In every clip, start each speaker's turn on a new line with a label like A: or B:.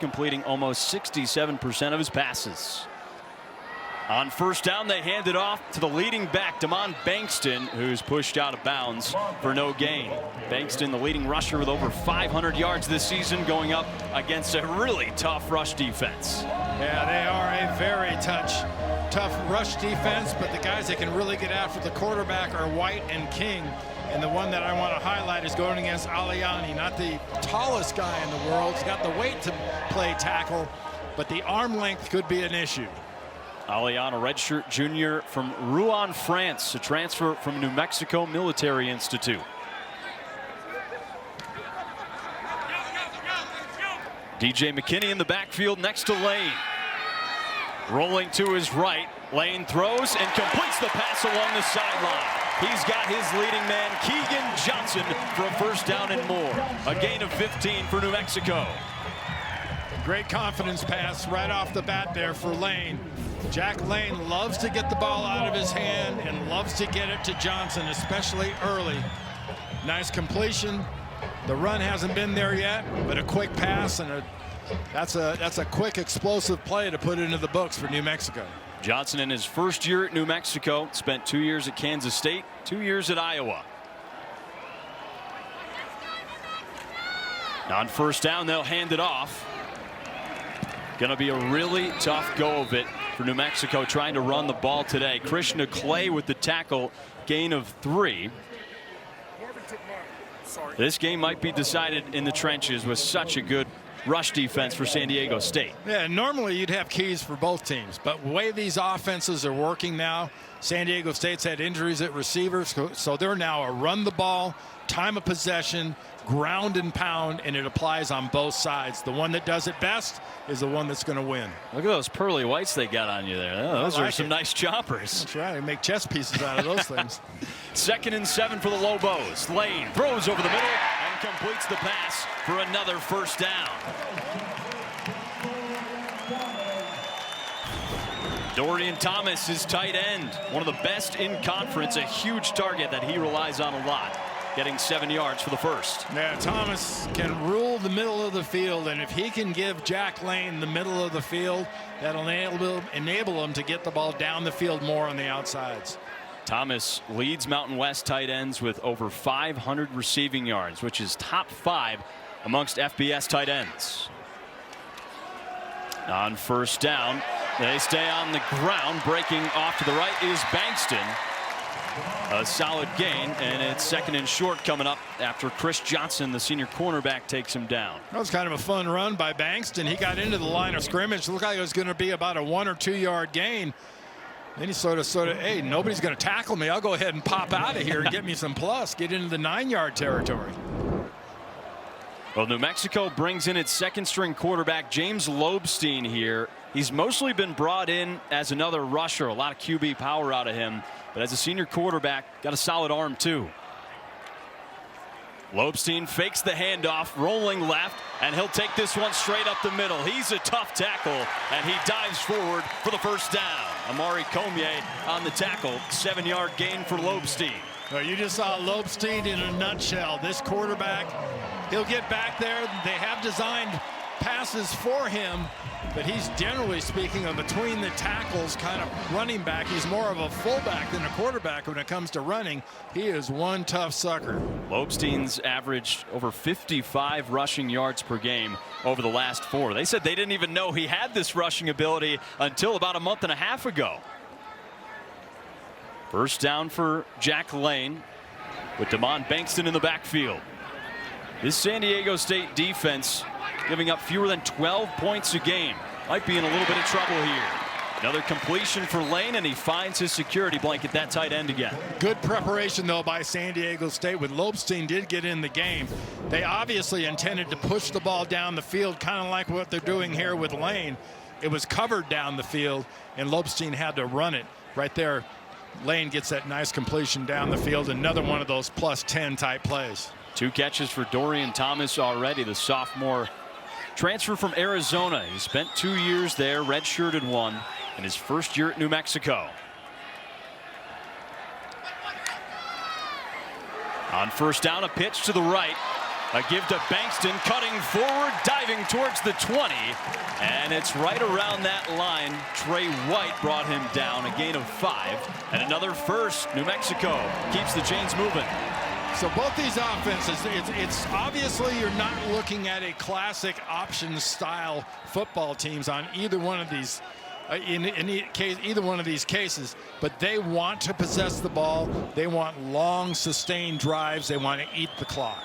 A: completing almost 67% of his passes. On first down, they hand it off to the leading back, Demond Bankston, who's pushed out of bounds for no gain. Bankston, the leading rusher with over 500 yards this season, going up against a really tough rush defense.
B: Yeah, they are a very tough rush defense, but the guys that can really get after the quarterback are White and King. And the one that I want to highlight is going against Aliani, not the tallest guy in the world. He's got the weight to play tackle, but the arm length could be an issue.
A: Aliana, redshirt junior from Rouen, France, a transfer from New Mexico Military Institute. DJ McKinney in the backfield next to Lane. Rolling to his right, Lane throws and completes the pass along the sideline. He's got his leading man, Keegan Johnson, for a first down and more. A gain of 15 for New Mexico.
B: Great confidence pass right off the bat there for Lane. Jack Lane loves to get the ball out of his hand and loves to get it to Johnson, especially early. Nice completion. The run hasn't been there yet, but a quick pass, and that's a quick, explosive play to put into the books for New Mexico.
A: Johnson, in his first year at New Mexico, spent 2 years at Kansas State, 2 years at Iowa. On first down, they'll hand it off. Going to be a really tough go of it for New Mexico trying to run the ball today. Krishna Clay with the tackle, gain of 3. This game might be decided in the trenches with such a good rush defense for San Diego State.
B: Yeah, normally you'd have keys for both teams, but the way these offenses are working now, San Diego State's had injuries at receivers, so they're now a run the ball, time of possession, ground and pound, and it applies on both sides. The one that does it best is the one that's going to win.
A: Look at those pearly whites they got on you there. Oh, those are some nice choppers.
B: That's right. They make chess pieces out of those things.
A: 2nd and 7 for the Lobos. Lane throws over the middle and completes the pass for another first down. Dorian Thomas is tight end, one of the best in conference, a huge target that he relies on a lot, getting 7 yards for the first.
B: Yeah, Thomas can rule the middle of the field, and if he can give Jack Lane the middle of the field, that'll enable him to get the ball down the field more on the outsides.
A: Thomas leads Mountain West tight ends with over 500 receiving yards, which is top 5 amongst FBS tight ends. On first down, they stay on the ground. Breaking off to the right is Bankston. A solid gain, and it's 2nd and short coming up after Chris Johnson, the senior cornerback, takes him down.
B: That was kind of a fun run by Bankston. He got into the line of scrimmage. It looked like it was going to be about a 1 or 2 yard gain. Then he sort of, hey, nobody's going to tackle me. I'll go ahead and pop out of here and get me some plus, get into the 9-yard territory.
A: Well, New Mexico brings in its 2nd-string quarterback, James Lobstein, here. He's mostly been brought in as another rusher, a lot of QB power out of him. But as a senior quarterback, got a solid arm, too. Lobstein fakes the handoff, rolling left, and he'll take this one straight up the middle. He's a tough tackle, and he dives forward for the first down. Amari Comier on the tackle, 7-yard gain for Lobstein.
B: Well, you just saw Lobstein in a nutshell. This quarterback, he'll get back there. They have designed passes for him, but he's generally speaking a between the tackles kind of running back. He's more of a fullback than a quarterback when it comes to running. He is one tough sucker.
A: Lobstein's averaged over 55 rushing yards per game over the last 4. They said they didn't even know he had this rushing ability until about a month and a half ago. First down for Jack Lane with Demond Bankston in the backfield. This San Diego State defense giving up fewer than 12 points a game. Might be in a little bit of trouble here. Another completion for Lane, and he finds his security blanket, that tight end again.
B: Good preparation, though, by San Diego State. When Lobstein did get in the game, they obviously intended to push the ball down the field, kind of like what they're doing here with Lane. It was covered down the field, and Lobstein had to run it right there. Lane gets that nice completion down the field. Another one of those +10 type plays.
A: 2 catches for Dorian Thomas already, the sophomore transfer from Arizona. He spent 2 years there, redshirted 1 in his first year at New Mexico. On first down, a pitch to the right. A give to Bankston, cutting forward, diving driving towards the 20, and it's right around that line. Trey White brought him down, a gain of 5, and another first. New Mexico keeps the chains moving.
B: So both these offenses, it's obviously you're not looking at a classic option style football teams on either one of these. Either one of these cases, but they want to possess the ball. They want long, sustained drives. They want to eat the clock.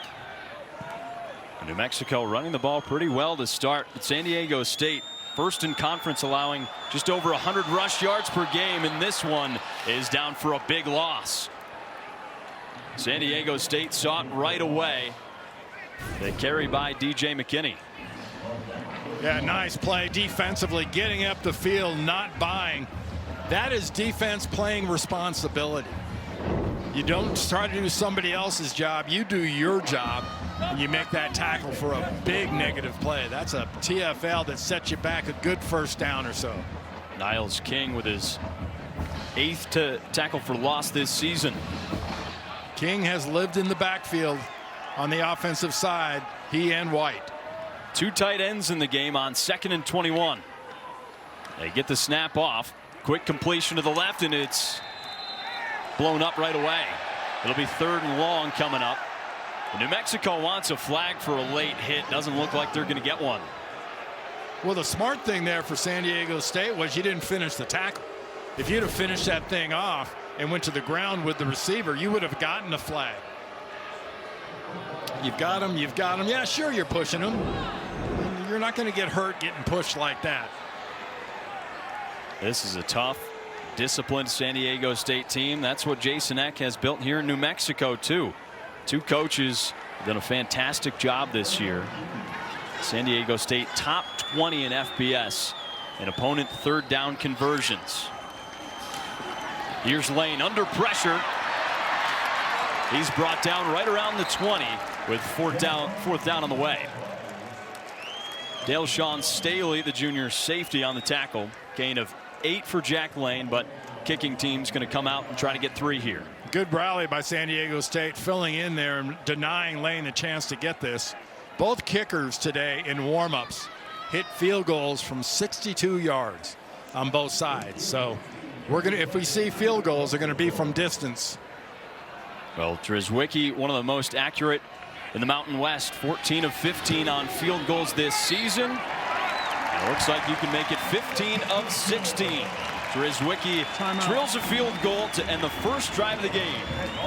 A: New Mexico running the ball pretty well to start. San Diego State first in conference, allowing just over 100 rush yards per game, and this one is down for a big loss. San Diego State saw it right away. They carry by DJ McKinney.
B: Yeah, nice play defensively, getting up the field, not buying. That is defense playing responsibility. You don't try to do somebody else's job. You do your job, and you make that tackle for a big negative play. That's a TFL that sets you back a good first down or so.
A: Niles King with his 8th tackle for loss this season.
B: King has lived in the backfield on the offensive side, he and White.
A: 2 tight ends in the game on 2nd and 21. They get the snap off. Quick completion to the left, and it's blown up right away. It'll be 3rd and long coming up. New Mexico wants a flag for a late hit. Doesn't look like they're going to get one.
B: Well, the smart thing there for San Diego State was you didn't finish the tackle. If you'd have finished that thing off and went to the ground with the receiver, you would have gotten a flag. You've got him. You've got him. Yeah, sure, you're pushing him. You're not going to get hurt getting pushed like that.
A: This is a tough, disciplined San Diego State team. That's what Jason Eck has built here in New Mexico, too. 2 coaches have done a fantastic job this year. San Diego State top 20 in FBS and opponent 3rd down conversions. Here's Lane under pressure. He's brought down right around the 20 with 4th down on the way. Dale-Sean Staley, the junior safety, on the tackle. Gain of 8 for Jack Lane, but kicking team's going to come out and try to get 3 here.
B: Good rally by San Diego State, filling in there and denying Lane the chance to get this. Both kickers today in warm-ups hit field goals from 62 yards on both sides. So we're going to, if we see field goals, they're going to be from distance.
A: Well, Drizwicki, one of the most accurate in the Mountain West, 14 of 15 on field goals this season. And it looks like you can make it 15 of 16. Drizwicki drills a field goal to end the first drive of the game.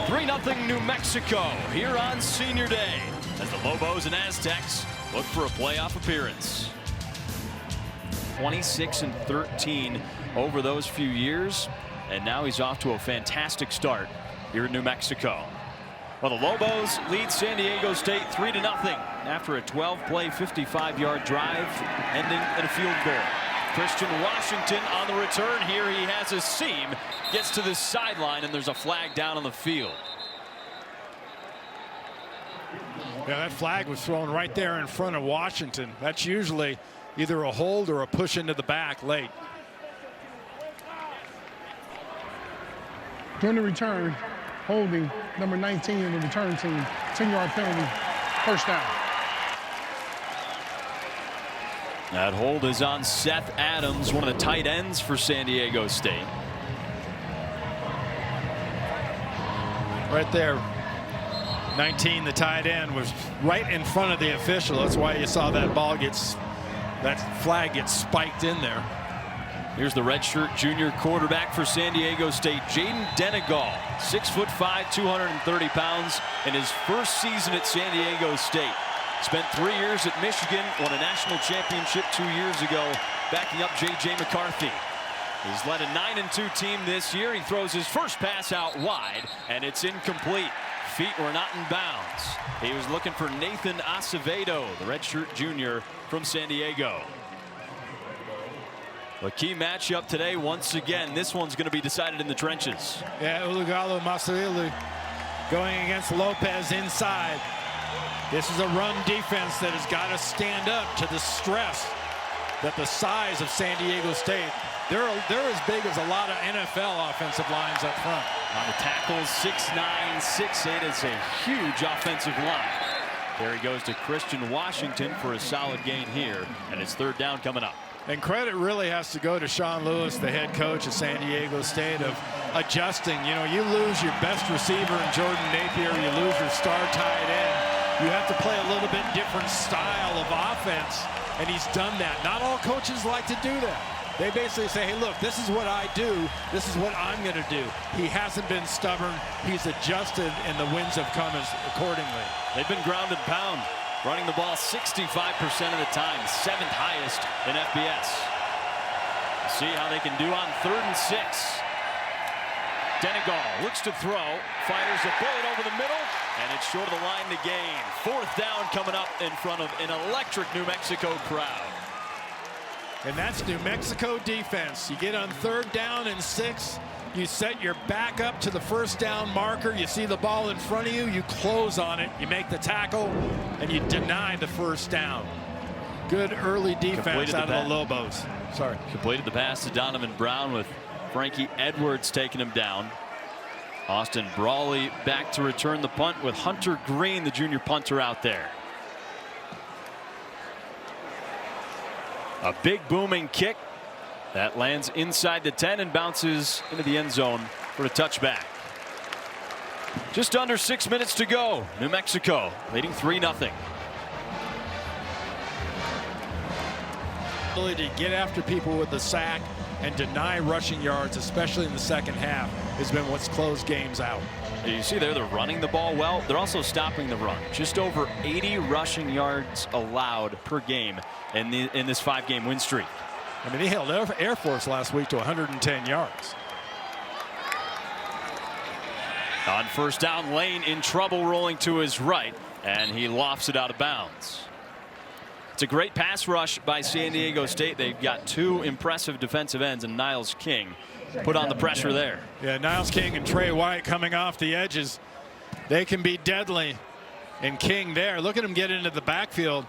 A: 3-0 New Mexico here on Senior Day as the Lobos and Aztecs look for a playoff appearance. 26 and 13 over those few years, and now he's off to a fantastic start here in New Mexico. Well, the Lobos lead San Diego State 3-0 after a 12-play, 55-yard drive ending in a field goal. Christian Washington on the return here. He has a seam, gets to the sideline, and there's a flag down on the field.
B: Yeah, that flag was thrown right there in front of Washington. That's usually either a hold or a push into the back late.
C: During the return, holding number 19 in the return team, 10-yard penalty, 1st down.
A: That hold is on Seth Adams, one of the tight ends for San Diego State.
B: Right there, 19, the tight end, was right in front of the official. That's why you saw that that flag gets spiked in there.
A: Here's the redshirt junior quarterback for San Diego State, Jaden Denegal, 6'5", 230 pounds, in his first season at San Diego State. Spent 3 years at Michigan, won a national championship 2 years ago, backing up J.J. McCarthy. He's led a 9-2 team this year. He throws his first pass out wide, and it's incomplete. Feet were not in bounds. He was looking for Nathan Acevedo, the redshirt junior from San Diego. A key matchup today once again. This one's going to be decided in the trenches.
B: Yeah, Ulugalo Masaili going against Lopez inside. This is a run defense that has got to stand up to the stress that the size of San Diego State. They're as big as a lot of NFL offensive lines up front.
A: On the tackles, 6'9", 6'8". It's a huge offensive line. There he goes to Christian Washington for a solid gain here, and it's third down coming up.
B: And credit really has to go to Sean Lewis, the head coach of San Diego State, of adjusting. You know, you lose your best receiver in Jordan Napier, you lose your star tight end. You have to play a little bit different style of offense, and he's done that. Not all coaches like to do that. They basically say, hey, look, this is what I do. This is what I'm going to do. He hasn't been stubborn. He's adjusted, and the wins have come accordingly.
A: They've been ground and pound, running the ball 65% of the time, 7th highest in FBS. See how they can do on 3rd and 6. Denegal looks to throw, fires a bullet over the middle, and it's short of the line to gain. 4th down coming up in front of an electric New Mexico crowd.
B: And that's New Mexico defense. You get on 3rd down and 6. You set your back up to the 1st down marker. You see the ball in front of you. You close on it. You make the tackle, and you deny the 1st down. Good early defense out of the Lobos. Sorry.
A: Completed the pass to Donovan Brown with Frankie Edwards taking him down. Austin Brawley back to return the punt with Hunter Green, the junior punter, out there. A big booming kick that lands inside the 10 and bounces into the end zone for a touchback. Just under 6 minutes to go. New Mexico leading 3-0.
B: Ability to get after people with the sack and deny rushing yards, especially in the second half, has been what's closed games out.
A: You see there, they're running the ball well. They're also stopping the run. Just over 80 rushing yards allowed per game in this 5-game win streak.
B: I mean, he held Air Force last week to 110 yards.
A: On 1st down, Lane in trouble, rolling to his right, and he lofts it out of bounds. It's a great pass rush by San Diego State. They've got 2 impressive defensive ends, and Niles King put on the pressure there.
B: Yeah, Niles King and Trey White coming off the edges. They can be deadly. And King there, look at him get into the backfield.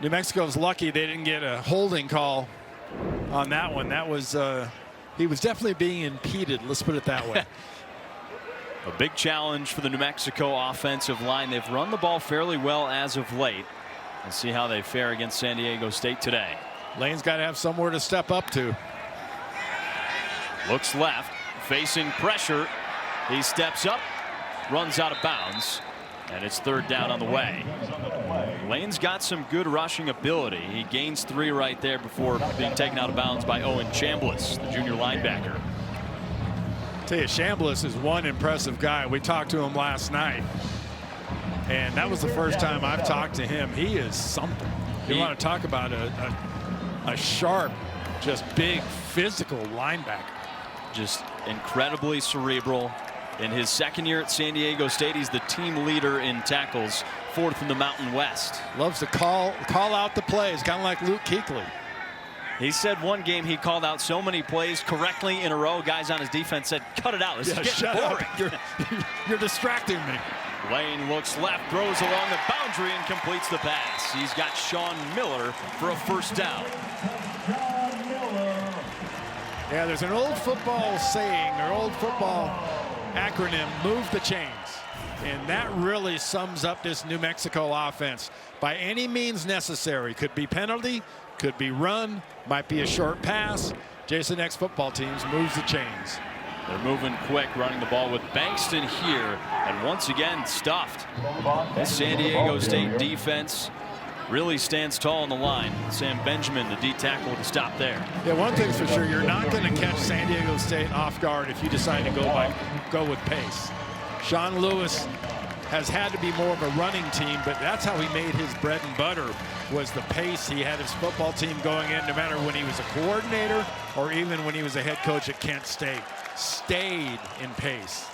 B: New Mexico's lucky they didn't get a holding call on that one. That was he was definitely being impeded, let's put it that way.
A: A big challenge for the New Mexico offensive line. They've run the ball fairly well as of late. We'll see how they fare against San Diego State today.
B: Lane's got to have somewhere to step up to.
A: Looks left, facing pressure. He steps up, runs out of bounds, and it's 3rd down on the way. Lane's got some good rushing ability. He gains 3 right there before being taken out of bounds by Owen Chambliss, the junior linebacker.
B: I'll tell you, Chambliss is one impressive guy. We talked to him last night, and that was the first time I've talked to him. He is something. You want to talk about a sharp, just big, physical linebacker.
A: Just incredibly cerebral. In his 2nd year at San Diego State, he's the team leader in tackles, 4th in the Mountain West.
B: Loves to call out the plays, kind of like Luke Kuechly.
A: He said one game he called out so many plays correctly in a row, guys on his defense said, cut it out. This is getting boring.
B: You're distracting me.
A: Lane looks left, throws along the boundary, and completes the pass. He's got Sean Miller for a 1st down.
B: Yeah, there's an old football saying, or old football acronym, move the chains. And that really sums up this New Mexico offense. By any means necessary. Could be penalty, could be run, might be a short pass. Jason X football teams moves the chains.
A: They're moving quick, running the ball with Bankston here, and once again stuffed. This San Diego State defense really stands tall on the line. Sam Benjamin, the D tackle, to stop there.
B: Yeah, one thing's for sure, you're not going to catch San Diego State off guard if you decide to go with pace. Sean Lewis has had to be more of a running team, but that's how he made his bread and butter, was the pace. He had his football team going in, no matter when he was a coordinator or even when he was a head coach at Kent State. Stayed in pace.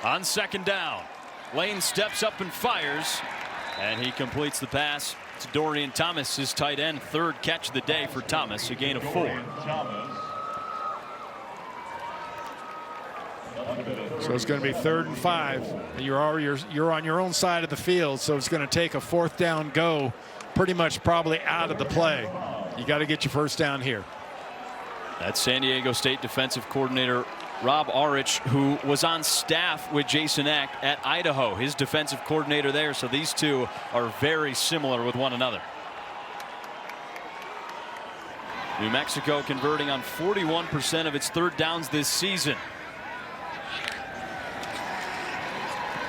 A: On 2nd down, Lane steps up and fires, and he completes the pass to Dorian Thomas, his tight end. 3rd catch of the day for Thomas, a gain of 4.
B: So it's going to be 3rd and 5. You're on your own side of the field, so it's going to take a 4th down go, pretty much probably out of the play. You got to get your 1st down here.
A: That's San Diego State defensive coordinator Rob Aurich, who was on staff with Jason Eck at Idaho, his defensive coordinator there. So these two are very similar with one another. New Mexico converting on 41% of its third downs this season.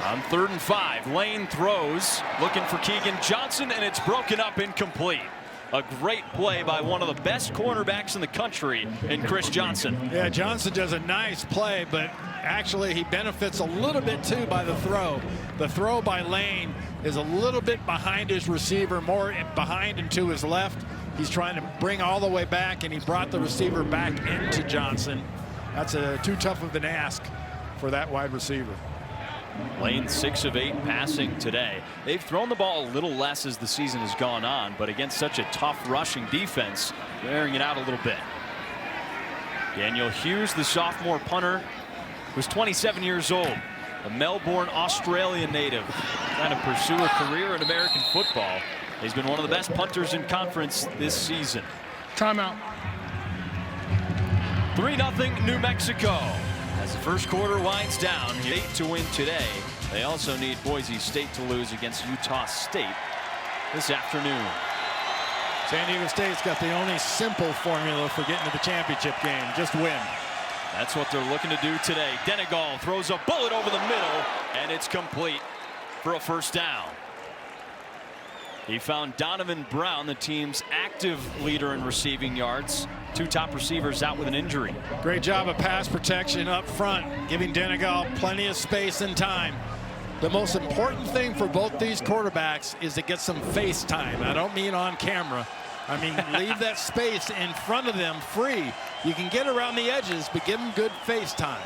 A: On 3rd and 5, Lane throws, looking for Keegan Johnson, and it's broken up incomplete. A great play by one of the best cornerbacks in the country in Chris Johnson.
B: Yeah, Johnson does a nice play, but actually he benefits a little bit too by the throw. The throw by Lane is a little bit behind his receiver, more behind and to his left. He's trying to bring all the way back, and he brought the receiver back into Johnson. That's too tough of an ask for that wide receiver.
A: Lane 6 of 8 passing today. They've thrown the ball a little less as the season has gone on, but against such a tough rushing defense, wearing it out a little bit. Daniel Hughes, the sophomore punter, was 27 years old, a Melbourne, Australian native, trying to pursue a career in American football. He's been one of the best punters in conference this season.
C: Timeout.
A: 3-0 New Mexico. As the first quarter winds down, 8 to win today. They also need Boise State to lose against Utah State this afternoon.
B: San Diego State's got the only simple formula for getting to the championship game. Just win.
A: That's what they're looking to do today. Denegal throws a bullet over the middle, and it's complete for a first down. He found Donovan Brown, the team's active leader in receiving yards. 2 top receivers out with an injury.
B: Great job of pass protection up front, giving Denegal plenty of space and time. The most important thing for both these quarterbacks is to get some face time. I don't mean on camera. I mean, leave that space in front of them free. You can get around the edges, but give them good face time.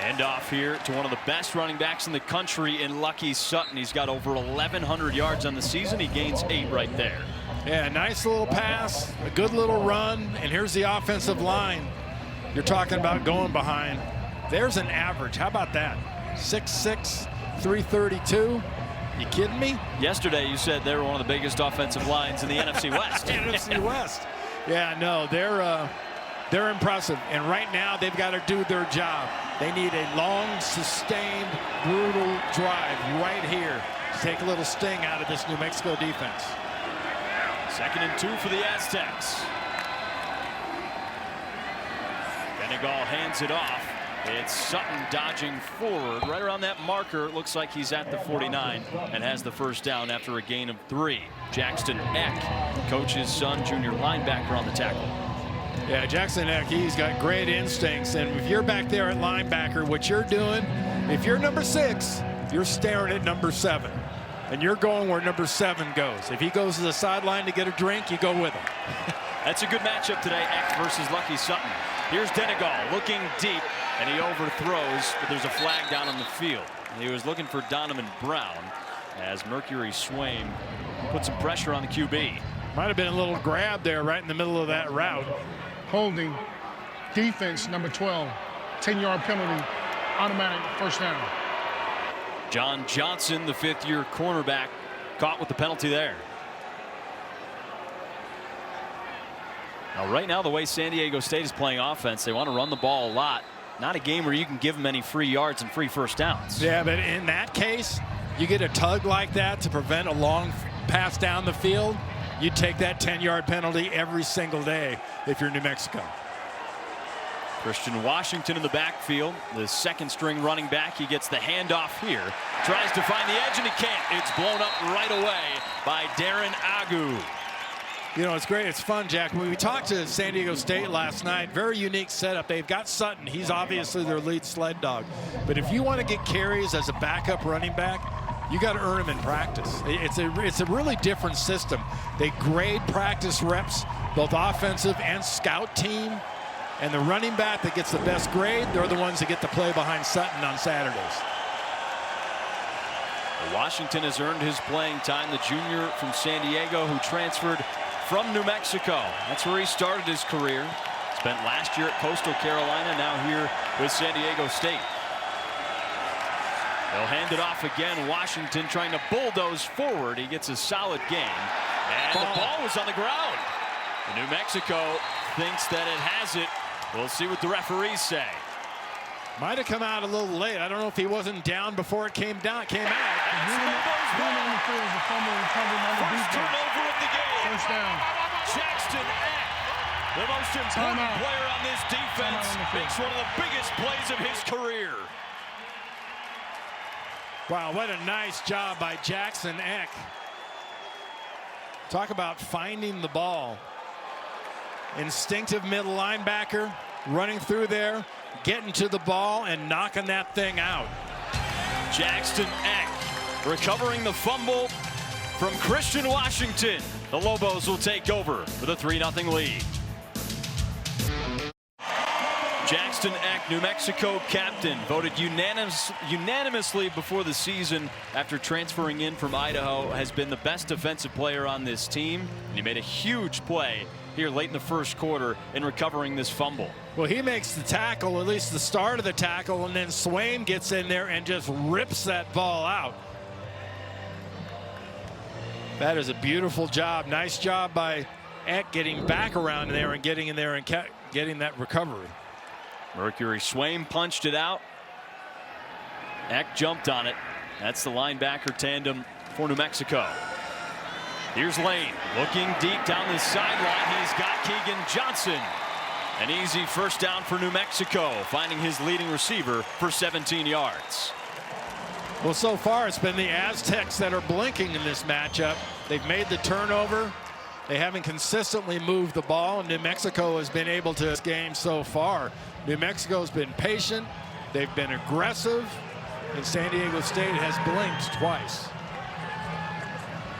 A: And off here to one of the best running backs in the country in Lucky Sutton. He's got over 1,100 yards on the season. He gains 8 right there.
B: Yeah, nice little pass, a good little run, and here's the offensive line. You're talking about going behind. There's an average. How about that? 6'6", 332. You kidding me?
A: Yesterday you said they were one of the biggest offensive lines in the NFC West.
B: NFC West. Yeah, no, they're impressive, and right now they've got to do their job. They need a long, sustained, brutal drive right here to take a little sting out of this New Mexico defense.
A: 2nd and 2 for the Aztecs. Denegal hands it off. It's Sutton dodging forward right around that marker. It looks like he's at the 49 and has the first down after a gain of 3. Jackson Eck, coach's son, junior linebacker, on the tackle.
B: Yeah, Jackson Eck, he's got great instincts, and if you're back there at linebacker, what you're doing, if you're number 6, you're staring at number 7. And you're going where number 7 goes. If he goes to the sideline to get a drink, you go with him.
A: That's a good matchup today, Eck versus Lucky Sutton. Here's Denegal looking deep, and he overthrows, but there's a flag down on the field. He was looking for Donovan Brown as Mercury Swaim put some pressure on the QB.
B: Might have been a little grab there right in the middle of that route.
C: Holding. Defense, number 12. 10-yard penalty. Automatic first down.
A: John Johnson, the 5th-year cornerback, caught with the penalty there. Now, right now, the way San Diego State is playing offense, they want to run the ball a lot. Not a game where you can give them any free yards and free first downs.
B: Yeah, but in that case, you get a tug like that to prevent a long pass down the field. You take that 10-yard penalty every single day if you're New Mexico.
A: Christian Washington in the backfield, the 2nd-string running back. He gets the handoff here. Tries to find the edge, and he can't. It's blown up right away by Darren Agu.
B: You know, it's great. It's fun, Jack. When we talked to San Diego State last night, very unique setup. They've got Sutton. He's obviously their lead sled dog. But if you want to get carries as a backup running back, you got to earn them in practice. It's a really different system. They grade practice reps, both offensive and scout team. And the running back that gets the best grade, they're the ones that get to play behind Sutton on Saturdays.
A: Washington has earned his playing time, the junior from San Diego who transferred from New Mexico. That's where he started his career. Spent last year at Coastal Carolina, now here with San Diego State. They'll hand it off again. Washington trying to bulldoze forward. He gets a solid gain. And the ball was on the ground. New Mexico thinks that it has it. We'll see what the referees say.
B: Might have come out a little late. I don't know if he wasn't down before it came out.
A: First turnover of the game.
C: First down.
A: Jackson Eck, the most important player on this defense, makes one of the biggest plays of his career.
B: Wow, what a nice job by Jackson Eck. Talk about finding the ball. Instinctive middle linebacker, running through there, getting to the ball and knocking that thing out.
A: Jackson Eck recovering the fumble from Christian Washington. The Lobos will take over with a 3-0 lead. Jackson Eck, New Mexico captain, voted unanimously before the season after transferring in from Idaho, has been the best defensive player on this team. And he made a huge play here late in the first quarter in recovering this fumble.
B: Well, he makes the tackle, at least the start of the tackle, and then Swain gets in there and just rips that ball out. That is a beautiful job. Nice job by Eck getting back around there and getting in there and getting that recovery.
A: Mercury Swain punched it out. Eck jumped on it. That's the linebacker tandem for New Mexico. Here's Lane looking deep down the sideline. He's got Keegan Johnson. An easy first down for New Mexico, finding his leading receiver for 17 yards.
B: Well, so far it's been the Aztecs that are blinking in this matchup. They've made the turnover. They haven't consistently moved the ball, and New Mexico has been able to this game so far. New Mexico's been patient. They've been aggressive, and San Diego State has blinked twice.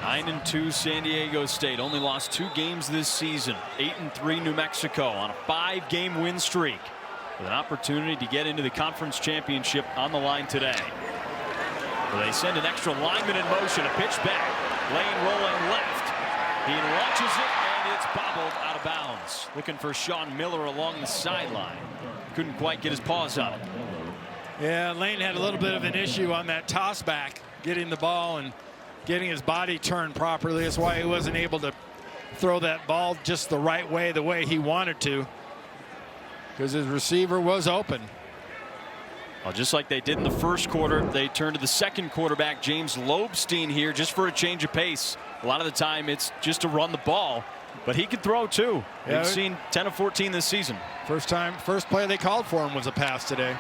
A: 9-2 San Diego State, only lost 2 games this season. 8-3 New Mexico on a 5-game win streak, with an opportunity to get into the conference championship on the line today. Well, they send an extra lineman in motion, a pitch back. Lane rolling left. He launches it, and it's bobbled out of bounds. Looking for Sean Miller along the sideline. Couldn't quite get his paws on it.
B: Yeah, Lane had a little bit of an issue on that toss back, getting the ball and getting his body turned properly. That's why he wasn't able to throw that ball just the right way, the way he wanted to, because his receiver was open.
A: Well, just like they did in the first quarter, they turned to the second quarterback, James Lobstein, here just for a change of pace. A lot of the time it's just to run the ball, but he could throw too.
B: Yeah,
A: We've seen 10 of 14 this season.
B: First play they called for him was a pass today.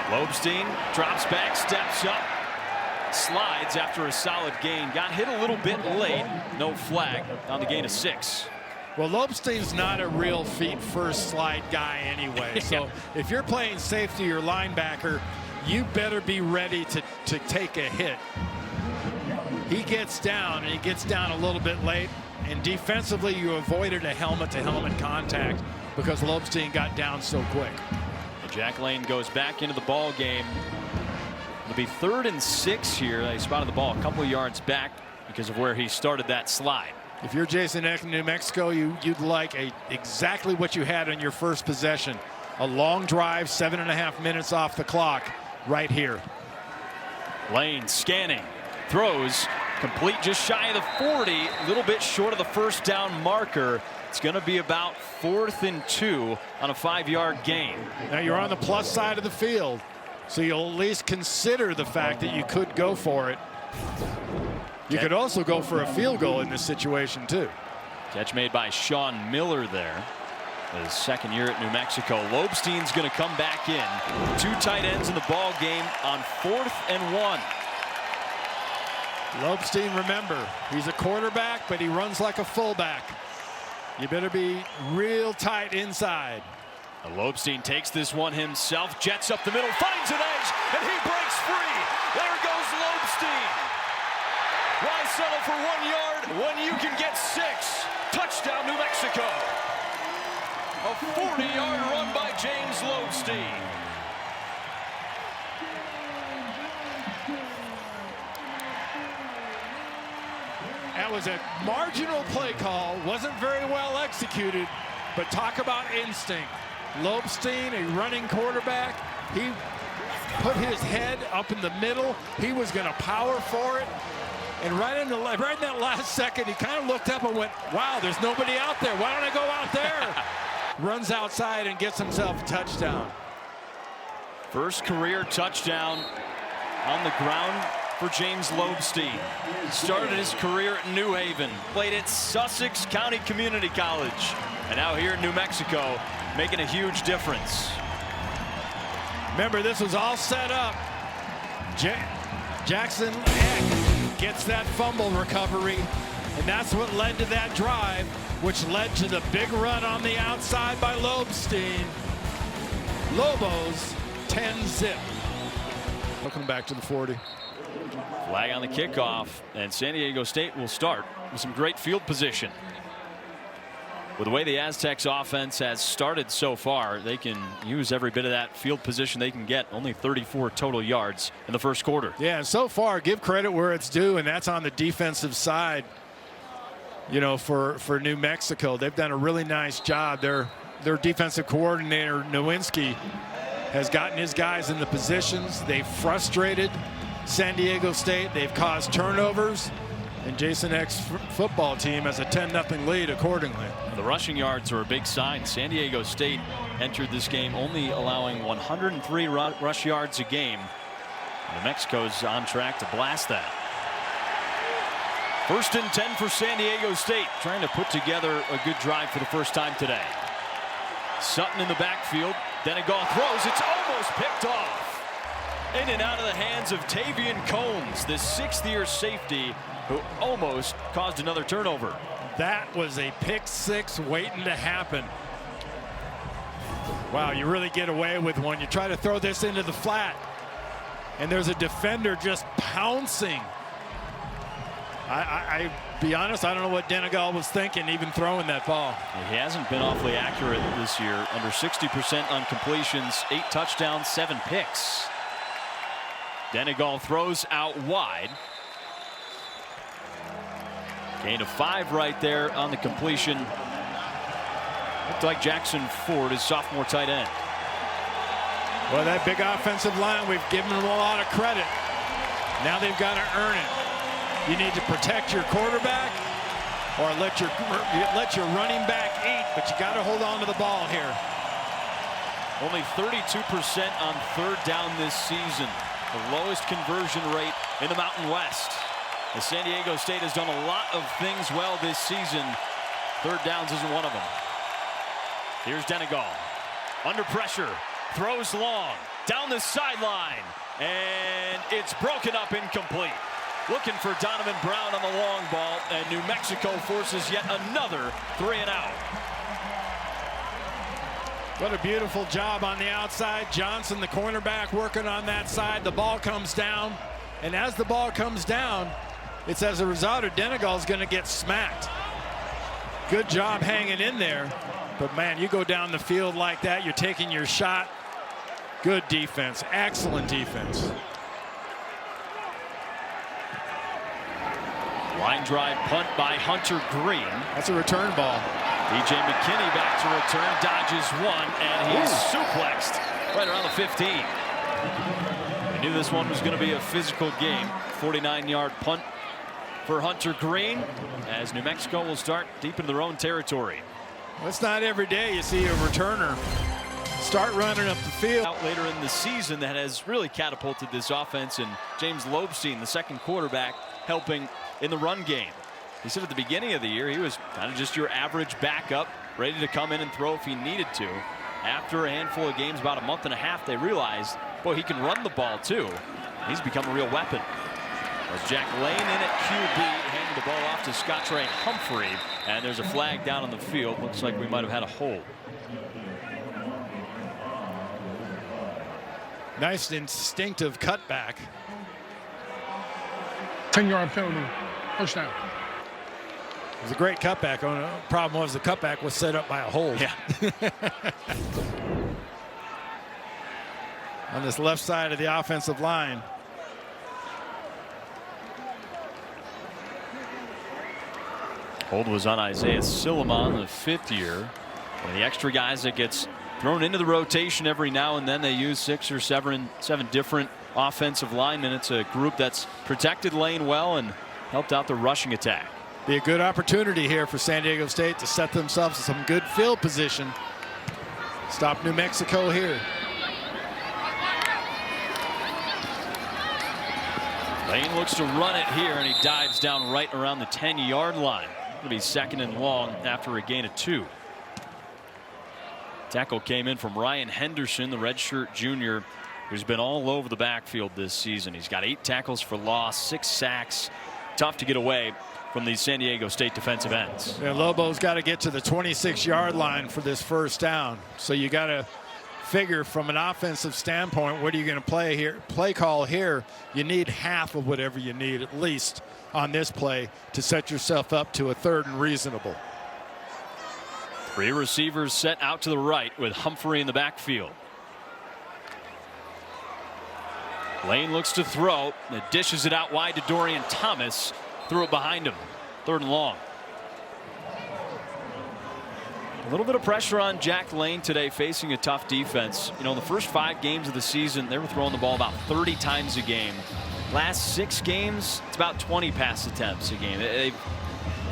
A: Lobstein drops back, steps up, slides after a solid gain. Got hit a little bit late. No flag on the gain of 6.
B: Well, Lobstein's not a real feet first slide guy anyway. So if you're playing safety or linebacker, you better be ready to take a hit. He gets down, and he gets down a little bit late. And defensively, you avoided a helmet-to-helmet contact because Lobstein got down so quick.
A: Jack Lane goes back into the ball game. It'll be 3rd and 6 here. They spotted the ball a couple of yards back because of where he started that slide.
B: If you're Jason Eck in New Mexico, you'd like exactly what you had on your first possession. A long drive, 7.5 minutes off the clock right here.
A: Lane scanning, throws, complete just shy of the 40, a little bit short of the first down marker. It's going to be about 4th and 2 on a 5-yard gain.
B: Now you're on the plus side of the field, so you'll at least consider the fact that you could go for it. You could also go for a field goal in this situation too.
A: Catch made by Sean Miller there. His second year at New Mexico. Lobstein's going to come back in. 2 tight ends in the ball game on 4th and 1.
B: Lobstein, remember, he's a quarterback, but he runs like a fullback. You better be real tight inside.
A: Lobstein takes this one himself, jets up the middle, finds an edge, and he breaks free. There goes Lobstein. Why settle for 1 yard when you can get 6? Touchdown, New Mexico. A 40-yard run by James Lobstein.
B: That was a marginal play call. Wasn't very well executed, but talk about instinct. Lobstein, a running quarterback, he put his head up in the middle. He was going to power for it. And right in that last second, he kind of looked up and went, wow, there's nobody out there. Why don't I go out there? Runs outside and gets himself a touchdown.
A: First career touchdown on the ground for James Lobstein. Started his career at New Haven, played at Sussex County Community College, and now here in New Mexico, making a huge difference.
B: Remember, this was all set up. Jackson Eck gets that fumble recovery, and that's what led to that drive, which led to the big run on the outside by Lobstein. Lobos 10-zip. Welcome back to the 40.
A: Flag on the kickoff, and San Diego State will start with some great field position. With the way the Aztecs offense has started so far, they can use every bit of that field position they can get. Only 34 total yards in the first quarter.
B: Yeah, and so far, give credit where it's due, and that's on the defensive side. You know, for New Mexico, they've done a really nice job. Their defensive coordinator, Nowinski, has gotten his guys in the positions. They've frustrated San Diego State. They've caused turnovers. And Jason Eck's football team has a 10-0 lead accordingly.
A: The rushing yards are a big sign. San Diego State entered this game only allowing 103 rush yards a game. New Mexico's on track to blast that. 1st and 10 for San Diego State, trying to put together a good drive for the first time today. Sutton in the backfield. Denegal throws. It's almost picked off. In and out of the hands of Tavian Combs, the 6th-year safety who almost caused another turnover.
B: That was a pick six waiting to happen. Wow, you really get away with one. You try to throw this into the flat, and there's a defender just pouncing. I be honest, I don't know what Denegal was thinking even throwing that ball.
A: He hasn't been awfully accurate this year. Under 60% on completions, 8 touchdowns, 7 picks. Denegal throws out wide. Gain of 5 right there on the completion. Looked like Jackson Ford, his sophomore tight end.
B: Well, that big offensive line, we've given them a lot of credit. Now they've got to earn it. You need to protect your quarterback or let your running back eat, but you got to hold on to the ball here.
A: Only 32% on 3rd down this season. The lowest conversion rate in the Mountain West. The San Diego State has done a lot of things well this season. 3rd downs isn't one of them. Here's Denegal. Under pressure. Throws long. Down the sideline. And it's broken up incomplete. Looking for Donovan Brown on the long ball. And New Mexico forces yet another 3 and out.
B: What a beautiful job on the outside. Johnson, the cornerback, working on that side. The ball comes down. And as the ball comes down, it's as a result of Denegal's going to get smacked. Good job hanging in there. But, man, you go down the field like that, you're taking your shot. Good defense. Excellent defense.
A: Line drive punt by Hunter Green.
B: That's a return ball.
A: DJ McKinney back to return, dodges one, and he's suplexed right around the 15. I knew this one was going to be a physical game. 49-yard punt for Hunter Green as New Mexico will start deep into their own territory.
B: Well, it's not every day you see a returner start running up the field.
A: Out later in the season that has really catapulted this offense, and James Lobstein, the 2nd quarterback, helping in the run game. He said at the beginning of the year he was kind of just your average backup, ready to come in and throw if he needed to. After a handful of games, about a month and a half, they realized, boy, he can run the ball too. He's become a real weapon. As Jack Lane in at QB, handing the ball off to Scottrey Humphrey, and there's a flag down on the field. Looks like we might have had a hold.
B: Nice instinctive cutback.
C: 10-yard penalty. First down.
B: It was a great cutback. The problem was the cutback was set up by a hold.
A: Yeah.
B: On this left side of the offensive line.
A: Hold was on Isaiah Silliman, the 5th year. One of the extra guys that gets thrown into the rotation every now and then. They use 6 or 7 different offensive linemen. It's a group that's protected Lane well and helped out the rushing attack.
B: Be a good opportunity here for San Diego State to set themselves in some good field position. Stop New Mexico here.
A: Lane looks to run it here, and he dives down right around the 10-yard line. It'll be 2nd and long after a gain of 2. Tackle came in from Ryan Henderson, the redshirt junior, who's been all over the backfield this season. He's got 8 tackles for loss, 6 sacks. Tough to get away from these San Diego State defensive ends.
B: Yeah, Lobos got to get to the 26-yard line for this first down. So you got to figure from an offensive standpoint, what are you going to play here? Play call here. You need half of whatever you need at least on this play to set yourself up to a 3rd and reasonable.
A: 3 receivers set out to the right with Humphrey in the backfield. Lane looks to throw. It dishes it out wide to Dorian Thomas. Threw it behind him. 3rd and long. A little bit of pressure on Jack Lane today, facing a tough defense. You know, the first 5 games of the season, they were throwing the ball about 30 times a game. Last 6 games, it's about 20 pass attempts a game. They've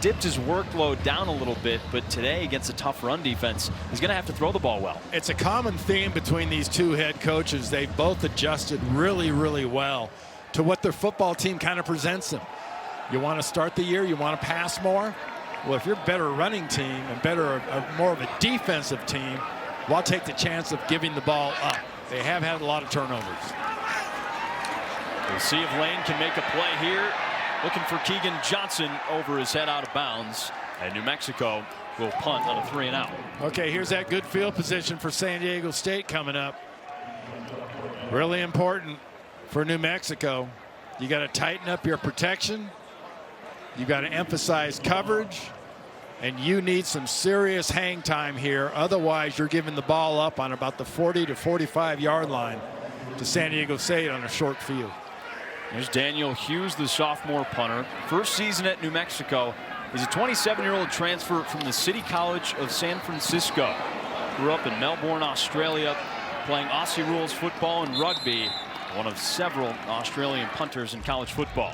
A: dipped his workload down a little bit, but today against a tough run defense, he's going to have to throw the ball well.
B: It's a common theme between these 2 head coaches. They've both adjusted really, really well to what their football team kind of presents them. You want to start the year, you want to pass more. Well, if you're a better running team and more of a defensive team, well, I'll take the chance of giving the ball up. They have had a lot of turnovers.
A: We'll see if Lane can make a play here. Looking for Keegan Johnson over his head out of bounds. And New Mexico will punt on a 3 and out.
B: Okay, here's that good field position for San Diego State coming up. Really important for New Mexico. You got to tighten up your protection. You got to emphasize coverage. And you need some serious hang time here. Otherwise, you're giving the ball up on about the 40 to 45-yard line to San Diego State on a short field.
A: There's Daniel Hughes, the sophomore punter. First season at New Mexico. He's a 27-year-old transfer from the City College of San Francisco. Grew up in Melbourne, Australia, playing Aussie rules football and rugby. One of several Australian punters in college football.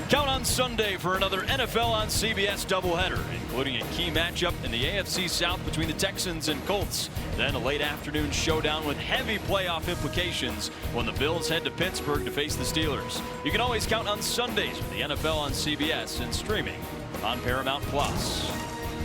A: Count on Sunday for another NFL on CBS doubleheader, including a key matchup in the AFC South between the Texans and Colts. Then a late afternoon showdown with heavy playoff implications when the Bills head to Pittsburgh to face the Steelers. You can always count on Sundays for the NFL on CBS and streaming on Paramount Plus.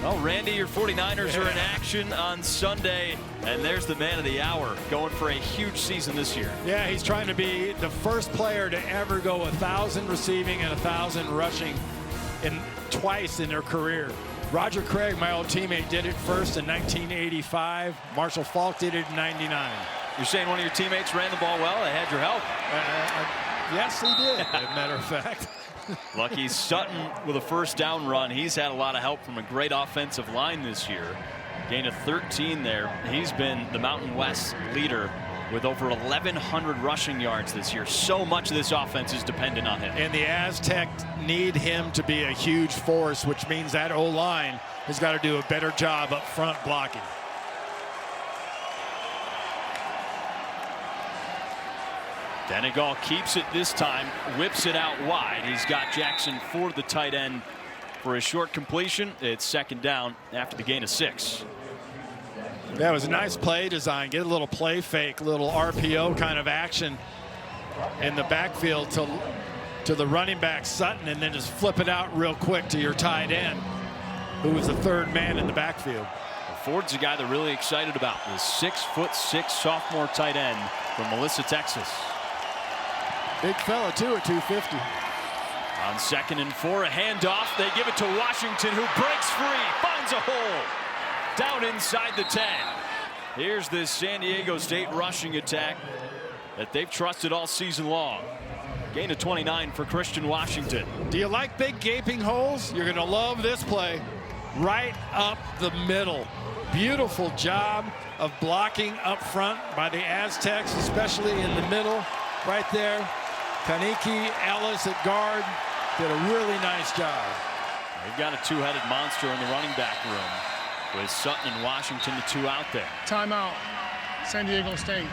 A: Well, Randy, your 49ers are in action on Sunday, and there's the man of the hour going for a huge season this year.
B: Yeah, he's trying to be the first player to ever go 1,000 receiving and 1,000 rushing twice in their career. Roger Craig, my old teammate, did it first in 1985. Marshall Faulk did it in 99.
A: You're saying one of your teammates ran the ball well? They had your help.
B: Yes, he did, as a matter of fact.
A: Lucky Sutton with a first down run. He's had a lot of help from a great offensive line this year. Gain of 13 there. He's been the Mountain West leader with over 1,100 rushing yards this year. So much of this offense is dependent on him.
B: And the Aztecs need him to be a huge force, which means that O-line has got to do a better job up front blocking.
A: Denegal keeps it this time, whips it out wide. He's got Jackson Ford, the tight end, for a short completion. It's 2nd down after the gain of 6.
B: That was a nice play design. Get a little play fake, little RPO kind of action in the backfield to the running back Sutton, and then just flip it out real quick to your tight end, who was the 3rd man in the backfield.
A: Ford's a guy they're really excited about. The 6'6" sophomore tight end from Melissa, Texas.
B: Big fella too at 250.
A: On 2nd and 4, a handoff. They give it to Washington, who breaks free, finds a hole down inside the 10. Here's this San Diego State rushing attack that they've trusted all season long. Gain of 29 for Christian Washington.
B: Do you like big gaping holes? You're going to love this play. Right up the middle. Beautiful job of blocking up front by the Aztecs, especially in the middle right there. Kaniki Ellis at guard did a really nice job.
A: They've got a 2-headed monster in the running back room with Sutton and Washington, the 2 out there.
C: Timeout, San Diego State.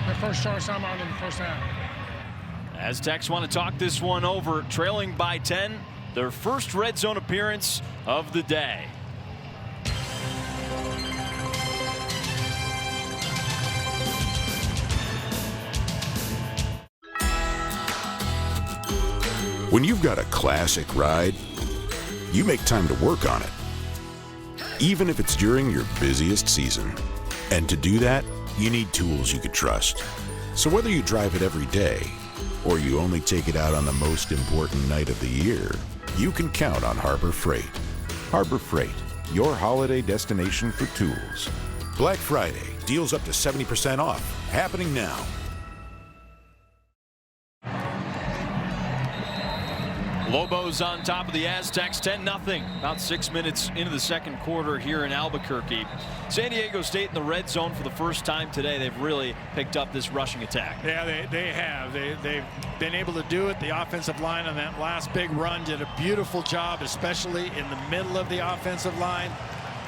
C: Their first charge timeout in the first half.
A: Aztecs want to talk this one over, trailing by 10. Their first red zone appearance of the day.
D: When you've got a classic ride, you make time to work on it, even if it's during your busiest season. And to do that, you need tools you can trust. So whether you drive it every day or you only take it out on the most important night of the year, you can count on Harbor Freight. Harbor Freight, your holiday destination for tools. Black Friday, deals up to 70% off, happening now.
A: Lobos on top of the Aztecs, 10-0. About 6 minutes into the second quarter here in Albuquerque. San Diego State in the red zone for the first time today. They've really picked up this rushing attack.
B: Yeah, they have. They've been able to do it. The offensive line on that last big run did a beautiful job, especially in the middle of the offensive line.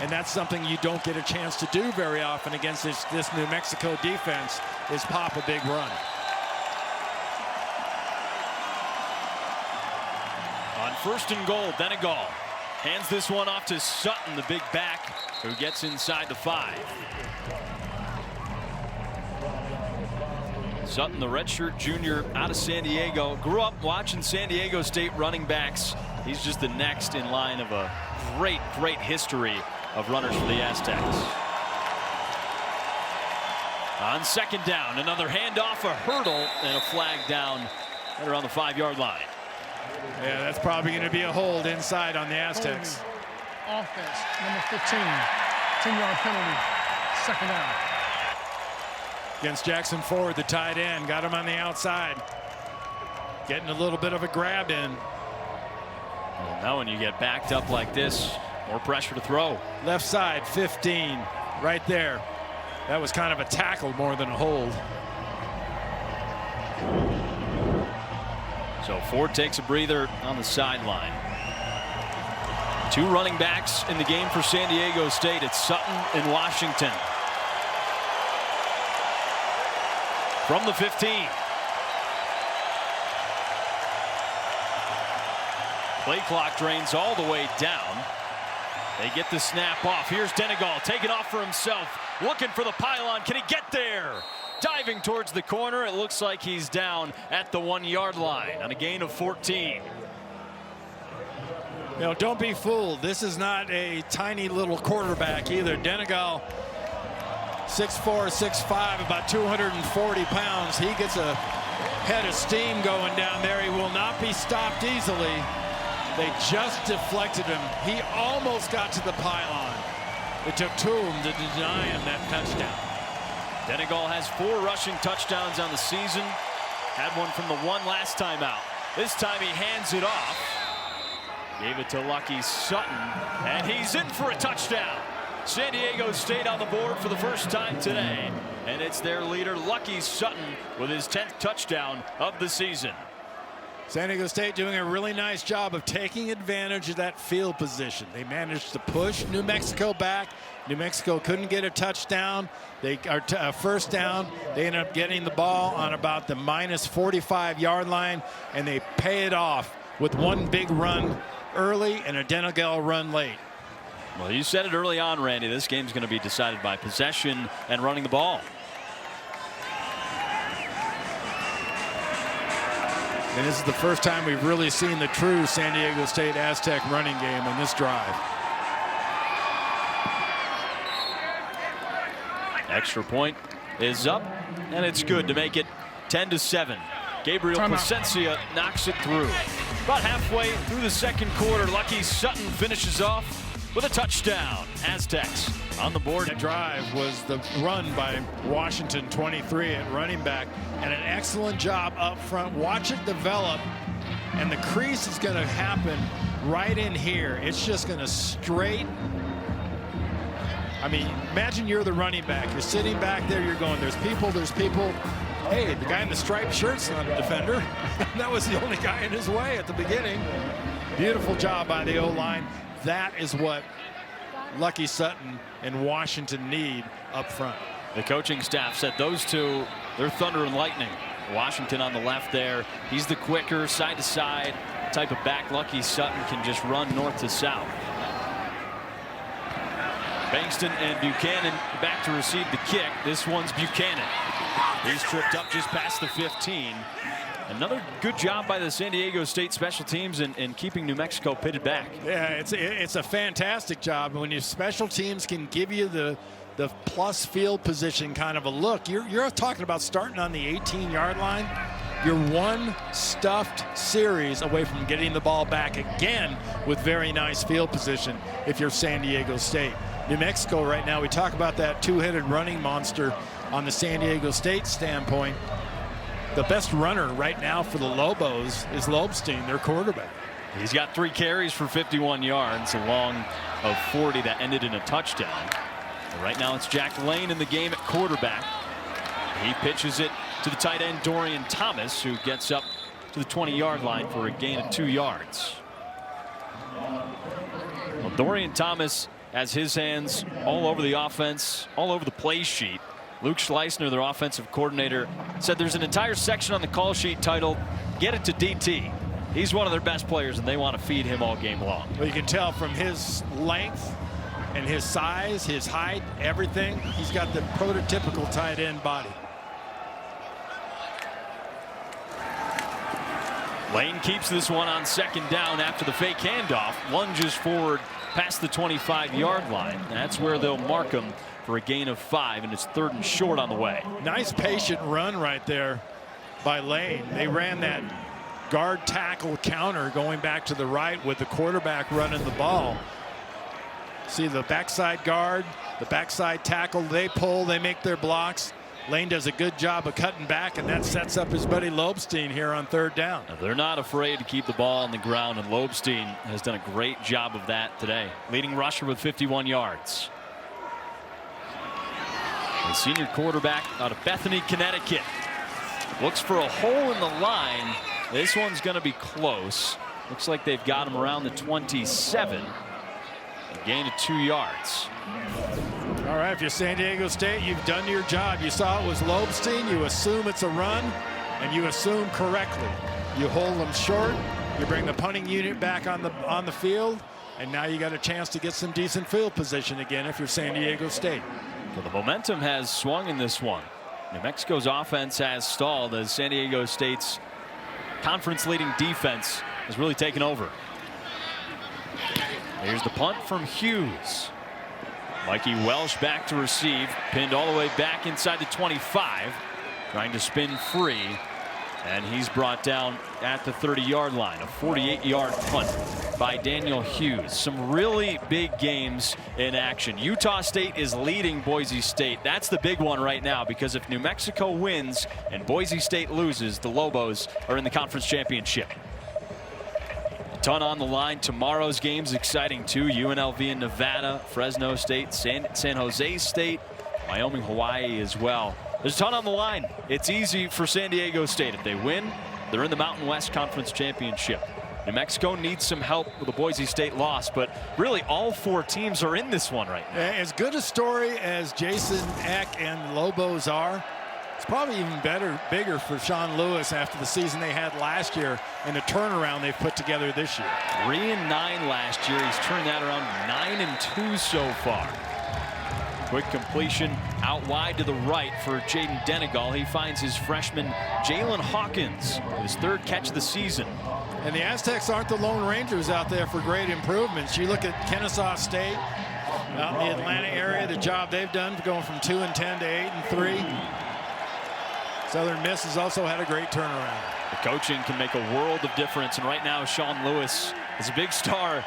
B: And that's something you don't get a chance to do very often against this New Mexico defense, is pop a big run.
A: On 1st and goal, Denegal hands this one off to Sutton, the big back, who gets inside the 5. Sutton, the redshirt junior out of San Diego, grew up watching San Diego State running backs. He's just the next in line of a great history of runners for the Aztecs. On 2nd down, another handoff, a hurdle, and a flag down right around the 5-yard line.
B: Yeah, that's probably going to be a hold inside on the Aztecs.
C: Offense, number 15, 10-yard penalty, 2nd down.
B: Against Jackson Ford, the tight end, got him on the outside. Getting a little bit of a grab in.
A: Well, now when you get backed up like this, more pressure to throw.
B: Left side, 15, right there. That was kind of a tackle more than a hold.
A: So Ford takes a breather on the sideline. 2 running backs in the game for San Diego State. It's Sutton and Washington. From the 15. Play clock drains all the way down. They get the snap off. Here's Denegal taking off for himself, looking for the pylon. Can he get there? Diving towards the corner. It looks like he's down at the 1-yard line on a gain of 14.
B: You know, don't be fooled. This is not a tiny little quarterback either. Denegal, 6'4", 6'5", about 240 pounds. He gets a head of steam going down there. He will not be stopped easily. They just deflected him. He almost got to the pylon. It took 2 of them to deny him that touchdown.
A: Denegal has 4 rushing touchdowns on the season. Had one from the 1 last time out. This time he hands it off. Gave it to Lucky Sutton, and he's in for a touchdown. San Diego State on the board for the first time today, and it's their leader, Lucky Sutton, with his 10th touchdown of the season.
B: San Diego State doing a really nice job of taking advantage of that field position. They managed to push New Mexico back. New Mexico couldn't get a touchdown. They are first down. They end up getting the ball on about the minus 45-yard line, and they pay it off with 1 big run early and a Denegal run late.
A: Well, you said it early on, Randy. This game's going to be decided by possession and running the ball.
B: And this is the first time we've really seen the true San Diego State Aztec running game on this drive.
A: Extra point is up, and it's good to make it 10-7. Gabriel Placencia knocks it through. About halfway through the second quarter, Lucky Sutton finishes off with a touchdown. Aztecs on the board.
B: That drive was the run by Washington, 23 at running back, and an excellent job up front. Watch it develop, and the crease is going to happen right in here. It's just going to straight. I mean, imagine you're the running back. You're sitting back there. You're going, there's people, there's people. Hey, the guy in the striped shirt's not a defender. That was the only guy in his way at the beginning. Beautiful job by the O-line. That is what Lucky Sutton and Washington need up front.
A: The coaching staff said those two, they're thunder and lightning. Washington on the left there. He's the quicker side to side type of back. Lucky Sutton can just run north to south. Bankston and Buchanan back to receive the kick. This one's Buchanan. He's tripped up just past the 15. Another good job by the San Diego State special teams in keeping New Mexico pitted back.
B: Yeah, it's a fantastic job. When your special teams can give you the plus field position kind of a look, you're talking about starting on the 18-yard line. You're one stuffed series away from getting the ball back again with very nice field position if you're San Diego State. New Mexico right now, we talk about that two-headed running monster on the San Diego State standpoint. The best runner right now for the Lobos is Lobstein, their quarterback.
A: He's got 3 carries for 51 yards, a long of 40 that ended in a touchdown. And right now it's Jack Lane in the game at quarterback. He pitches it to the tight end Dorian Thomas, who gets up to the 20-yard line for a gain of 2 yards. Well, Dorian Thomas has his hands all over the offense, all over the play sheet. Luke Schleisner, their offensive coordinator, said there's an entire section on the call sheet titled "Get It to DT." He's one of their best players, and they want to feed him all game long.
B: Well, you can tell from his length and his size, his height, everything. He's got the prototypical tight end body.
A: Lane keeps this one on second down after the fake handoff, lunges forward past the 25-yard line. That's where they'll mark him for a gain of 5, and it's 3rd and short on the way.
B: Nice patient run right there by Lane. They ran that guard tackle counter going back to the right with the quarterback running the ball. See the backside guard, the backside tackle, they pull, they make their blocks. Lane does a good job of cutting back, and that sets up his buddy Lobstein here on 3rd down.
A: Now, they're not afraid to keep the ball on the ground, and Lobstein has done a great job of that today. Leading rusher with 51 yards. The senior quarterback out of Bethany, Connecticut, looks for a hole in the line. This one's going to be close. Looks like they've got him around the 27. A gain of 2 yards.
B: All right, if you're San Diego State, you've done your job. You saw it was Lobstein. You assume it's a run, and you assume correctly. You hold them short. You bring the punting unit back on the field, and now you got a chance to get some decent field position again if you're San Diego State.
A: So the momentum has swung in this one. New Mexico's offense has stalled as San Diego State's conference-leading defense has really taken over. Here's the punt from Hughes. Mikey Welsh back to receive, pinned all the way back inside the 25, trying to spin free, and he's brought down at the 30-yard line. A 48-yard punt by Daniel Hughes. Some really big games in action. Utah State is leading Boise State. That's the big one right now, because if New Mexico wins and Boise State loses, the Lobos are in the conference championship. A ton on the line. Tomorrow's game's exciting too. UNLV in Nevada, Fresno State, San Jose State, Wyoming, Hawaii as well. There's a ton on the line. It's easy for San Diego State. If they win, they're in the Mountain West Conference Championship. New Mexico needs some help with the Boise State loss, but really all 4 teams are in this one right now.
B: As good a story as Jason Eck and Lobos are, it's probably even bigger for Sean Lewis after the season they had last year and the turnaround they've put together this year.
A: 3-9 last year. He's turned that around 9-2 so far. Quick completion out wide to the right for Jaden Denegal. He finds his freshman Jalen Hawkins, his 3rd catch of the season.
B: And the Aztecs aren't the Lone Rangers out there for great improvements. You look at Kennesaw State out in the Atlanta area, the job they've done going from 2-10 to 8-3. Southern Miss has also had a great turnaround.
A: The coaching can make a world of difference, and right now Sean Lewis is a big star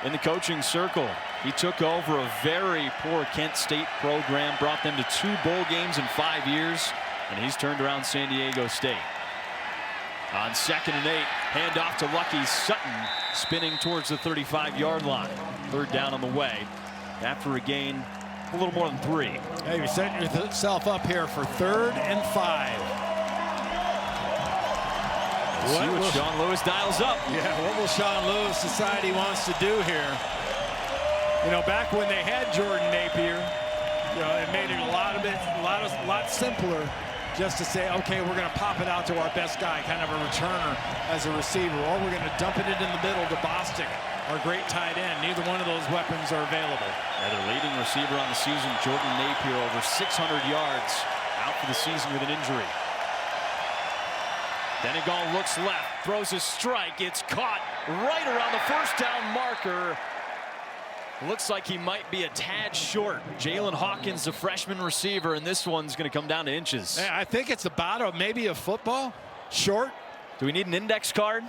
A: in the coaching circle. He took over a very poor Kent State program, brought them to 2 bowl games in 5 years, and he's turned around San Diego State. On 2nd and 8, handoff to Lucky Sutton, spinning towards the 35-yard line. 3rd down on the way after a gain a little more than 3.
B: Hey, you set yourself up here for 3rd and 5.
A: See what Sean Lewis dials up.
B: Yeah, what will Sean Lewis decide he wants to do here? You know, back when they had Jordan Napier, you know, it made it a lot simpler just to say, okay, we're going to pop it out to our best guy, kind of a returner as a receiver, or we're going to dump it in the middle to Bostic, our great tight end. Neither one of those weapons are available.
A: Yeah, their leading receiver on the season, Jordan Napier, over 600 yards, out for the season with an injury. Denegal looks left, throws a strike. It's caught right around the first down marker. Looks like he might be a tad short. Jalen Hawkins, the freshman receiver, and this one's going to come down to inches.
B: I think it's about maybe a football. Short.
A: Do we need an index card?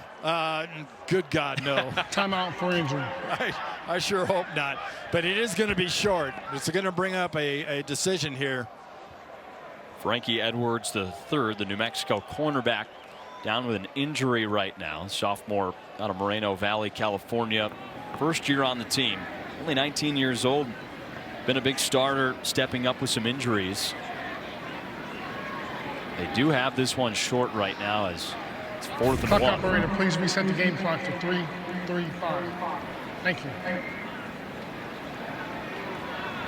B: Good God, no.
C: Timeout for injury.
B: I sure hope not. But it is going to be short. It's going to bring up a decision here.
A: Frankie Edwards III, the New Mexico cornerback, down with an injury right now. Sophomore out of Moreno Valley, California. First year on the team. Only 19 years old. Been a big starter, stepping up with some injuries. They do have this one short right now as it's 4th and
C: Clock
A: 1.
C: operator, please reset the game clock to 3:35. Thank you.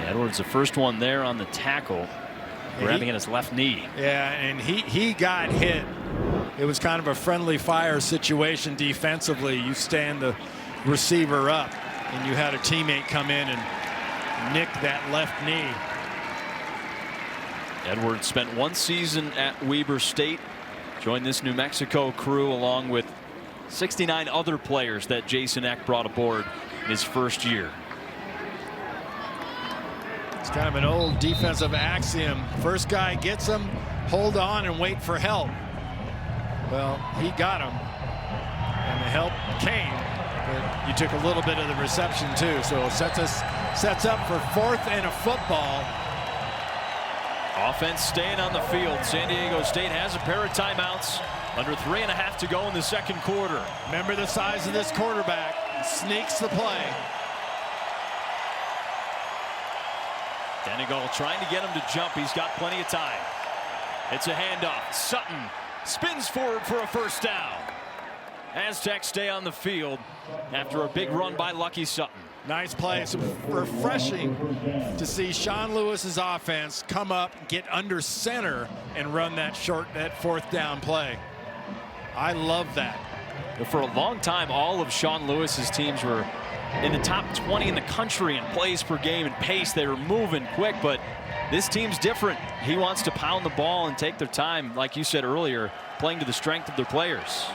A: Edwards, the first one there on the tackle, grabbing at his left knee.
B: Yeah, and he got hit. It was kind of a friendly fire situation defensively. You stand the receiver up, and you had a teammate come in and nick that left knee.
A: Edwards spent 1 season at Weber State, joined this New Mexico crew along with 69 other players that Jason Eck brought aboard in his first year.
B: It's kind of an old defensive axiom. First guy gets him, hold on and wait for help. Well, he got him, and the help came, but you took a little bit of the reception too. So it sets up for 4th and a football.
A: Offense staying on the field. San Diego State has a pair of timeouts. Under 3.5 to go in the second quarter.
B: Remember the size of this quarterback. Sneaks the play.
A: Denegal trying to get him to jump. He's got plenty of time. It's a handoff. Sutton spins forward for a first down. Aztecs stay on the field after a big run by Lucky Sutton.
B: Nice play. It's refreshing to see Sean Lewis's offense come up, get under center, and run that 4th down play. I love that.
A: For a long time, all of Sean Lewis's teams were in the top 20 in the country in plays per game and pace. They were moving quick, but this team's different. He wants to pound the ball and take their time, like you said earlier, playing to the strength of their players.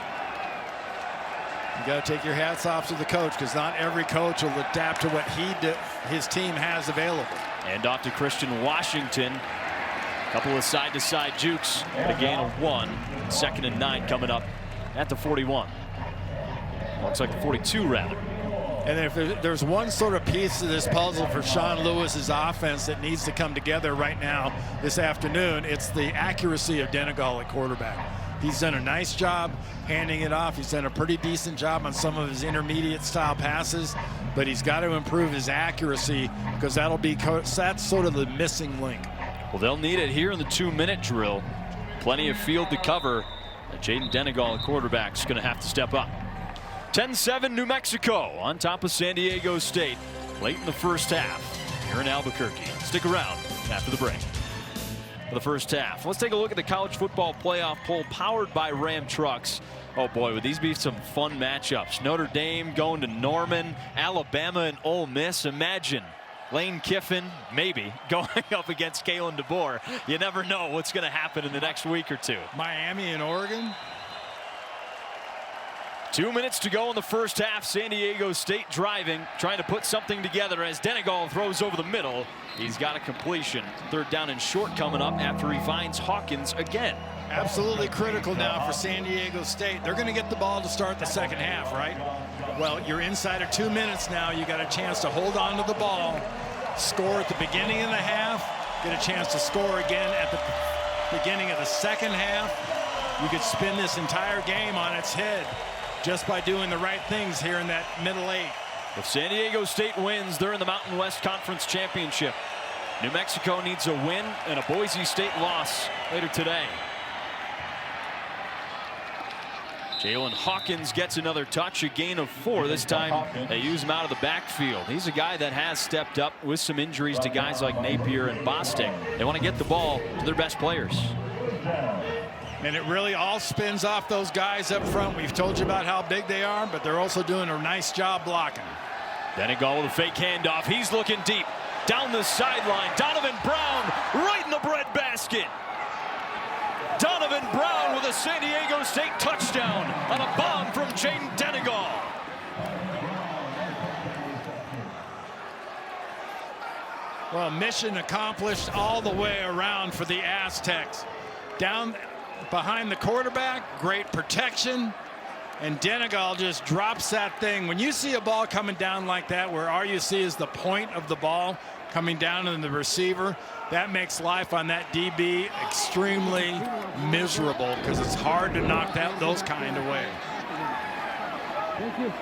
B: You got to take your hats off to the coach, because not every coach will adapt to what his team has available.
A: And off to Christian Washington. A couple of side-to-side jukes, a gain of 1. 2nd and 9 coming up at the 41. Looks like the 42 rather.
B: And if there's one sort of piece of this puzzle for Sean Lewis's offense that needs to come together right now this afternoon, it's the accuracy of Denegal at quarterback. He's done a nice job handing it off. He's done a pretty decent job on some of his intermediate style passes, but he's got to improve his accuracy, because that's sort of the missing link.
A: Well, they'll need it here in the 2-minute drill. Plenty of field to cover. Jaden Denegal, quarterback, is going to have to step up. 10-7 New Mexico on top of San Diego State late in the first half here in Albuquerque. Stick around after the break. For the first half, let's take a look at the college football playoff poll powered by Ram Trucks. Oh boy, would these be some fun matchups. Notre Dame going to Norman, Alabama and Ole Miss. Imagine Lane Kiffin, maybe, going up against Kalen DeBoer. You never know what's going to happen in the next week or two.
B: Miami and Oregon.
A: 2 minutes to go in the first half. San Diego State driving, trying to put something together as Denegal throws over the middle. He's got a completion. 3rd down and short coming up after he finds Hawkins again.
B: Absolutely critical now for San Diego State. They're going to get the ball to start the second half, right? Well, you're inside of 2 minutes now. You got a chance to hold on to the ball, score at the beginning of the half, get a chance to score again at the beginning of the second half. You could spin this entire game on its head just by doing the right things here in that middle 8.
A: If San Diego State wins, they're in the Mountain West Conference Championship. New Mexico needs a win and a Boise State loss later today. Jalen Hawkins gets another touch, a gain of 4. This time they use him out of the backfield. He's a guy that has stepped up with some injuries to guys like Napier and Bostic. They want to get the ball to their best players.
B: And it really all spins off those guys up front. We've told you about how big they are, but they're also doing a nice job blocking.
A: Denegal with a fake handoff. He's looking deep. Down the sideline. Donovan Brown right in the breadbasket. Donovan Brown with a San Diego State touchdown on a bomb from Jaden Denegal.
B: Well, mission accomplished all the way around for the Aztecs. Down behind the quarterback, great protection, and Denegal just drops that thing. When you see a ball coming down like that, where all you see is the point of the ball coming down to the receiver, that makes life on that DB extremely miserable, because it's hard to knock those kind away.
C: Thank you.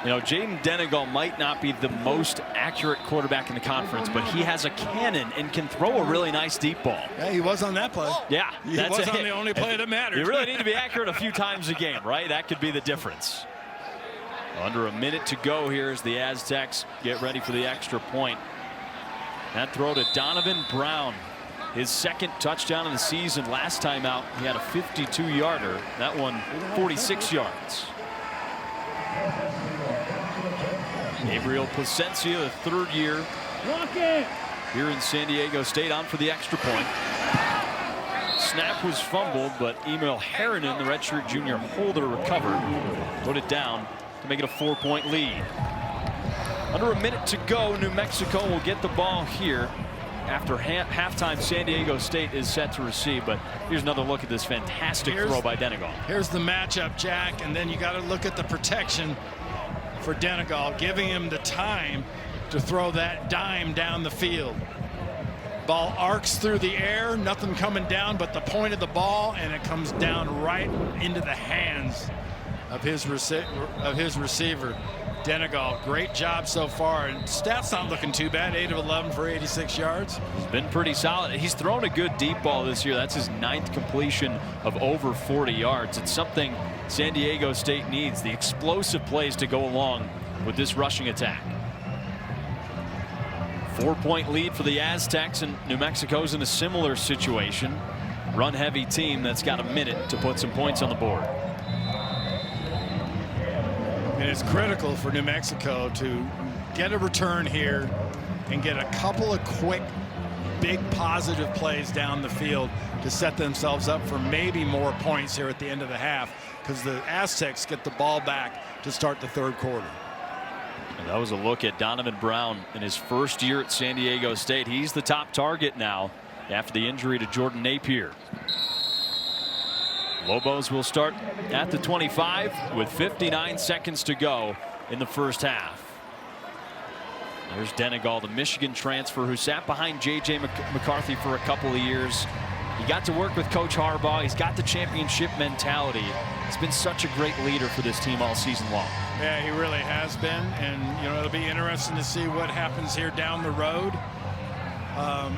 A: You know, Jaden Denegal might not be the most accurate quarterback in the conference, but he has a cannon and can throw a really nice deep ball.
B: Yeah, he was on that play.
A: Yeah,
B: he was on the only play that mattered.
A: You really need to be accurate a few times a game, right? That could be the difference. Under a minute to go here as the Aztecs get ready for the extra point. That throw to Donovan Brown, his second touchdown of the season. Last time out, he had a 52-yarder. That one, 46 yards. Gabriel Placencia, the third year here in San Diego State, on for the extra point. Snap was fumbled, but Emil Harrinan, the redshirt junior holder, recovered, put it down to make it a 4-point lead. Under a minute to go, New Mexico will get the ball here. After halftime, San Diego State is set to receive, but here's another look at this fantastic throw by Denegal.
B: Here's the matchup, Jack, and then you got to look at the protection for Denegal, giving him the time to throw that dime down the field. Ball arcs through the air, nothing coming down but the point of the ball, and it comes down right into the hands of his receiver. Denegal, great job so far, and stats not looking too bad. 8 of 11 for 86 yards.
A: He's been pretty solid. He's thrown a good deep ball this year. That's his 9th completion of over 40 yards. It's something San Diego State needs, the explosive plays to go along with this rushing attack. 4-point lead for the Aztecs, and New Mexico's in a similar situation. Run-heavy team that's got a minute to put some points on the board.
B: And it's critical for New Mexico to get a return here and get a couple of quick, big positive plays down the field to set themselves up for maybe more points here at the end of the half, because the Aztecs get the ball back to start the third quarter.
A: And that was a look at Donovan Brown in his first year at San Diego State. He's the top target now after the injury to Jordan Napier. Lobos will start at the 25 with 59 seconds to go in the first half. There's Denegal, the Michigan transfer who sat behind J.J. McCarthy for a couple of years. He got to work with Coach Harbaugh. He's got the championship mentality. He's been such a great leader for this team all season long.
B: Yeah, he really has been, and you know, it'll be interesting to see what happens here down the road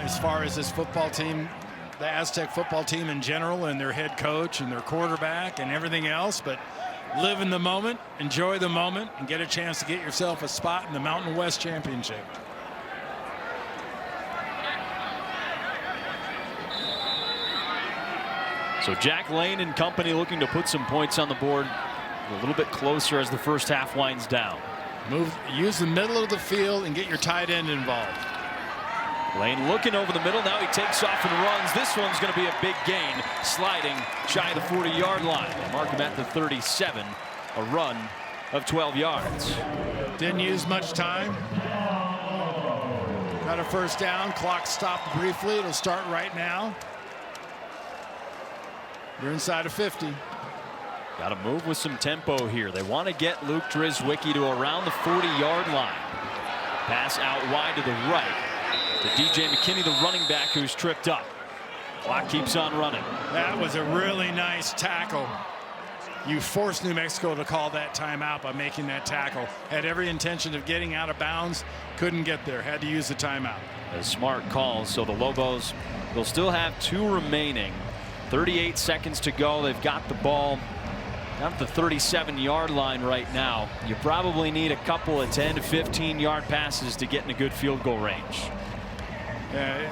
B: as far as this football team, the Aztec football team in general, and their head coach and their quarterback and everything else. But live in the moment, enjoy the moment, and get a chance to get yourself a spot in the Mountain West Championship.
A: So Jack Lane and company looking to put some points on the board a little bit closer as the first half winds down.
B: Use the middle of the field and get your tight end involved.
A: Lane looking over the middle. Now he takes off and runs. This one's going to be a big gain, sliding shy of the 40-yard line. Mark him at the 37, a run of 12 yards.
B: Didn't use much time. Got a first down. Clock stopped briefly. It'll start right now. You're inside of 50.
A: Got to move with some tempo here. They want to get Luke Drizwicki to around the 40-yard line. Pass out wide to the right to DJ McKinney, the running back, who's tripped up. Clock keeps on running.
B: That was a really nice tackle. You forced New Mexico to call that timeout by making that tackle. Had every intention of getting out of bounds. Couldn't get there. Had to use the timeout.
A: A smart call. So the Lobos will still have 2 remaining. 38 seconds to go. They've got the ball down at the 37-yard line right now. You probably need a couple of 10 to 15-yard passes to get in a good field goal range.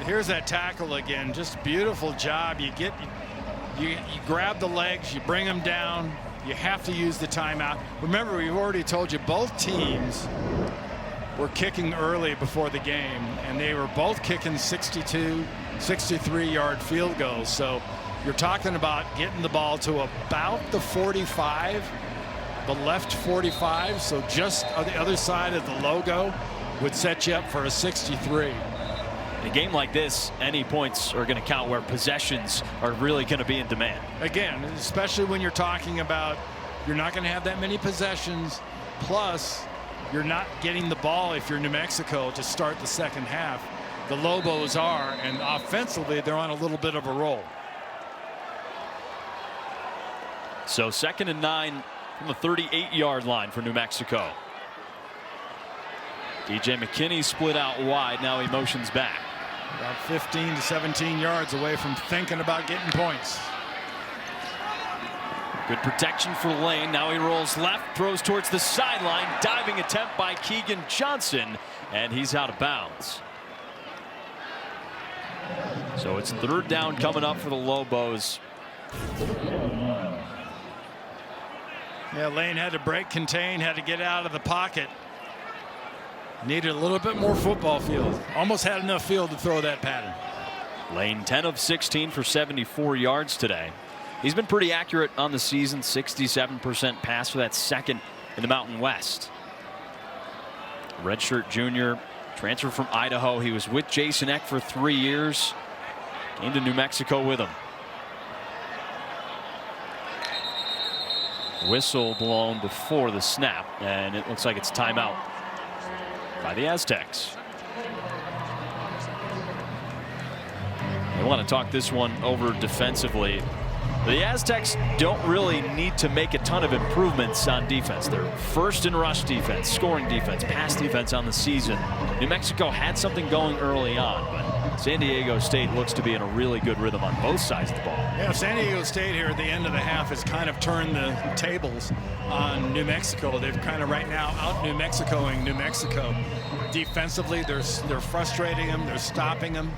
B: Here's that tackle again. Just beautiful job. You grab the legs, you bring them down. You have to use the timeout. Remember, we've already told you both teams were kicking early before the game, and they were both kicking 62, 63-yard field goals. So You're talking about getting the ball to about the 45, the left 45, so just on the other side of the logo would set you up for a 63.
A: In a game like this, any points are going to count where possessions are really going to be in demand.
B: Again, especially when you're talking about you're not going to have that many possessions, plus you're not getting the ball if you're New Mexico to start the second half. The Lobos are, and offensively they're on a little bit of a roll.
A: So 2nd and 9 from the 38-yard line for New Mexico. DJ McKinney split out wide. Now he motions back.
B: About 15 to 17 yards away from thinking about getting points.
A: Good protection for Lane. Now he rolls left, throws towards the sideline. Diving attempt by Keegan Johnson, and he's out of bounds. So it's 3rd down coming up for the Lobos.
B: Yeah, Lane had to break, contain, had to get out of the pocket. Needed a little bit more football field. Almost had enough field to throw that pattern.
A: Lane 10 of 16 for 74 yards today. He's been pretty accurate on the season. 67% pass for that 2nd in the Mountain West. Redshirt junior, transferred from Idaho. He was with Jason Eck for 3 years. Came to New Mexico with him. Whistle blown before the snap, and it looks like it's timeout by the Aztecs. I want to talk this one over defensively. The Aztecs don't really need to make a ton of improvements on defense. They're 1st in rush defense, scoring defense, pass defense on the season. New Mexico had something going early on, but San Diego State looks to be in a really good rhythm on both sides of the ball.
B: Yeah, San Diego State here at the end of the half has kind of turned the tables on New Mexico. They've kind of right now out New Mexicoing New Mexico. Defensively, they're frustrating them, they're stopping them.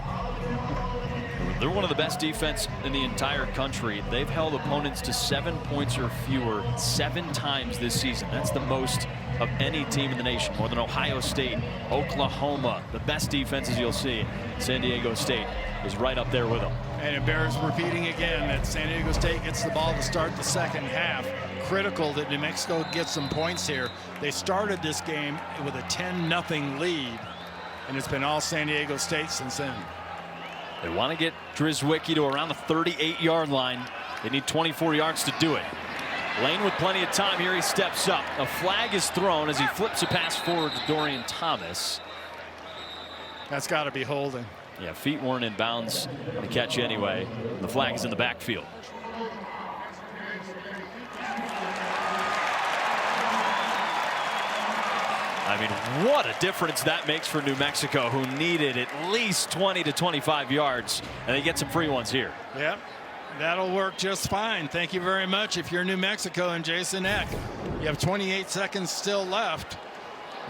A: They're one of the best defense in the entire country. They've held opponents to 7 points or fewer 7 times this season. That's the most of any team in the nation, more than Ohio State, Oklahoma. The best defenses you'll see. San Diego State is right up there with them. And
B: it bears repeating again that San Diego State gets the ball to start the second half. Critical that New Mexico gets some points here. They started this game with a 10-0 lead, and it's been all San Diego State since then.
A: They want to get Drizwicki to around the 38-yard line. They need 24 yards to do it. Lane with plenty of time here. He steps up. A flag is thrown as he flips a pass forward to Dorian Thomas.
B: That's got to be holding.
A: Yeah, feet weren't in bounds to catch anyway. The flag is in the backfield. I mean, what a difference that makes for New Mexico, who needed at least 20 to 25 yards, and they get some free ones here.
B: Yep, that'll work just fine. Thank you very much. If you're New Mexico and Jason Eck, you have 28 seconds still left.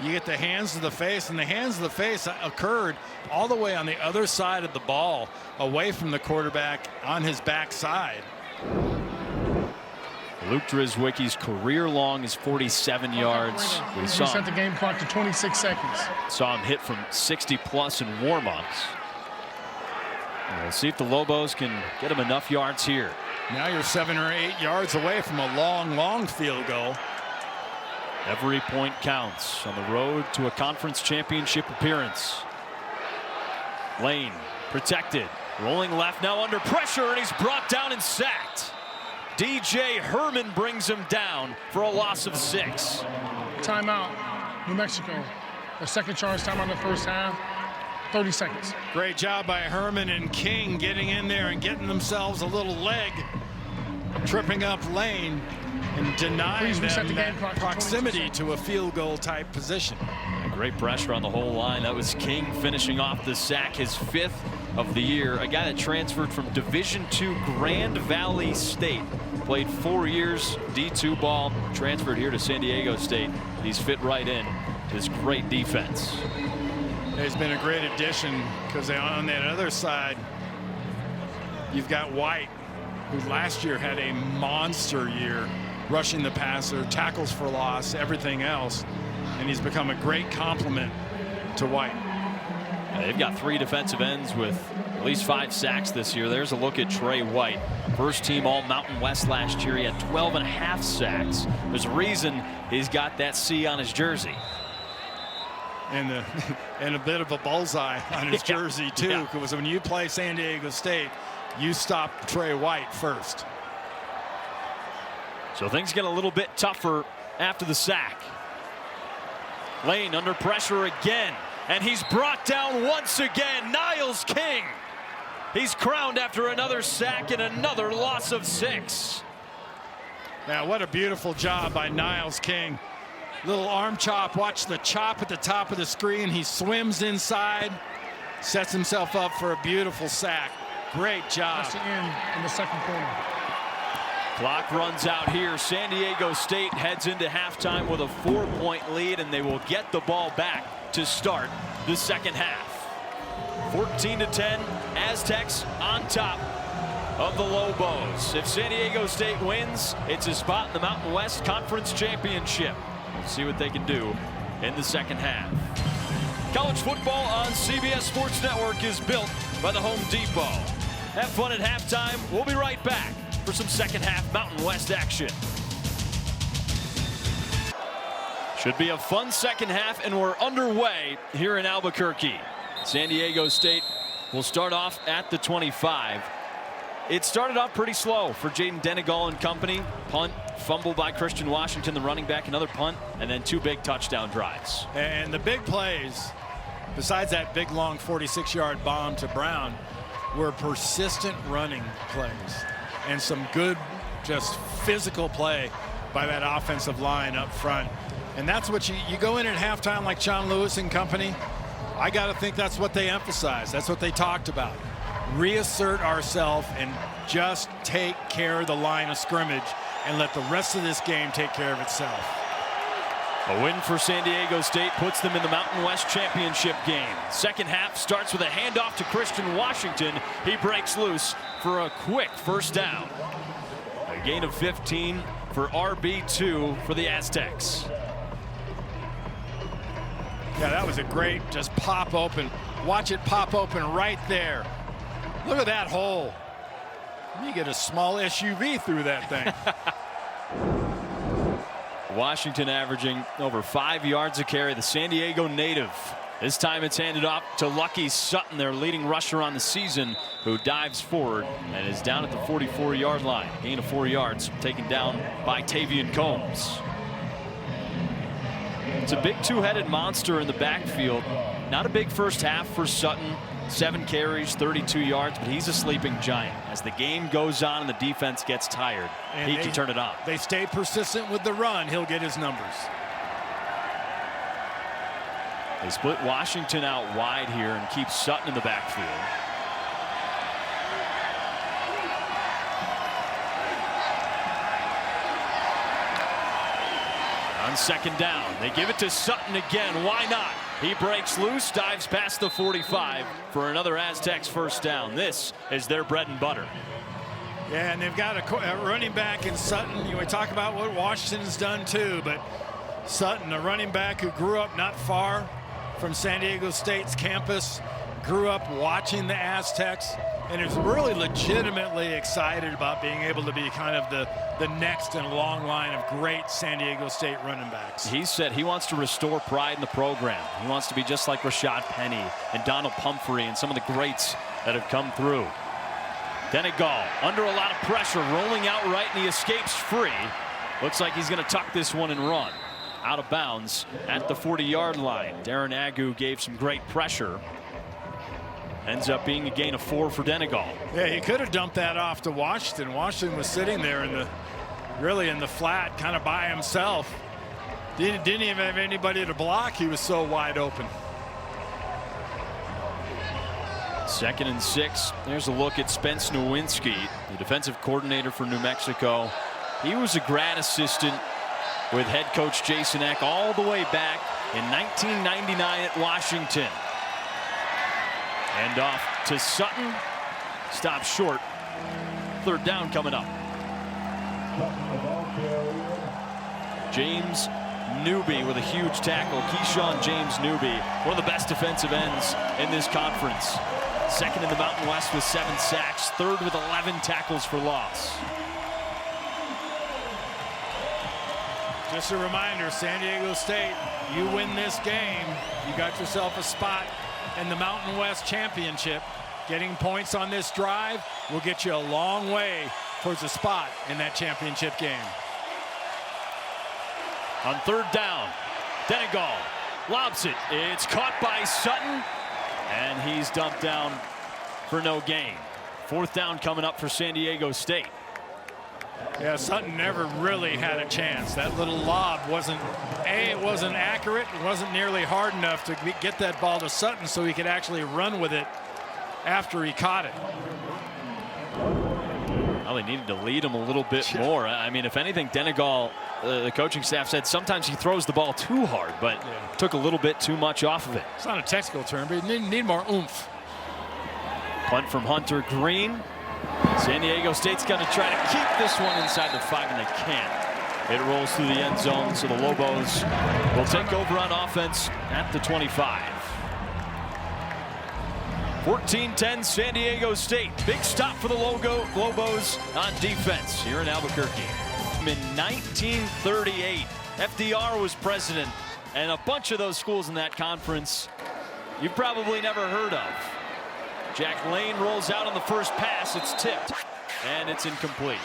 B: You get the hands to the face, and the hands to the face occurred all the way on the other side of the ball, away from the quarterback on his backside.
A: Luke Drizwicki's career long is 47 yards.
C: We set the game clock to 26 seconds.
A: Saw him hit from 60 plus in warm-ups. We'll see if the Lobos can get him enough yards here.
B: Now you're 7 or 8 yards away from a long field goal.
A: Every point counts on the road to a conference championship appearance. Lane protected, rolling left, now under pressure, and he's brought down and sacked. DJ Herman brings him down for a loss of 6.
C: Timeout, New Mexico. A second charge timeout in the first half. 30 seconds.
B: Great job by Herman and King getting in there and getting themselves a little leg, tripping up Lane and denying them that proximity to a field goal type position.
A: Great pressure on the whole line. That was King finishing off the sack, his 5th of the year. A guy that transferred from Division II Grand Valley State. Played 4 years D2 ball, transferred here to San Diego State. He's fit right in to this great defense.
B: It's been a great addition because on that other side, you've got White, who last year had a monster year, rushing the passer, tackles for loss, everything else. And he's become a great complement to White.
A: They've got 3 defensive ends with At least 5 sacks this year. There's a look at Trey White. First team All Mountain West last year. He had 12.5 sacks. There's a reason he's got that C on his jersey.
B: And a bit of a bullseye on his jersey too, because when you play San Diego State, you stop Trey White first.
A: So things get a little bit tougher after the sack. Lane under pressure again, and he's brought down once again. Niles King. He's crowned after another sack and another loss of 6.
B: Now, what a beautiful job by Niles King. Little arm chop. Watch the chop at the top of the screen. He swims inside, sets himself up for a beautiful sack. Great job.
C: That's the end in the second quarter.
A: Clock runs out here. San Diego State heads into halftime with a 4-point lead, and they will get the ball back to start the second half. 14-10, Aztecs on top of the Lobos. If San Diego State wins, it's a spot in the Mountain West Conference Championship. We'll see what they can do in the second half. College football on CBS Sports Network is built by the Home Depot. Have fun at halftime. We'll be right back for some second half Mountain West action. Should be a fun second half, and we're underway here in Albuquerque. San Diego State will start off at the 25. It started off pretty slow for Jaden Denegal and company. Punt, fumble by Christian Washington, the running back, another punt, and then 2 big touchdown drives.
B: And the big plays, besides that big long 46-yard bomb to Brown, were persistent running plays and some good, just physical play by that offensive line up front. And that's what you go in at halftime like John Lewis and company. I got to think that's what they emphasized. That's what they talked about. Reassert ourselves and just take care of the line of scrimmage and let the rest of this game take care of itself.
A: A win for San Diego State puts them in the Mountain West Championship game. Second half starts with a handoff to Christian Washington. He breaks loose for a quick first down. A gain of 15 for RB2 for the Aztecs.
B: Yeah, that was a great just pop open. Watch it pop open right there. Look at that hole. You get a small SUV through that thing.
A: Washington averaging over 5 yards a carry. The San Diego native. This time it's handed off to Lucky Sutton, their leading rusher on the season, who dives forward and is down at the 44-yard line. Gain of 4 yards, taken down by Tavian Combs. It's a big 2-headed monster in the backfield. Not a big first half for Sutton. 7 carries, 32 yards, but he's a sleeping giant. As the game goes on and the defense gets tired, he can turn it on.
B: They stay persistent with the run, he'll get his numbers.
A: They split Washington out wide here and keep Sutton in the backfield. On second down, they give it to Sutton again. Why not? He breaks loose, dives past the 45 for another Aztecs first down. This is their bread and butter.
B: Yeah, and they've got a running back in Sutton. We talk about what Washington's done too, but Sutton, a running back who grew up not far from San Diego State's campus, grew up watching the Aztecs, and is really legitimately excited about being able to be kind of the next in a long line of great San Diego State running backs.
A: He said he wants to restore pride in the program. He wants to be just like Rashad Penny and Donald Pumphrey and some of the greats that have come through. Denegal under a lot of pressure, rolling out right, and he escapes free. Looks like he's going to tuck this one and run. Out of bounds at the 40-yard line. Darren Agu gave some great pressure. Ends up being a gain of 4 for Denegal.
B: Yeah, he could have dumped that off to Washington. Washington was sitting there really in the flat, kind of by himself. Didn't even have anybody to block. He was so wide open.
A: 2nd and 6. There's a look at Spence Nowinski, the defensive coordinator for New Mexico. He was a grad assistant with head coach Jason Eck all the way back in 1999 at Washington. And off to Sutton. Stop short. 3rd down coming up. James Newby with a huge tackle. Keyshawn James Newby, one of the best defensive ends in this conference. Second in the Mountain West with 7 sacks. Third with 11 tackles for loss.
B: Just a reminder, San Diego State, you win this game, you got yourself a spot in the Mountain West Championship. Getting points on this drive will get you a long way towards a spot in that championship game.
A: On third down, Denegal lobs it. It's caught by Sutton, and he's dumped down for no gain. Fourth down coming up for San Diego State.
B: Yeah, Sutton never really had a chance. That little lob wasn't accurate. It wasn't nearly hard enough to get that ball to Sutton so he could actually run with it after he caught it.
A: Well, they needed to lead him a little bit more. I mean, if anything, Denegal, the coaching staff said sometimes he throws the ball too hard, but took a little bit too much off of it.
B: It's not a technical term, but you need more oomph.
A: Punt from Hunter Green. San Diego State's going to try to keep this one inside the 5, and they can't. It rolls through the end zone, so the Lobos will take over on offense at the 25. 14-10 San Diego State. Big stop for the Lobos on defense here in Albuquerque. In 1938, FDR was president, and a bunch of those schools in that conference you've probably never heard of. Jack Lane rolls out on the first pass. It's tipped, and it's incomplete.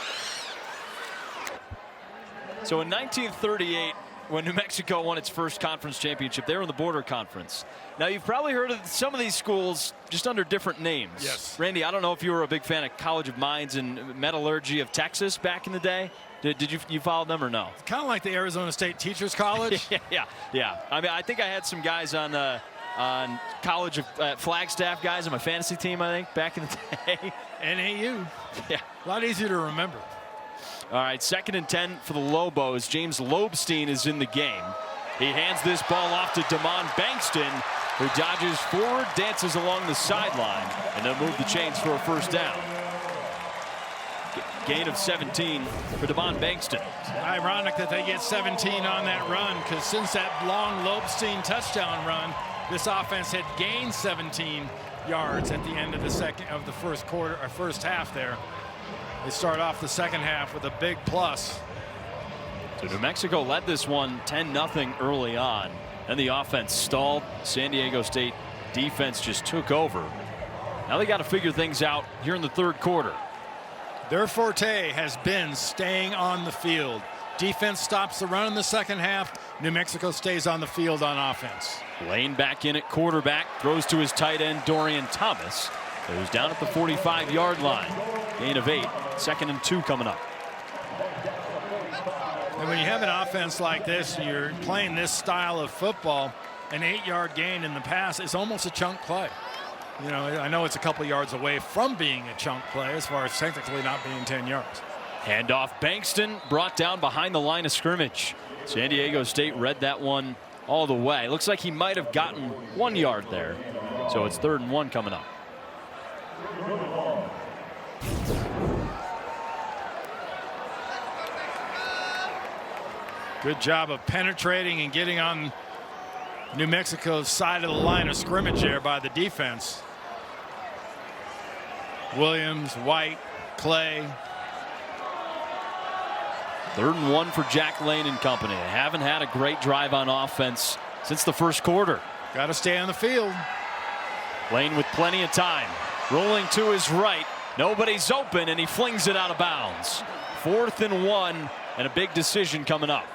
A: So in 1938, when New Mexico won its first conference championship, they were in the Border Conference. Now, you've probably heard of some of these schools just under different names.
B: Yes.
A: Randy, I don't know if you were a big fan of College of Mines and Metallurgy of Texas back in the day. Did you follow them or no?
B: Kind of like the Arizona State Teachers College.
A: yeah. I mean, I think I had some guys on College of Flagstaff guys on my fantasy team, I think, back in the day.
B: NAU.
A: Yeah.
B: A lot easier to remember.
A: All right, 2nd and 10 for the Lobos. James Lobstein is in the game. He hands this ball off to Damon Bankston, who dodges forward, dances along the sideline, and they'll move the chains for a first down. Gain of 17 for Damon Bankston.
B: Ironic that they get 17 on that run, because since that long Lobstein touchdown run, this offense had gained 17 yards at the end of the first half there. They start off the second half with a big plus.
A: So New Mexico led this one 10-0 early on. Then the offense stalled. San Diego State defense just took over. Now they got to figure things out here in the third quarter.
B: Their forte has been staying on the field. Defense stops the run in the second half. New Mexico stays on the field on offense.
A: Lane back in at quarterback, throws to his tight end Dorian Thomas, who's down at the 45-yard line. Gain of 8, 2nd and 2 coming up.
B: And when you have an offense like this and you're playing this style of football, an 8-yard gain in the pass is almost a chunk play. You know, I know it's a couple yards away from being a chunk play as far as technically not being 10 yards.
A: Handoff Bankston, brought down behind the line of scrimmage. San Diego State read that one all the way. Looks like he might have gotten 1 yard there. So it's 3rd and 1 coming up.
B: Good job of penetrating and getting on New Mexico's side of the line of scrimmage there by the defense. Williams, White, Clay.
A: 3rd and 1 for Jack Lane and company. They haven't had a great drive on offense since the first quarter.
B: Got to stay on the field.
A: Lane with plenty of time. Rolling to his right. Nobody's open, and he flings it out of bounds. 4th and 1, and a big decision coming up.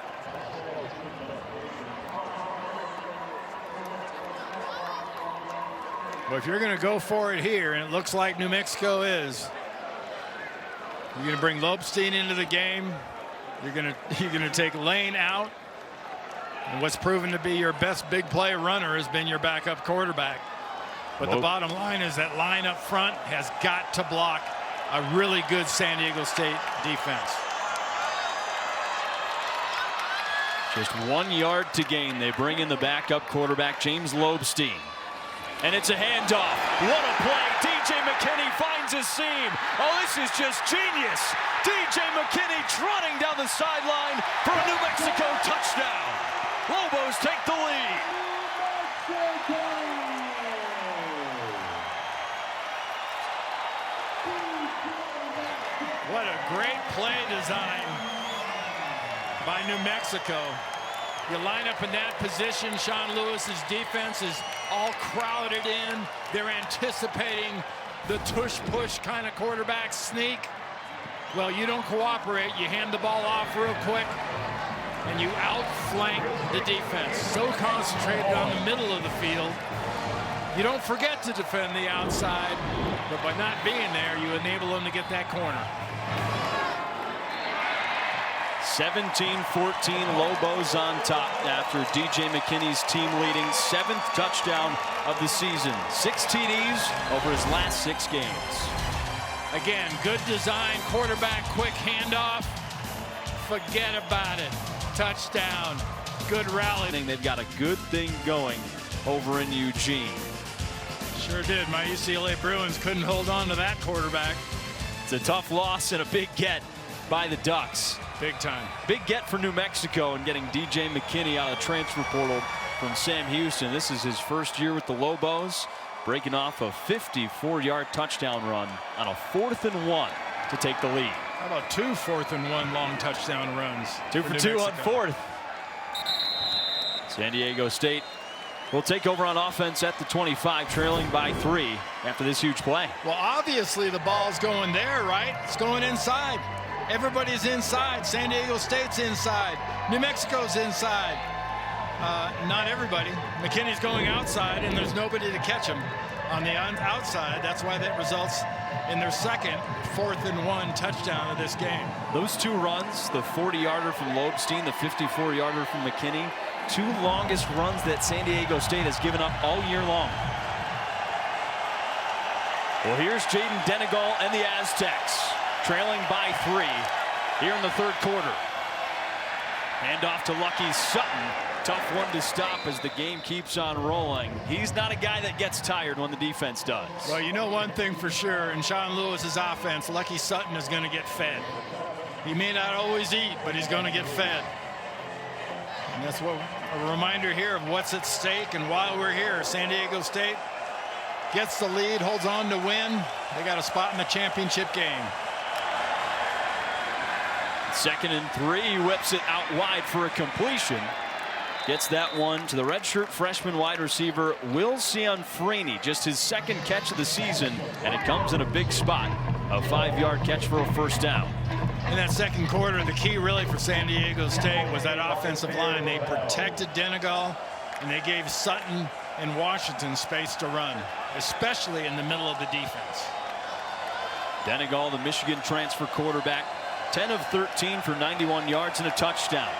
B: Well, if you're going to go for it here, and it looks like New Mexico is, you're going to bring Lobstein into the game. You're going to take Lane out. And what's proven to be your best big play runner has been your backup quarterback. But the bottom line is that line up front has got to block a really good San Diego State defense.
A: Just 1 yard to gain. They bring in the backup quarterback, James Lobstein. And it's a handoff. What a play. DJ McKinney finds his seam. Oh, this is just genius. DJ McKinney trotting down the sideline for a New Mexico touchdown. Lobos take the lead.
B: design by New Mexico. You line up in that position. Sean Lewis's defense is all crowded in. They're anticipating the tush-push kind of quarterback sneak. Well, you don't cooperate. You hand the ball off real quick, and you outflank the defense. So concentrated on the middle of the field. You don't forget to defend the outside, but by not being there, you enable them to get that corner.
A: 17-14 Lobos on top after DJ McKinney's team leading 7th touchdown of the season. 6 TDs over his last 6 games.
B: Again, good design, quarterback, quick handoff. Forget about it. Touchdown. Good rally.
A: They've got a good thing going over in Eugene.
B: Sure did. My UCLA Bruins couldn't hold on to that quarterback.
A: It's a tough loss and a big get by the Ducks.
B: Big time.
A: Big get for New Mexico and getting DJ McKinney out of the transfer portal from Sam Houston. This is his first year with the Lobos, breaking off a 54-yard touchdown run on a 4th and 1 to take the lead.
B: How about 2 4th and 1 long touchdown runs?
A: 2 for 2 on 4th. San Diego State will take over on offense at the 25, trailing by 3 after this huge play.
B: Well, obviously the ball's going there, right? It's going inside. Everybody's inside. San Diego State's inside. New Mexico's inside. Not everybody. McKinney's going outside, and there's nobody to catch him on the outside. That's why that results in their second 4th and 1 touchdown of this game.
A: Those 2 runs, the 40-yarder from Lobstein, the 54-yarder from McKinney, 2 longest runs that San Diego State has given up all year long. Well, here's Jaden Denegal and the Aztecs, trailing by 3 here in the 3rd quarter. Hand off to Lucky Sutton. Tough one to stop as the game keeps on rolling. He's not a guy that gets tired when the defense does.
B: Well, you know one thing for sure, in Sean Lewis's offense, Lucky Sutton is going to get fed. He may not always eat, but he's going to get fed. And that's what a reminder here of what's at stake. And while we're here, San Diego State gets the lead, holds on to win. They got a spot in the championship game.
A: 2nd and 3, he whips it out wide for a completion. Gets that one to the redshirt freshman wide receiver Will Cianfreni, just his 2nd catch of the season, and it comes in a big spot. A 5-yard catch for a 1st down.
B: In that 2nd quarter, the key really for San Diego State was that offensive line. They protected Denegal, and they gave Sutton and Washington space to run, especially in the middle of the defense.
A: Denegal, the Michigan transfer quarterback, 10 of 13 for 91 yards and a touchdown.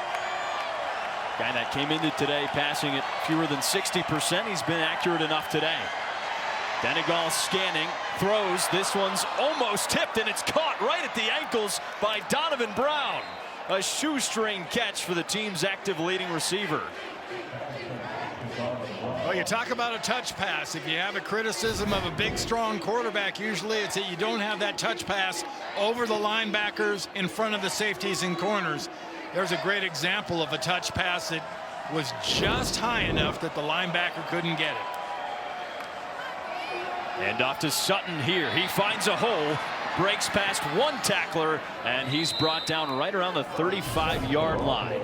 A: Guy that came into today passing at fewer than 60%. He's been accurate enough today. Denegal scanning, throws. This one's almost tipped, and it's caught right at the ankles by Donovan Brown. A shoestring catch for the team's active leading receiver.
B: Well, you talk about a touch pass. If you have a criticism of a big, strong quarterback, usually it's that you don't have that touch pass over the linebackers in front of the safeties and corners. There's a great example of a touch pass that was just high enough that the linebacker couldn't get it.
A: And off to Sutton here. He finds a hole, breaks past 1 tackler, and he's brought down right around the 35-yard line.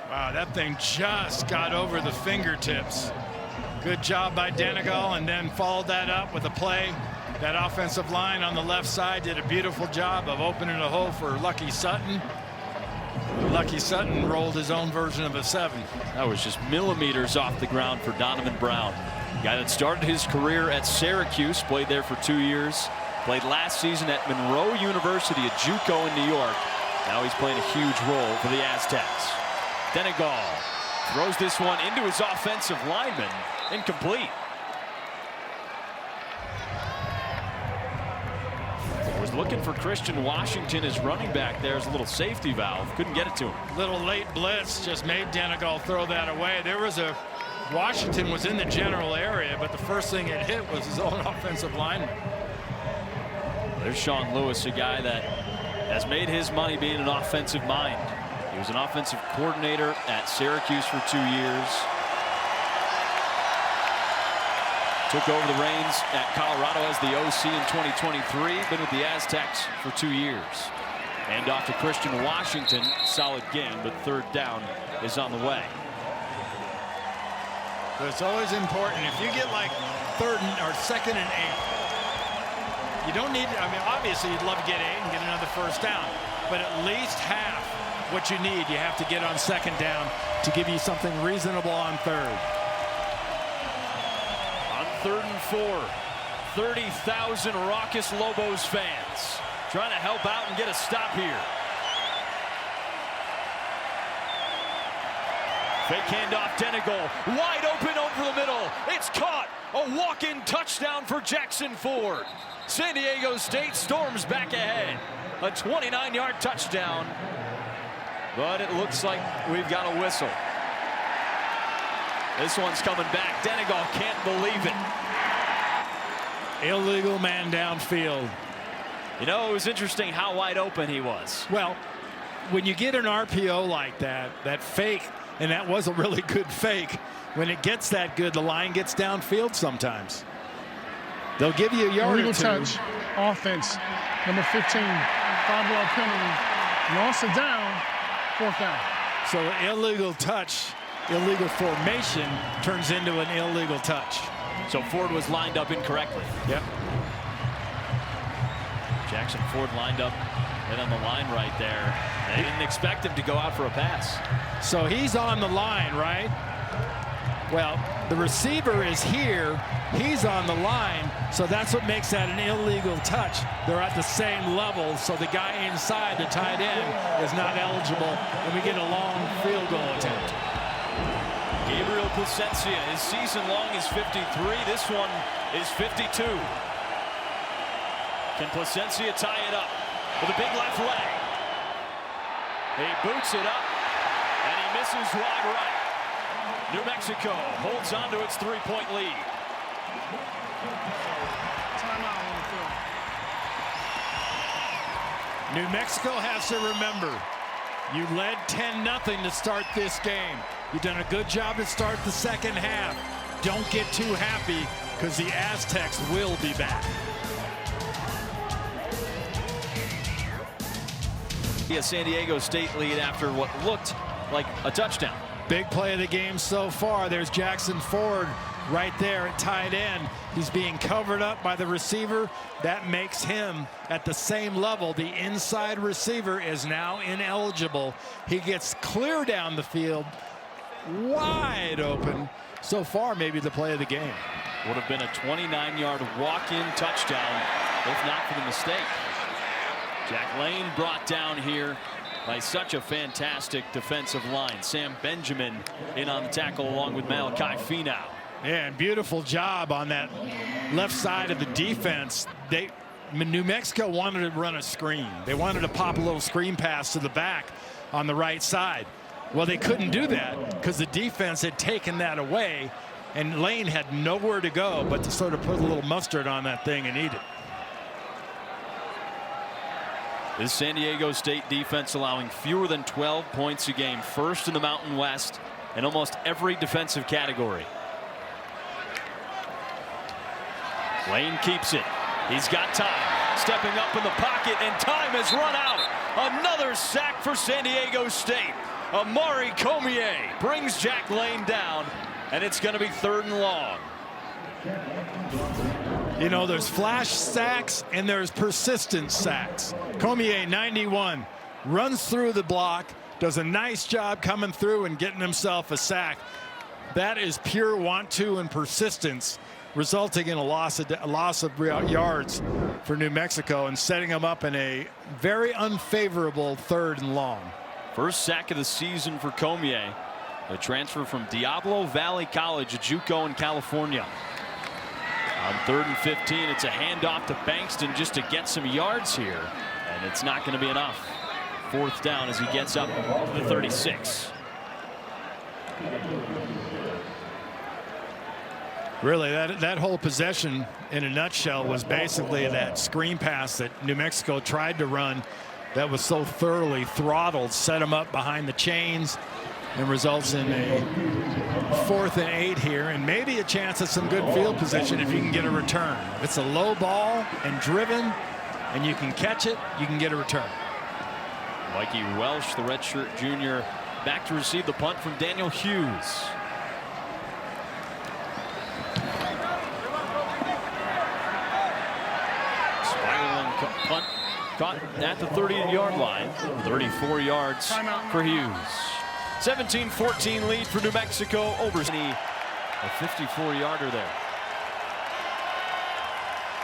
B: Wow, that thing just got over the fingertips. Good job by Denegal, and then followed that up with a play. That offensive line on the left side did a beautiful job of opening a hole for Lucky Sutton. Lucky Sutton rolled his own version of a 7.
A: That was just millimeters off the ground for Donovan Brown. Guy that started his career at Syracuse, played there for 2 years, played last season at Monroe University at JUCO in New York. Now he's playing a huge role for the Aztecs. Denegal throws this one into his offensive lineman, incomplete. Was looking for Christian Washington as running back. There's a little safety valve. Couldn't get it to him.
B: Little late blitz just made Denegal throw that away. Washington was in the general area, but the first thing it hit was his own offensive lineman.
A: There's Sean Lewis, a guy that has made his money being an offensive mind. He was an offensive coordinator at Syracuse for 2 years. Took over the reins at Colorado as the OC in 2023. Been with the Aztecs for 2 years. And off to Christian Washington. Solid game, but third down is on the way.
B: But it's always important if you get like second and 8. You don't need, I mean, obviously you'd love to get 8 and get another first down, but at least half what you need you have to get on second down to give you something reasonable on third.
A: On 3rd and 4, 30,000 raucous Lobos fans trying to help out and get a stop here. Fake handoff, Denegal, wide open over the middle. It's caught. A walk-in touchdown for Jackson Ford. San Diego State storms back ahead. A 29-yard touchdown. But it looks like we've got a whistle. This one's coming back. Denegal can't believe it.
B: Illegal man downfield.
A: You know, it was interesting how wide open he was.
B: Well, when you get an RPO like that, that fake, and that was a really good fake, when it gets that good, the line gets downfield sometimes. They'll give you a yard
C: Illegal
B: or two.
C: touch, offense, number 15, 5-yard penalty, loss of down, 4th down.
B: So illegal touch, illegal formation turns into an illegal touch.
A: So Ford was lined up incorrectly.
B: Yep.
A: Jackson Ford lined up right on the line right there. They didn't expect him to go out for a pass.
B: So he's on the line, right? Well, the receiver is here. He's on the line. So that's what makes that an illegal touch. They're at the same level. So the guy inside, the tight end, is not eligible. And we get a long field goal attempt.
A: Gabriel Placencia, his season long is 53. This one is 52. Can Placencia tie it up with a big left leg? He boots it up, and he misses wide right. New Mexico holds on to its 3-point lead.
C: Timeout on the field.
B: New Mexico has to remember, you led 10-0 to start this game. You've done a good job to start the second half. Don't get too happy, because the Aztecs will be back.
A: A San Diego State lead after what looked like a touchdown.
B: Big play of the game so far. There's Jackson Ford right there at tight end. He's being covered up by the receiver. That makes him at the same level. The inside receiver is now ineligible. He gets clear down the field, wide open. So far, maybe the play of the game.
A: Would have been a 29-yard walk-in touchdown if not for the mistake. Jack Lane brought down here by such a fantastic defensive line. Sam Benjamin in on the tackle along with Malachi Finau.
B: Yeah, and beautiful job on that left side of the defense. New Mexico wanted to run a screen. They wanted to pop a little screen pass to the back on the right side. Well, they couldn't do that because the defense had taken that away, and Lane had nowhere to go but to sort of put a little mustard on that thing and eat it.
A: This San Diego State defense allowing fewer than 12 points a game, first in the Mountain West in almost every defensive category. Lane keeps it. He's got time. Stepping up in the pocket, and time has run out. Another sack for San Diego State. Amari Comier brings Jack Lane down, and it's going to be 3rd and long.
B: You know, there's flash sacks and there's persistent sacks. Comier, 91, runs through the block, does a nice job coming through and getting himself a sack. That is pure want-to and persistence, resulting in a loss of yards for New Mexico and setting them up in a very unfavorable 3rd and long.
A: First sack of the season for Comier, a transfer from Diablo Valley College, a JUCO in California. On 3rd and 15, it's a handoff to Bankston just to get some yards here, and it's not going to be enough. 4th down as he gets up to the 36.
B: Really, that whole possession in a nutshell was basically that screen pass that New Mexico tried to run that was so thoroughly throttled, set them up behind the chains, and results in a 4th and 8 here, and maybe a chance at some good field position if you can get a return. If it's a low ball and driven and you can catch it, you can get a return.
A: Mikey Welsh, the redshirt junior, back to receive the punt from Daniel Hughes. Spiraling punt caught at the 30-yard line. 34 yards for Hughes. 17-14 lead for New Mexico over a 54-yarder there.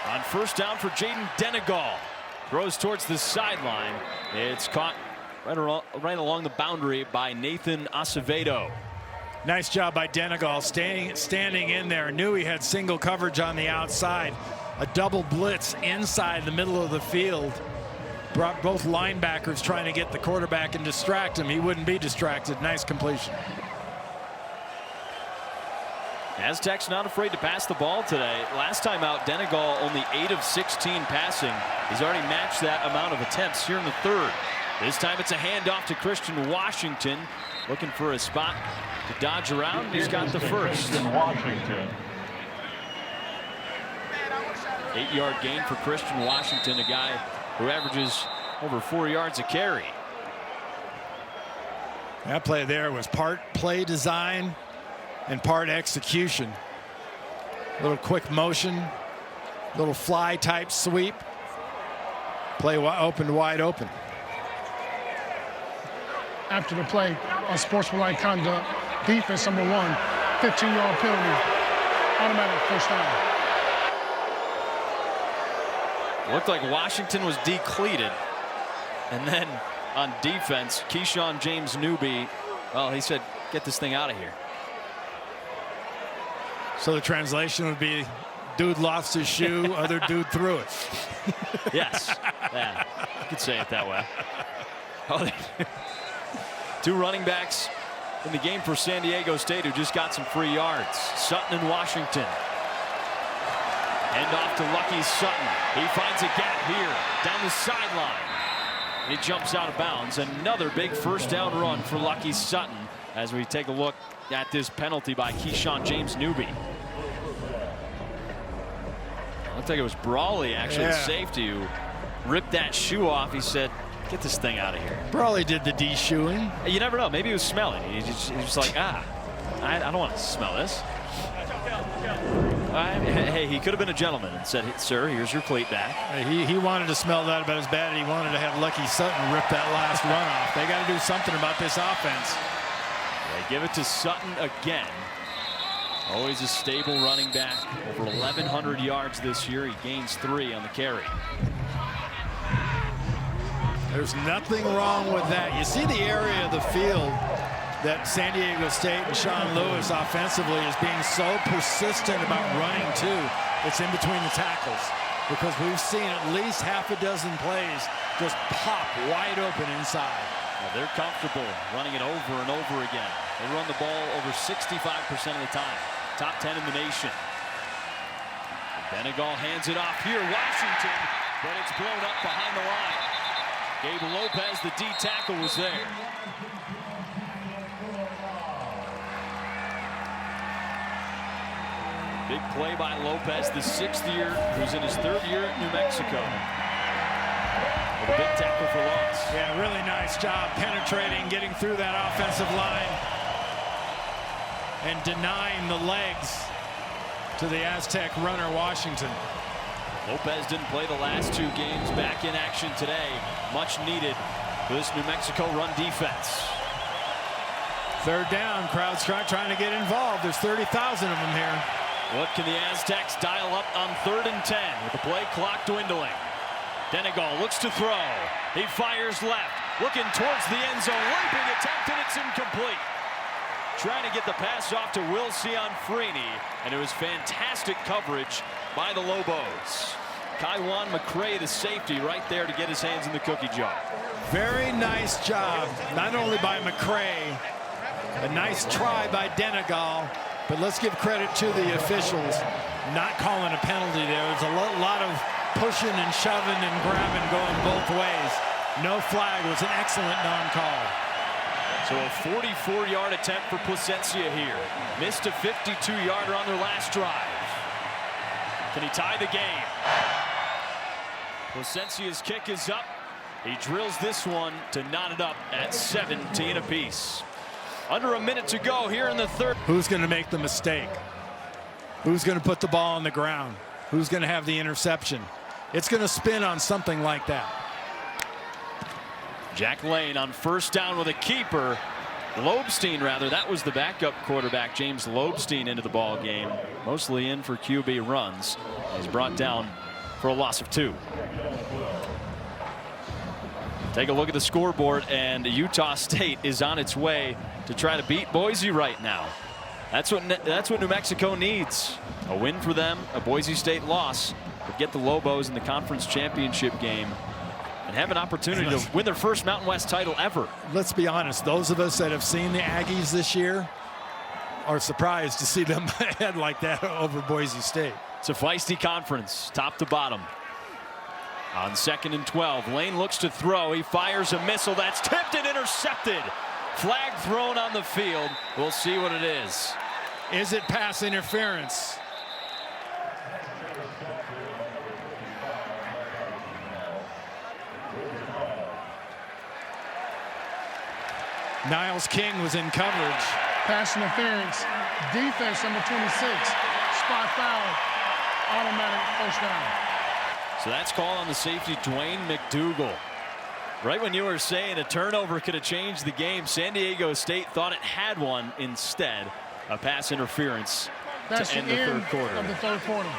A: On first down for Jaden Denegal. Throws towards the sideline. It's caught right along the boundary by Nathan Acevedo.
B: Nice job by Denegal standing in there. Knew he had single coverage on the outside. A double blitz inside the middle of the field. Brought both linebackers trying to get the quarterback and distract him. He wouldn't be distracted. Nice completion.
A: Aztecs not afraid to pass the ball today. Last time out, Denegal only 8 of 16 passing. He's already matched that amount of attempts here in the 3rd. This time it's a handoff to Christian Washington, looking for a spot to dodge around. He's got the first. 8-yard gain for Christian Washington, a guy who averages over 4 yards a carry.
B: That play there was part play design and part execution. A little quick motion, little fly type sweep. Play opened wide open.
C: After the play, unsportsmanlike conduct, defense number 1, 15-yard penalty, automatic first down.
A: Looked like Washington was decleated. And then on defense, Keyshawn James Newby, well, he said, get this thing out of here.
B: So the translation would be, dude lost his shoe, other dude threw it.
A: Yes, yeah, you could say it that way. Oh, 2 running backs in the game for San Diego State who just got some free yards. Sutton and Washington. Hand off to Lucky Sutton. He finds a gap here down the sideline. He jumps out of bounds. Another big first down run for Lucky Sutton as we take a look at this penalty by Keyshawn James Newby. Looked like it was Brawley, actually, the safety, who ripped that shoe off. He said, get this thing out of here.
B: Brawley did the de-shoeing.
A: You never know. Maybe he was smelling. He was like, I don't want to smell this. Hey, he could have been a gentleman and said, sir, here's your cleat back.
B: He wanted to smell that about as bad as he wanted to have Lucky Sutton rip that last run off. They got to do something about this offense.
A: They give it to Sutton again. Always a stable running back. Over 1,100 yards this year. He gains 3 on the carry.
B: There's nothing wrong with that. You see the area of the field that San Diego State and Sean Lewis offensively is being so persistent about running to. It's in between the tackles, because we've seen at least half a dozen plays just pop wide open inside.
A: Well, they're comfortable running it over and over again. They run the ball over 65% of the time. Top 10 in the nation. Denegal hands it off here. Washington, but it's blown up behind the line. Gabe Lopez, the D tackle, was there. Big play by Lopez, the 6th year, who's in his 3rd year at New Mexico. With a big tackle for loss.
B: Yeah, really nice job penetrating, getting through that offensive line and denying the legs to the Aztec runner, Washington.
A: Lopez didn't play the last 2 games, back in action today. Much needed for this New Mexico run defense.
B: 3rd down, crowd's trying to get involved. There's 30,000 of them here.
A: What can the Aztecs dial up on 3rd and 10 with the play clock dwindling? Denegal looks to throw. He fires left, looking towards the end zone. Leaping attempt, and it's incomplete. Trying to get the pass off to Will Cianfrini, and it was fantastic coverage by the Lobos. Kaiwan McCray, the safety, right there to get his hands in the cookie jar.
B: Very nice job, not only by McCray, a nice try by Denegal, but let's give credit to the officials not calling a penalty there. There's a lot of pushing and shoving and grabbing going both ways. No flag was an excellent non-call.
A: So a 44-yard attempt for Placencia here. Missed a 52-yarder on their last drive. Can he tie the game? Placencia's kick is up. He drills this one to knot it up at 17 apiece. Under a minute to go here in the third.
B: Who's going to make the mistake? Who's going to put the ball on the ground? Who's going to have the interception? It's going to spin on something like that.
A: Jack Lane on first down with a keeper. Lobstein, rather, that was the backup quarterback, James Lobstein, into the ball game. Mostly in for QB runs. He's brought down for a loss of 2. Take a look at the scoreboard, and Utah State is on its way to try to beat Boise right now. That's what New Mexico needs. A win for them, a Boise State loss, but get the Lobos in the conference championship game and have an opportunity to win their first Mountain West title ever.
B: Let's be honest, those of us that have seen the Aggies this year are surprised to see them ahead like that over Boise State.
A: It's a feisty conference, top to bottom. On 2nd and 12, Lane looks to throw. He fires a missile that's tipped and intercepted. Flag thrown on the field. We'll see what it is.
B: Is it pass interference? Niles King was in coverage.
C: Pass interference. Defense number 26. Spot foul. Automatic first down.
A: So that's called on the safety, Dwayne McDougal. Right when you were saying a turnover could have changed the game, San Diego State thought it had one. Instead, a pass interference to end the third quarter.
C: Of the third quarter.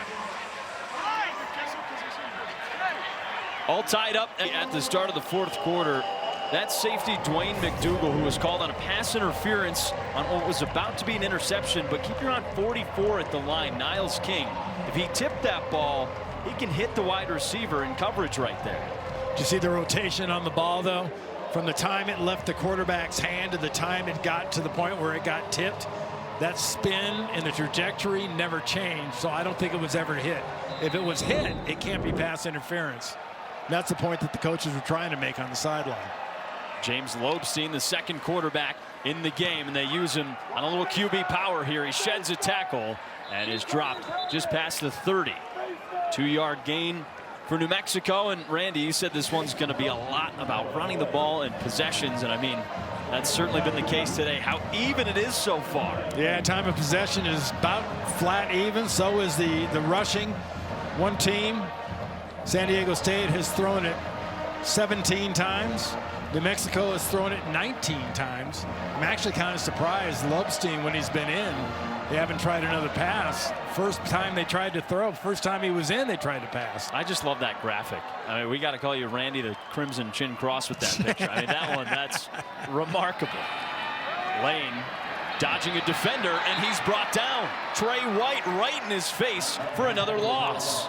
A: All tied up at the start of the fourth quarter. That safety, Dwayne McDougal, who was called on a pass interference on what was about to be an interception, but keep your eye on 44 at the line, Niles King. If he tipped that ball, he can hit the wide receiver in coverage right there.
B: Did you see the rotation on the ball, though? From the time it left the quarterback's hand to the time it got to the point where it got tipped, that spin and the trajectory never changed, so I don't think it was ever hit. If it was hit, it can't be pass interference. That's the point that the coaches were trying to make on the sideline.
A: James Lobstein, the second quarterback in the game, and they use him on a little QB power here. He sheds a tackle and is dropped just past the 30. 2-yard gain for New Mexico. And Randy, you said this one's going to be a lot about running the ball and possessions, and I mean, that's certainly been the case today. How even it is so far.
B: Yeah, time of possession is about flat even. So is the rushing. One team, San Diego State, has thrown it 17 times. New Mexico has thrown it 19 times. I'm actually kind of surprised Lobstein, when he's been in, they haven't tried another pass. First time they tried to throw, first time he was in, they tried to pass.
A: I just love that graphic. I mean, we got to call you Randy the Crimson Chin Cross with that picture. I mean, that one, that's remarkable. Lane dodging a defender, and he's brought down. Trey White right in his face for another loss.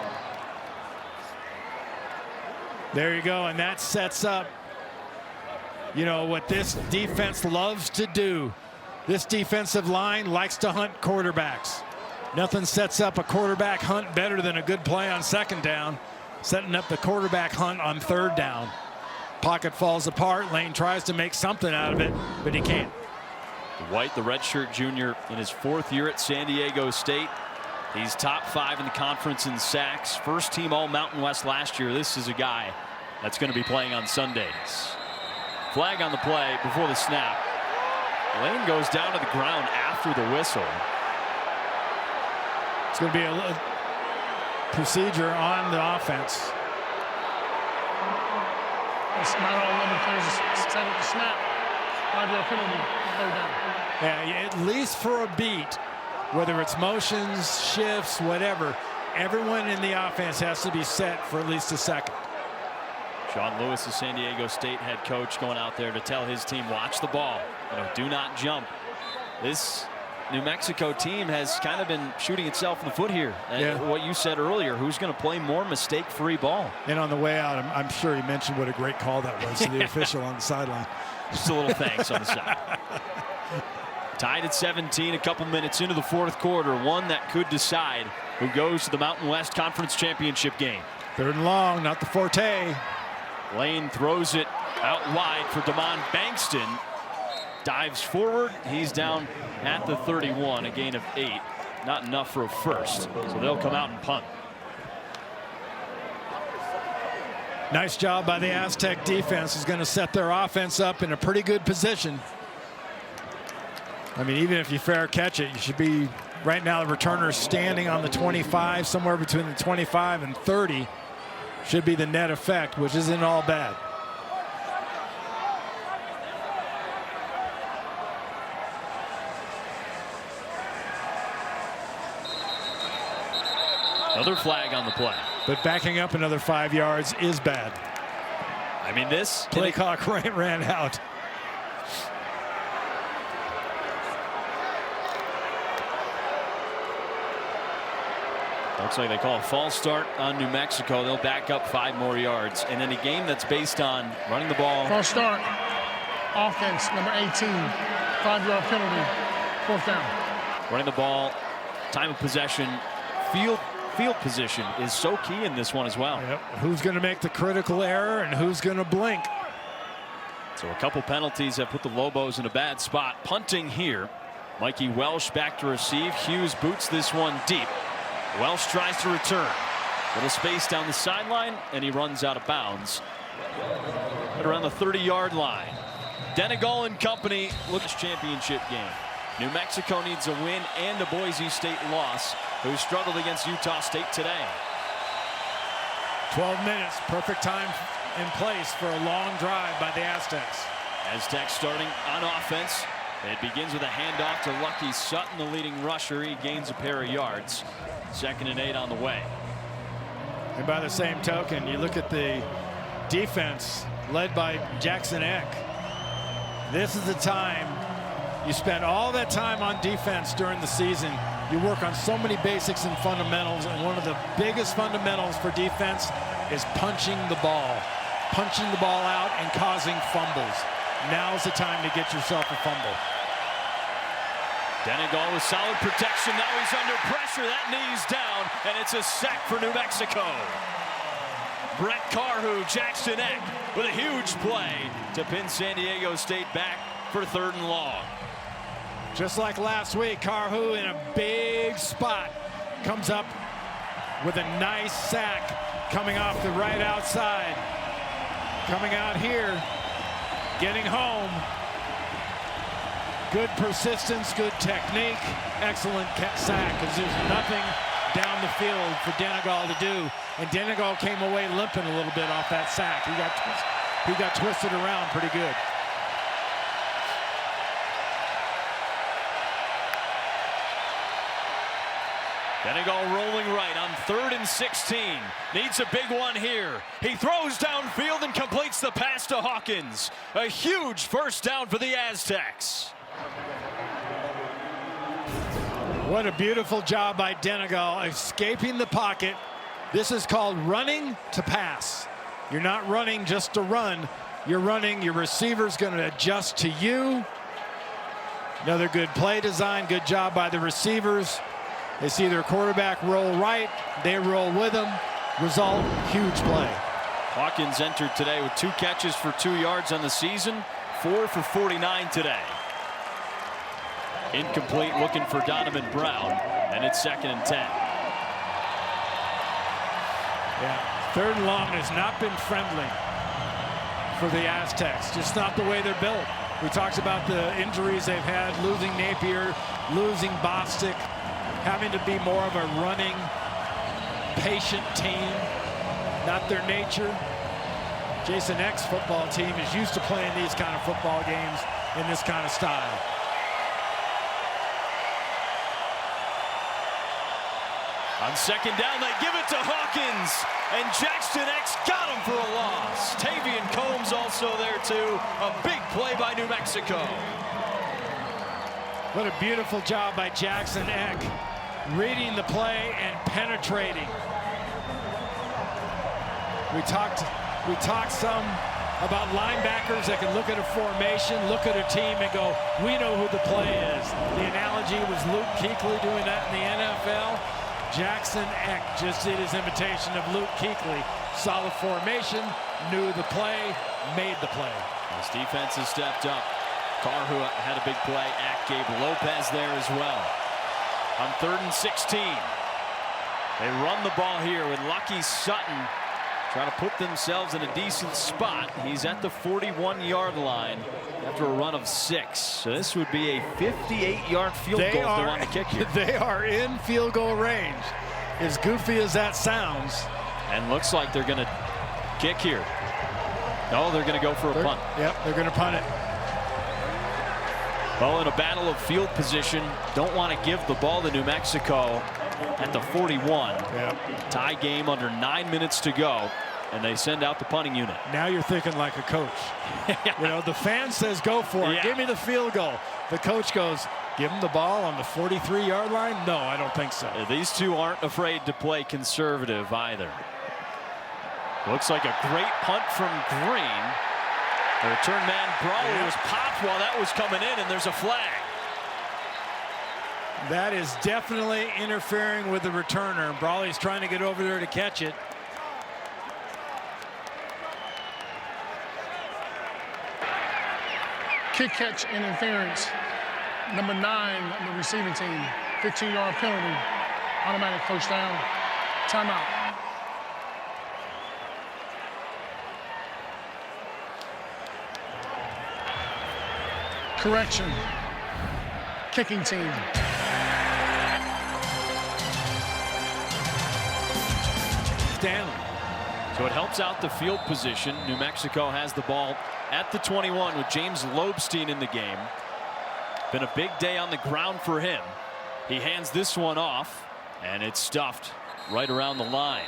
B: There you go, and that sets up, you know, what this defense loves to do. This defensive line likes to hunt quarterbacks. Nothing sets up a quarterback hunt better than a good play on second down, setting up the quarterback hunt on third down. Pocket falls apart. Lane tries to make something out of it, but he can't.
A: White, the redshirt junior, in his 4th year at San Diego State. He's top 5 in the conference in sacks. First team All Mountain West last year. This is a guy that's going to be playing on Sundays. Flag on the play before the snap. Lane goes down to the ground after the whistle.
B: It's going to be a procedure on the offense.
C: It's not all 11 players set at the snap. 5-yard penalty, third down.
B: Yeah, at least for a beat, whether it's motions, shifts, whatever, everyone in the offense has to be set for at least a second.
A: Sean Lewis, the San Diego State head coach, going out there to tell his team, watch the ball. You know, do not jump. This New Mexico team has kind of been shooting itself in the foot here.
B: Yeah.
A: What you said earlier, who's going to play more mistake-free ball?
B: And on the way out, I'm sure he mentioned what a great call that was to the official on the sideline.
A: Just a little thanks on the side. Tied at 17, a couple minutes into the fourth quarter. One that could decide who goes to the Mountain West Conference Championship game.
B: 3rd and long, not the forte.
A: Lane throws it out wide for Damon Bankston. dives forward. He's down at the 31, a gain of 8. Not enough for a first, so they'll come out and punt.
B: Nice job by the Aztec defense. Is going to set their offense up in a pretty good position. I mean, even if you fair catch it, you should be, right now the returner is standing on the 25, somewhere between the 25 and 30 should be the net effect, which isn't all bad.
A: Another flag on the play.
B: But backing up another 5 yards is bad.
A: I mean, this
B: play clock ran out.
A: Looks like they call a false start on New Mexico. They'll back up 5 more yards. And in a game that's based on running the ball.
C: False start. Offense, number 18. 5-yard penalty. 4th down.
A: Running the ball, time of possession, field position is so key in this one as well.
B: Yep. Who's going to make the critical error and who's going to blink?
A: So a couple penalties have put the Lobos in a bad spot. Punting here. Mikey Welsh back to receive. Hughes boots this one deep. Welsh tries to return. Little space down the sideline, and he runs out of bounds at around the 30-yard line. Denegal and company look at this championship game. New Mexico needs a win and a Boise State loss, who struggled against Utah State today.
B: 12 minutes, perfect time in place for a long drive by the Aztecs.
A: Aztecs starting on offense. It begins with a handoff to Lucky Sutton, the leading rusher. He gains a pair of yards. 2nd and 8 on the way.
B: And by the same token, you look at the defense led by Jackson Eck. This is the time you spend all that time on defense during the season. You work on so many basics and fundamentals, and one of the biggest fundamentals for defense is punching the ball out and causing fumbles. Now's the time to get yourself a fumble.
A: Denegal with solid protection. Now he's under pressure. That knee's down, and it's a sack for New Mexico. Brett Carhu, Jackson Eck with a huge play to pin San Diego State back for 3rd and long.
B: Just like last week, Carhu in a big spot comes up with a nice sack coming off the right outside. Coming out here, getting home. Good persistence, good technique, excellent sack, because there's nothing down the field for Denegal to do. And Denegal came away limping a little bit off that sack. He got twisted around pretty good.
A: Denegal rolling right on 3rd and 16. Needs a big one here. He throws downfield and completes the pass to Hawkins. A huge first down for the Aztecs.
B: What a beautiful job by Denegal, escaping the pocket. This is called running to pass. You're not running just to run. You're running, your receiver's going to adjust to you. Another good play design, good job by the receivers. They see their quarterback roll right, they roll with him. Result, huge play.
A: Hawkins entered today with 2 catches for 2 yards on the season, 4 for 49 today. Incomplete, looking for Donovan Brown, and it's 2nd and 10.
B: Yeah, 3rd and long has not been friendly for the Aztecs. Just not the way they're built. We talked about the injuries they've had, losing Napier, losing Bostic, having to be more of a running, patient team, not their nature. Jason Eck's football team is used to playing these kind of football games in this kind of style.
A: On 2nd down, they give it to Hawkins, and Jackson Eck's got him for a loss. Tavian Combs also there too. A big play by New Mexico.
B: What a beautiful job by Jackson Eck, reading the play and penetrating. We talked some about linebackers that can look at a formation, look at a team and go, we know who the play is. The analogy was Luke Kuechly doing that in the NFL. Jackson Eck just did his imitation of Luke Kuechly. Saw the formation, knew the play, made the play.
A: This defense has stepped up. Carr, who had a big play at Gabe Lopez there as well. On 3rd and 16. They run the ball here with Lucky Sutton trying to put themselves in a decent spot. He's at the 41-yard line after a run of 6. So this would be a 58-yard field goal if they want to kick here.
B: They are in field goal range, as goofy as that sounds.
A: And looks like they're going to kick here. No, they're going to go for a punt.
B: Yep, they're going to punt it.
A: Well, in a battle of field position, don't want to give the ball to New Mexico at the 41.
B: Yep.
A: Tie game under 9 minutes to go, and they send out the punting unit.
B: Now you're thinking like a coach. You know, the fan says go for it.
A: Yeah.
B: Give me the field goal. The coach goes, give him the ball on the 43-yard line? No, I don't think so.
A: These two aren't afraid to play conservative either. Looks like a great punt from Green. The return man Brawley was popped while that was coming in, and there's a flag.
B: That is definitely interfering with the returner. Brawley's trying to get over there to catch it.
C: Kick catch interference. Number 9 on the receiving team. 15-yard penalty. Automatic first down. Timeout. Correction. Kicking team.
B: Stanley.
A: So it helps out the field position. New Mexico has the ball at the 21 with James Lobstein in the game. Been a big day on the ground for him. He hands this one off, and it's stuffed right around the line.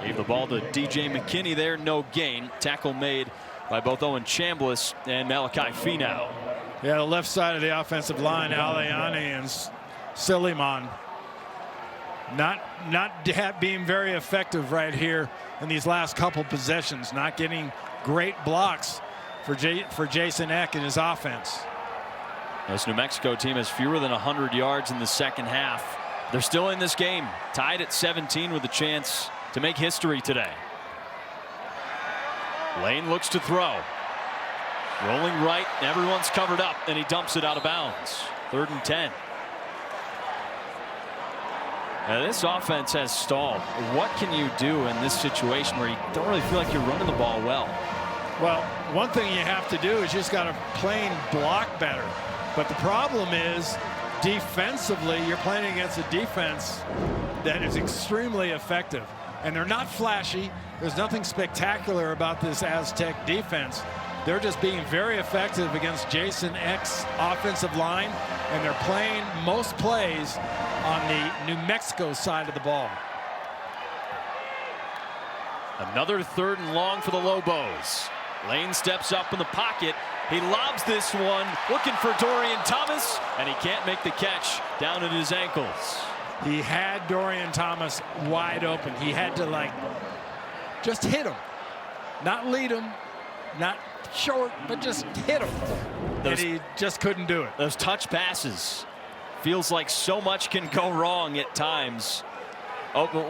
A: Gave the ball to DJ McKinney there, no gain. Tackle made by both Owen Chambliss and Malachi Finau.
B: Yeah, the left side of the offensive line, Aliani and Silliman. Not being very effective right here in these last couple possessions. Not getting great blocks for Jason Eck and his offense.
A: This New Mexico team has fewer than 100 yards in the second half. They're still in this game, tied at 17 with a chance to make history today. Lane looks to throw. Rolling right, everyone's covered up, and he dumps it out of bounds. 3rd and 10. Now this offense has stalled. What can you do in this situation where you don't really feel like you're running the ball well?
B: Well, one thing you have to do is just got to plain block better. But the problem is, defensively, you're playing against a defense that is extremely effective. And they're not flashy. There's nothing spectacular about this Aztec defense. They're just being very effective against Jason Eck's offensive line, and they're playing most plays on the New Mexico side of the ball.
A: Another 3rd and long for the Lobos. Lane steps up in the pocket. He lobs this one, looking for Dorian Thomas, and he can't make the catch down at his ankles.
B: He had Dorian Thomas wide open. He had to, just hit him. Not lead him, not short, but just hit him. And he just couldn't do it.
A: Those touch passes. Feels like so much can go wrong at times.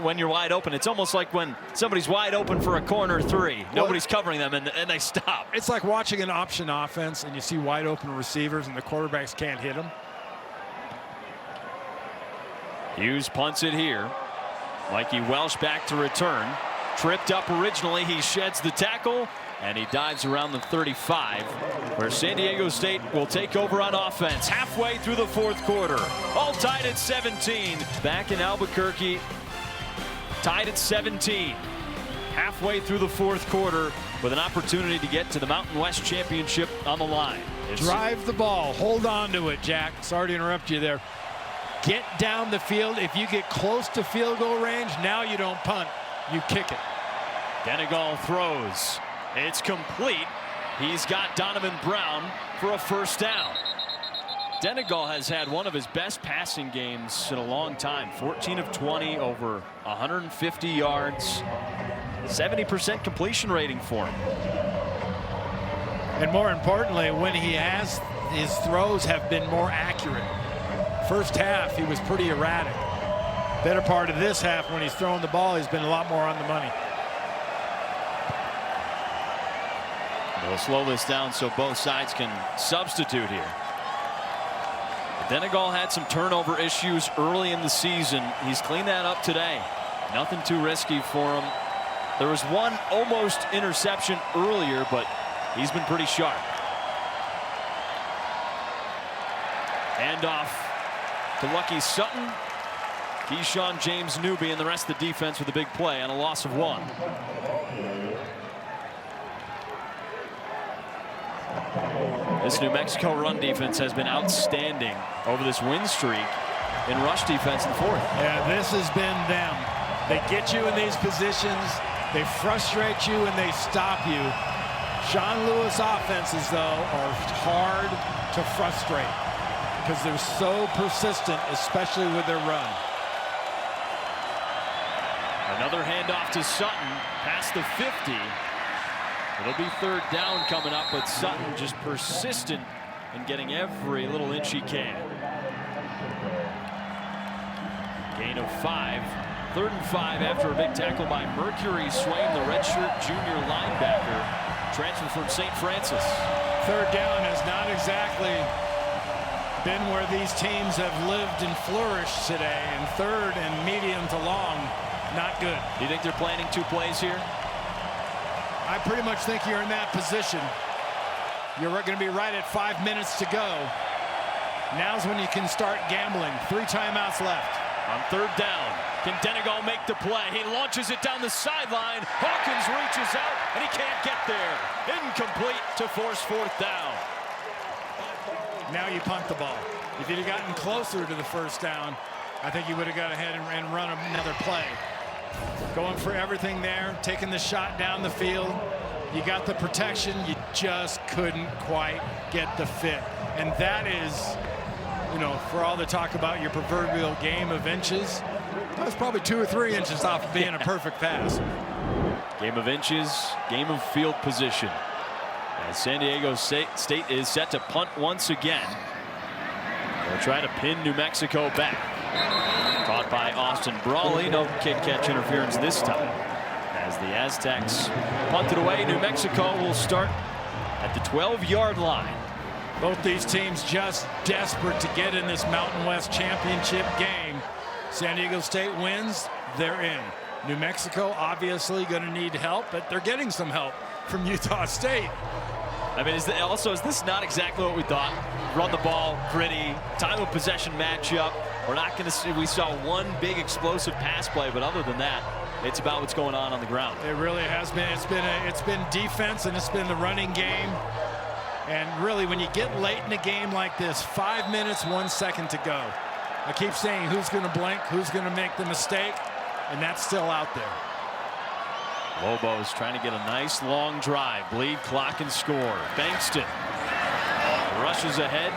A: When you're wide open, it's almost like when somebody's wide open for a corner 3. Nobody's covering them, and they stop.
B: It's like watching an option offense, and you see wide open receivers, and the quarterbacks can't hit them.
A: Hughes punts it here. Mikey Welsh back to return. Tripped up originally. He sheds the tackle, and he dives around the 35, where San Diego State will take over on offense halfway through the 4th quarter. All tied at 17. Back in Albuquerque, tied at 17. Halfway through the 4th quarter with an opportunity to get to the Mountain West Championship on the line.
B: Drive the ball. Hold on to it, Jack. Sorry to interrupt you there. Get down the field. If you get close to field goal range, now you don't punt. You kick it.
A: Denegal throws. It's complete. He's got Donovan Brown for a first down. Denegal has had one of his best passing games in a long time. 14 of 20, over 150 yards. 70% completion rating for him.
B: And more importantly, when he has, his throws have been more accurate. First half, he was pretty erratic. Better part of this half, when he's throwing the ball, he's been a lot more on the money.
A: They'll slow this down so both sides can substitute here. Denegal had some turnover issues early in the season. He's cleaned that up today. Nothing too risky for him. There was one almost interception earlier, but he's been pretty sharp. Handoff to Lucky Sutton. Keyshawn James Newby and the rest of the defense with a big play on a loss of 1. This New Mexico run defense has been outstanding over this win streak in rush defense in 4th.
B: Yeah, this has been them. They get you in these positions, they frustrate you, and they stop you. Sean Lewis offenses, though, are hard to frustrate because they're so persistent, especially with their run.
A: Another handoff to Sutton past the 50. It'll be 3rd down coming up, but Sutton just persistent in getting every little inch he can. Gain of 5. 3rd and 5 after a big tackle by Mercury Swain, the redshirt junior linebacker, transfer from St. Francis.
B: 3rd down has not exactly been where these teams have lived and flourished today, and 3rd and medium to long, not good.
A: Do you think they're planning 2 plays here?
B: I pretty much think you're in that position. You're going to be right at 5 minutes to go. Now's when you can start gambling. 3 timeouts left.
A: On 3rd down, can Denegal make the play? He launches it down the sideline. Hawkins reaches out, and he can't get there. Incomplete to force 4th down.
B: Now you punt the ball. If you'd have gotten closer to the 1st down, I think you would have got ahead and run another play. Going for everything there, taking the shot down the field. You got the protection, you just couldn't quite get the fit. And that is, you know, for all the talk about your proverbial game of inches, that was probably 2 or 3 inches off of being a perfect pass.
A: Game of inches, game of field position. As San Diego State is set to punt once again. They'll try to pin New Mexico back. Caught by Austin Brawley. No kick-catch interference this time. As the Aztecs punted away, New Mexico will start at the 12-yard line.
B: Both these teams just desperate to get in this Mountain West Championship game. San Diego State wins, they're in. New Mexico obviously going to need help, but they're getting some help from Utah State.
A: I mean, is this not exactly what we thought? Run the ball, gritty, time of possession matchup. We're not going to see. We saw one big explosive pass play, but other than that, it's about what's going on the ground.
B: It really has been. It's been defense, and it's been the running game. And really, when you get late in a game like this, 5 minutes, 1 second to go. I keep saying who's going to blink, who's going to make the mistake, and that's still out there.
A: Lobos trying to get a nice long drive, bleed clock and score. Bankston rushes ahead,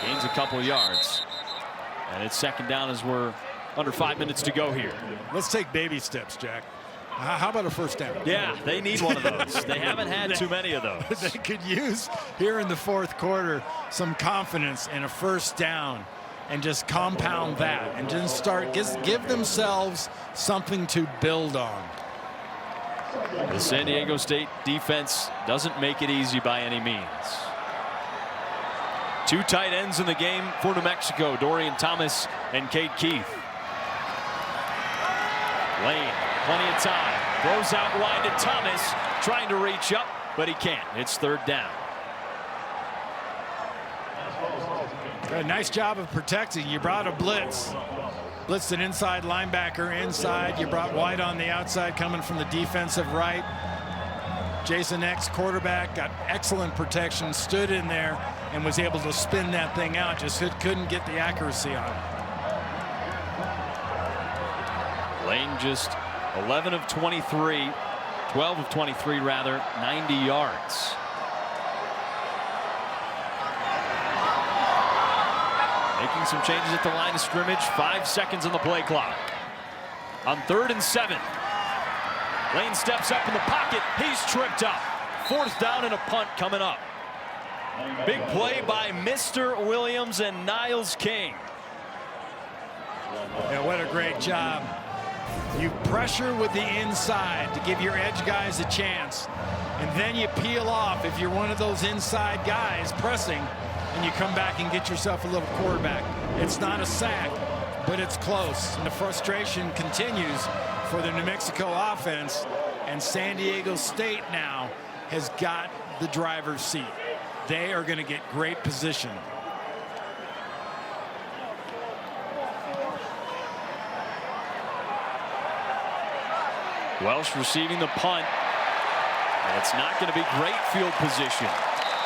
A: gains a couple yards, and it's 2nd down as we're under 5 minutes to go here.
B: Let's take baby steps, Jack. How about a 1st down?
A: Yeah, they need one of those. They haven't had too many of those.
B: They could use here in the 4th quarter some confidence in a 1st down and just compound that and just give themselves something to build on.
A: The San Diego State defense doesn't make it easy by any means. 2 tight ends in the game for New Mexico, Dorian Thomas and Cade Keith. Lane, plenty of time, throws out wide to Thomas, trying to reach up, but he can't. It's 3rd down.
B: A nice job of protecting. You brought a blitz. Blitzed an inside linebacker inside. You brought White on the outside coming from the defensive right. Jason X, quarterback, got excellent protection, stood in there and was able to spin that thing out. Just couldn't get the accuracy on it.
A: Lane just 11 of 23, 12 of 23 rather, 90 yards. Making some changes at the line of scrimmage. 5 seconds on the play clock. On 3rd and 7. Lane steps up in the pocket. He's tripped up. 4th down and a punt coming up. Big play by Mr. Williams and Niles King.
B: Yeah, what a great job. You pressure with the inside to give your edge guys a chance. and then you peel off if you're one of those inside guys pressing, and you come back and get yourself a little quarterback. It's not a sack, but it's close. And the frustration continues for the New Mexico offense, and San Diego State now has got the driver's seat. They are going to get great position.
A: Welsh receiving the punt, and it's not going to be great field position.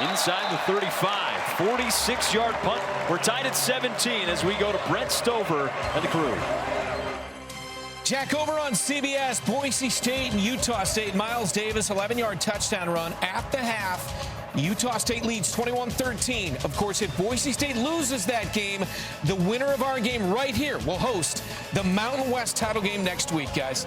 A: Inside the 35, 46-yard punt. We're tied at 17 as we go to Brent Stover and the crew.
E: Jack, over on CBS, Boise State and Utah State. Miles Davis, 11-yard touchdown run at the half. Utah State leads 21-13. Of course, if Boise State loses that game, the winner of our game right here will host the Mountain West title game next week, guys.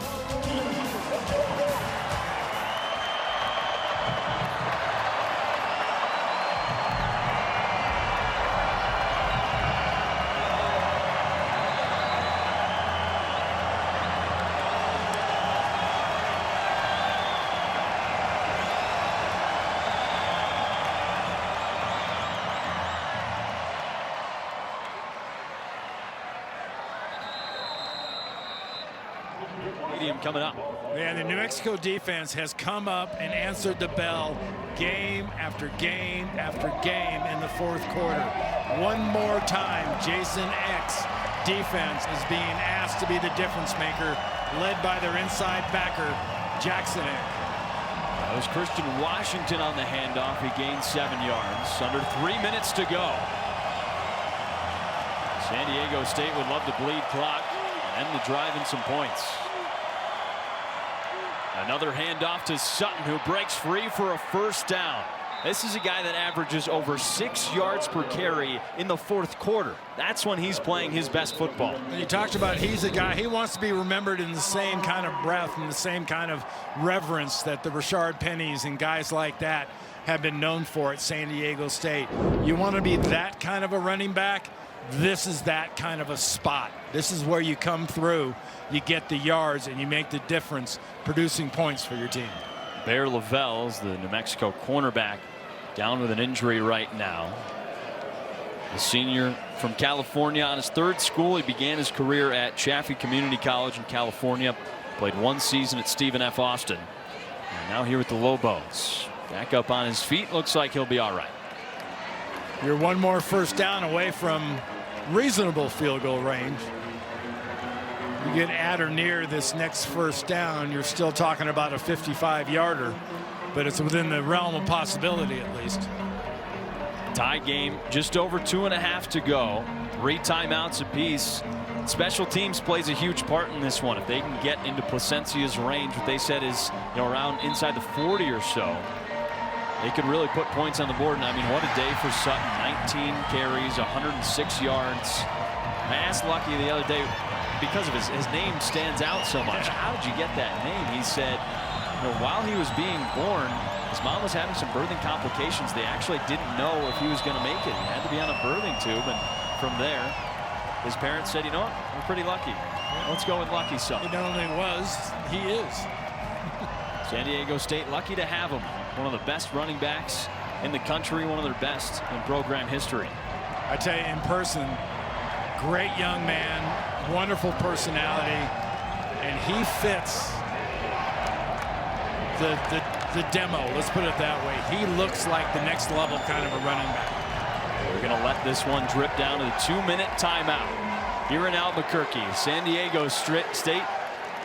A: Coming up.
B: Yeah, the New Mexico defense has come up and answered the bell game after game after game in the fourth quarter. One more time, Jason X defense is being asked to be the difference maker, led by their inside backer, Jackson X.
A: That was Christian Washington on the handoff. He gained 7 yards. Under 3 minutes to go. San Diego State would love to bleed clock and the drive in some points. Another handoff to Sutton, who breaks free for a first down. This is a guy that averages over 6 yards per carry in the fourth quarter. That's when he's playing his best football.
B: And you talked about he's a guy, he wants to be remembered in the same kind of breath and the same kind of reverence that the Rashard Pennies and guys like that have been known for at San Diego State. You want to be that kind of a running back? This is that kind of a spot. This is where you come through, you get the yards, and you make the difference, producing points for your team.
A: Bear Lavelle's the New Mexico cornerback, down with an injury right now. The senior from California on his third school. He began his career at Chaffee Community College in California. Played 1 season at Stephen F. Austin. And now here with the Lobos. Back up on his feet. Looks like he'll be all right.
B: You're one more first down away from reasonable field goal range. You get at or near this next first down, you're still talking about a 55-yarder, but it's within the realm of possibility at least.
A: Tie game, just over 2.5 to go. 3 timeouts apiece. Special teams plays a huge part in this one. If they can get into Placencia's range, what they said is, around inside the 40 or so, they could really put points on the board. And I mean, what a day for Sutton. 19 carries, 106 yards. I asked Lucky the other day, because of his name stands out so much. How did you get that name? He said, while he was being born, his mom was having some birthing complications. They actually didn't know if he was going to make it. He had to be on a birthing tube, and from there, his parents said, you know what, we're pretty lucky. Let's go with Lucky Sutton.
B: He not only was, he is.
A: San Diego State lucky to have him. One of the best running backs in the country, one of their best in program history.
B: I tell you, in person, great young man, wonderful personality, and he fits the demo, let's put it that way. He looks like the next level kind of a running back.
A: We're going to let this one drip down to the 2-minute timeout here in Albuquerque. San Diego State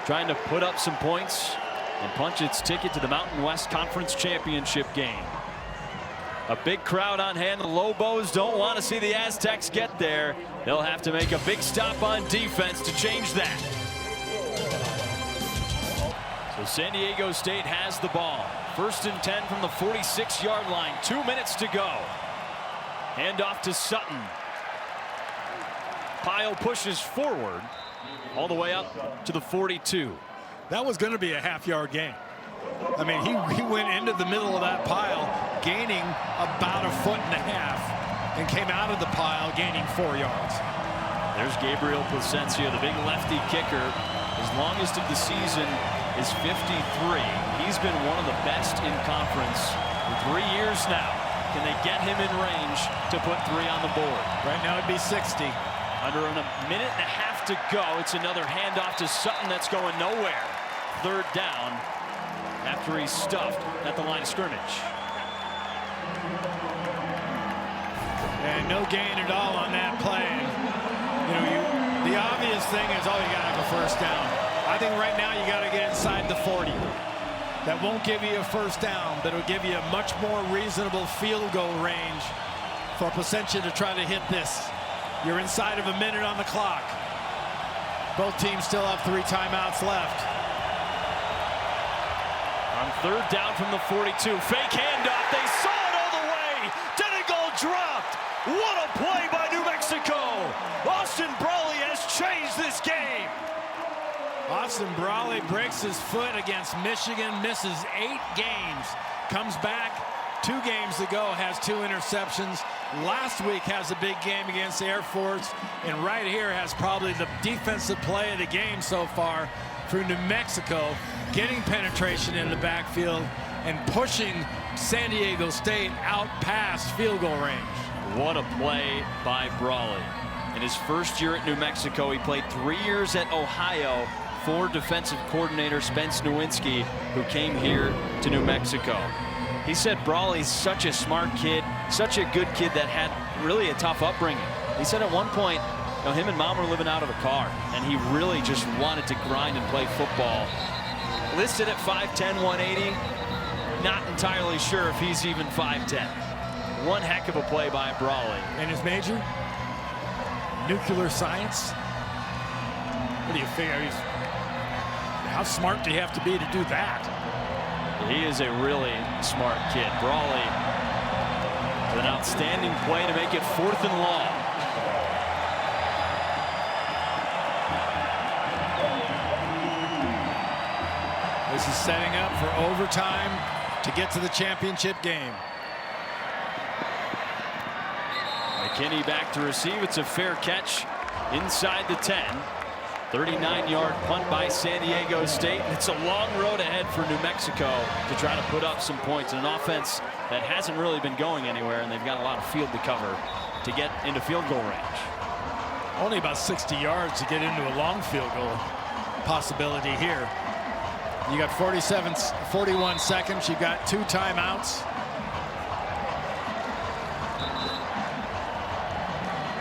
A: trying to put up some points and punch its ticket to the Mountain West Conference Championship game. A big crowd on hand. The Lobos don't want to see the Aztecs get there. They'll have to make a big stop on defense to change that. So San Diego State has the ball. 1st and 10 from the 46-yard line. 2 minutes to go. Handoff to Sutton. Pyle pushes forward all the way up to the 42.
B: That was going to be a half-yard gain. I mean, he went into the middle of that pile, gaining about 1.5 feet, and came out of the pile gaining 4 yards.
A: There's Gabriel Placencia, the big lefty kicker, his longest of the season is 53. He's been one of the best in conference for 3 years now. Can they get him in range to put 3 on the board?
B: Right now it'd be 60.
A: Under a minute and a half to go. It's another handoff to Sutton that's going nowhere. 3rd down after he's stuffed at the line of scrimmage.
B: And no gain at all on that play. You know, the obvious thing is, oh, you got to have a first down. I think right now you got to get inside the 40. That won't give you a first down, but it'll give you a much more reasonable field goal range for Placentia to try to hit this. You're inside of a minute on the clock. Both teams still have 3 timeouts left.
A: On 3rd down from the 42, fake handoff. They saw it all the way. Didn't go dropped. What a play by New Mexico. Austin Brawley has changed this game.
B: Austin Brawley breaks his foot against Michigan, misses 8 games, comes back 2 games ago, has 2 interceptions. Last week has a big game against Air Force, and right here has probably the defensive play of the game so far for New Mexico, getting penetration in the backfield and pushing San Diego State out past field goal range.
A: What a play by Brawley. In his first year at New Mexico, he played 3 years at Ohio for defensive coordinator Spence Nowinski, who came here to New Mexico. He said Brawley's such a smart kid, such a good kid that had really a tough upbringing. He said at one point, you know, him and mom were living out of a car, and he really just wanted to grind and play football. Listed at 5'10", 180. Not entirely sure if he's even 5'10". One heck of a play by Brawley.
B: And his major? Nuclear science? What do you figure? How smart do you have to be to do that?
A: He is a really smart kid. Brawley with an outstanding play to make it 4th and long.
B: This is setting up for overtime to get to the championship game.
A: McKinney back to receive. It's a fair catch inside the 10. 39-yard punt by San Diego State. It's a long road ahead for New Mexico to try to put up some points in an offense that hasn't really been going anywhere, and they've got a lot of field to cover to get into field goal range.
B: Only about 60 yards to get into a long field goal possibility here. You got 41 seconds. You've got 2 timeouts.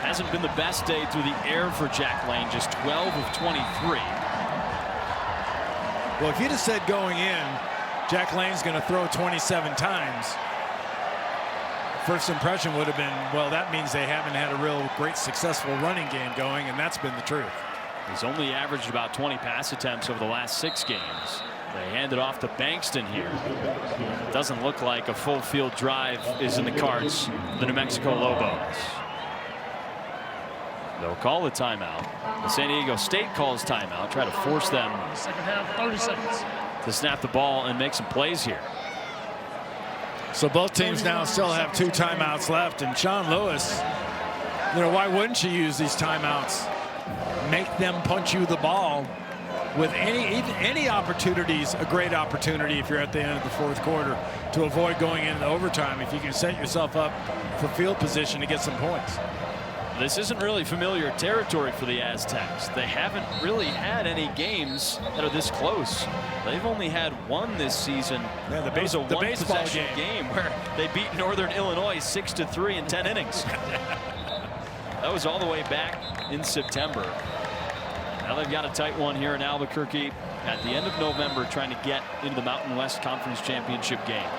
A: Hasn't been the best day through the air for Jack Lane, just 12 of 23.
B: Well, if you'd have said going in, Jack Lane's going to throw 27 times, first impression would have been, well, that means they haven't had a real great successful running game going, and that's been the truth.
A: He's only averaged about 20 pass attempts over the last 6 games. They hand it off to Bankston here. It doesn't look like a full field drive is in the cards for the New Mexico Lobos. They'll call the timeout. The San Diego State calls timeout, try to force them
C: Second half, 30 seconds.
A: to snap the ball and make some plays here.
B: So both teams now still have 2 timeouts left, and Sean Lewis, you know, why wouldn't you use these timeouts? Make them punch you the ball with any opportunities, a great opportunity if you're at the end of the 4th quarter to avoid going into overtime if you can set yourself up for field position to get some points.
A: This isn't really familiar territory for the Aztecs. They haven't really had any games that are this close. They've only had one this season.
B: Yeah, the
A: baseball
B: game.
A: game where they beat Northern Illinois 6-3 in 10 innings. That was all the way back in September. Now they've got a tight one here in Albuquerque at the end of November, trying to get into the Mountain West Conference Championship game.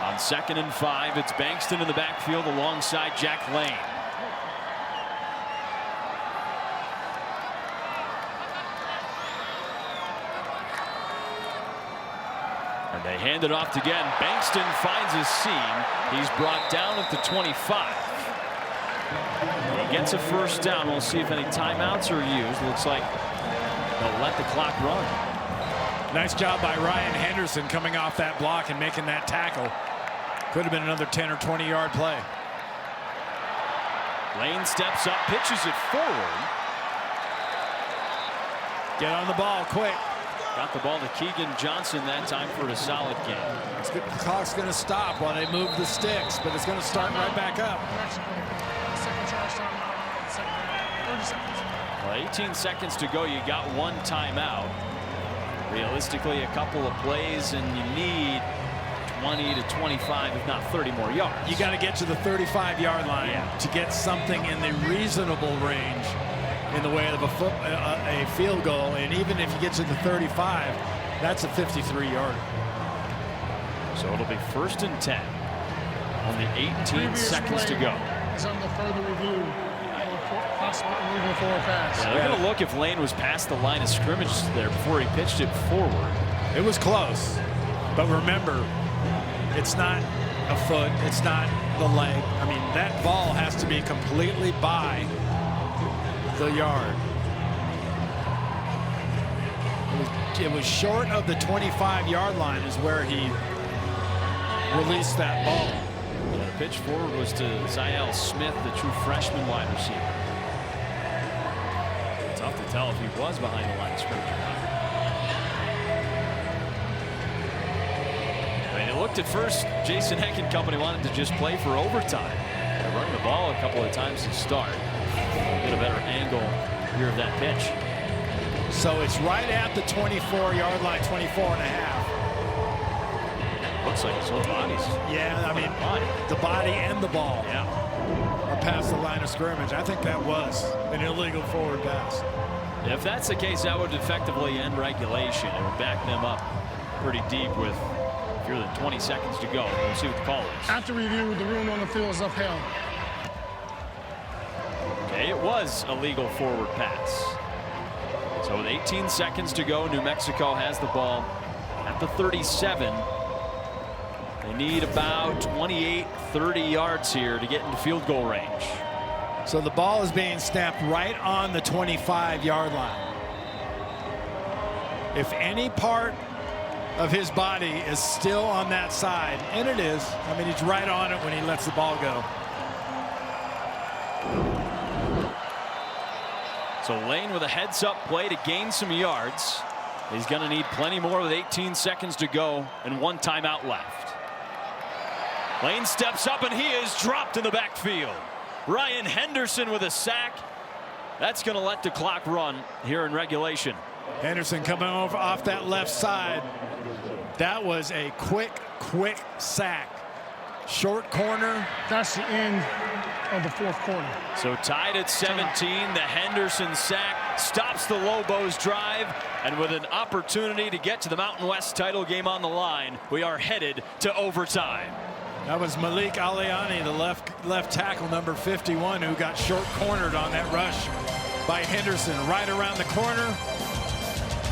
A: On 2nd and 5, it's Bankston in the backfield alongside Jack Lane. And they hand it off again. Bankston finds his seam. He's brought down at the 25. He gets a first down. We'll see if any timeouts are used. Looks like they'll let the clock run.
B: Nice job by Ryan Henderson coming off that block and making that tackle. Could have been another 10 or 20-yard play.
A: Lane steps up, pitches it forward.
B: Get on the ball quick.
A: Got the ball to Keegan Johnson that time for a solid game.
B: The clock's going to stop while they move the sticks, but it's going to start right back up.
C: Second charge time, 30 seconds.
A: Well, 18 seconds to go. You got one timeout. Realistically, a couple of plays, and you need 20 to 25, if not 30 more yards.
B: You got to get to the 35-yard line to get something in the reasonable range in the way of a field goal. And even if you get to the 35, that's a 53-yarder.
A: So it'll be 1st and 10. Only 18 seconds to go.
C: Is under further review. Possible illegal forward pass.
A: Yeah, they're going to look if Lane was past the line of scrimmage there before he pitched it forward.
B: It was close, but remember, it's not a foot, it's not the leg. I mean, that ball has to be completely by the yard. It was short of the 25-yard line is where he released that ball.
A: The pitch forward was to Ziel Smith, the true freshman wide receiver. Tough to tell if he was behind the line of scrimmage or not. I mean, it looked at first, Jason Heck and company wanted to just play for overtime. They're running the ball a couple of times to start. Get a better angle here of that pitch.
B: So it's right at the 24-yard line, 24 and a half.
A: Looks like it's both bodies.
B: Yeah, I mean, the body and the ball are past the line of scrimmage. I think that was an illegal forward pass.
A: If that's the case, that would effectively end regulation. It would back them up pretty deep with fewer than 20 seconds to go. We'll see what the call is.
C: After review, the rule on the field is upheld.
A: Okay, it was a legal forward pass. So with 18 seconds to go, New Mexico has the ball at the 37. They need about 28, 30 yards here to get into field goal range.
B: So the ball is being snapped right on the 25-yard line. If any part of his body is still on that side, and it is, I mean, he's right on it when he lets the ball go.
A: So Lane with a heads-up play to gain some yards. He's going to need plenty more with 18 seconds to go and one timeout left. Lane steps up and he is dropped in the backfield. Ryan Henderson with a sack. That's going to let the clock run here in regulation.
B: Henderson coming over off that left side. That was a quick sack. Short corner.
C: That's the end of the fourth quarter.
A: So tied at 17, the Henderson sack stops the Lobos drive, and with an opportunity to get to the Mountain West title game on the line, we are headed to overtime.
B: That was Malik Aliani, the left tackle, number 51, who got short cornered on that rush by Henderson. Right around the corner.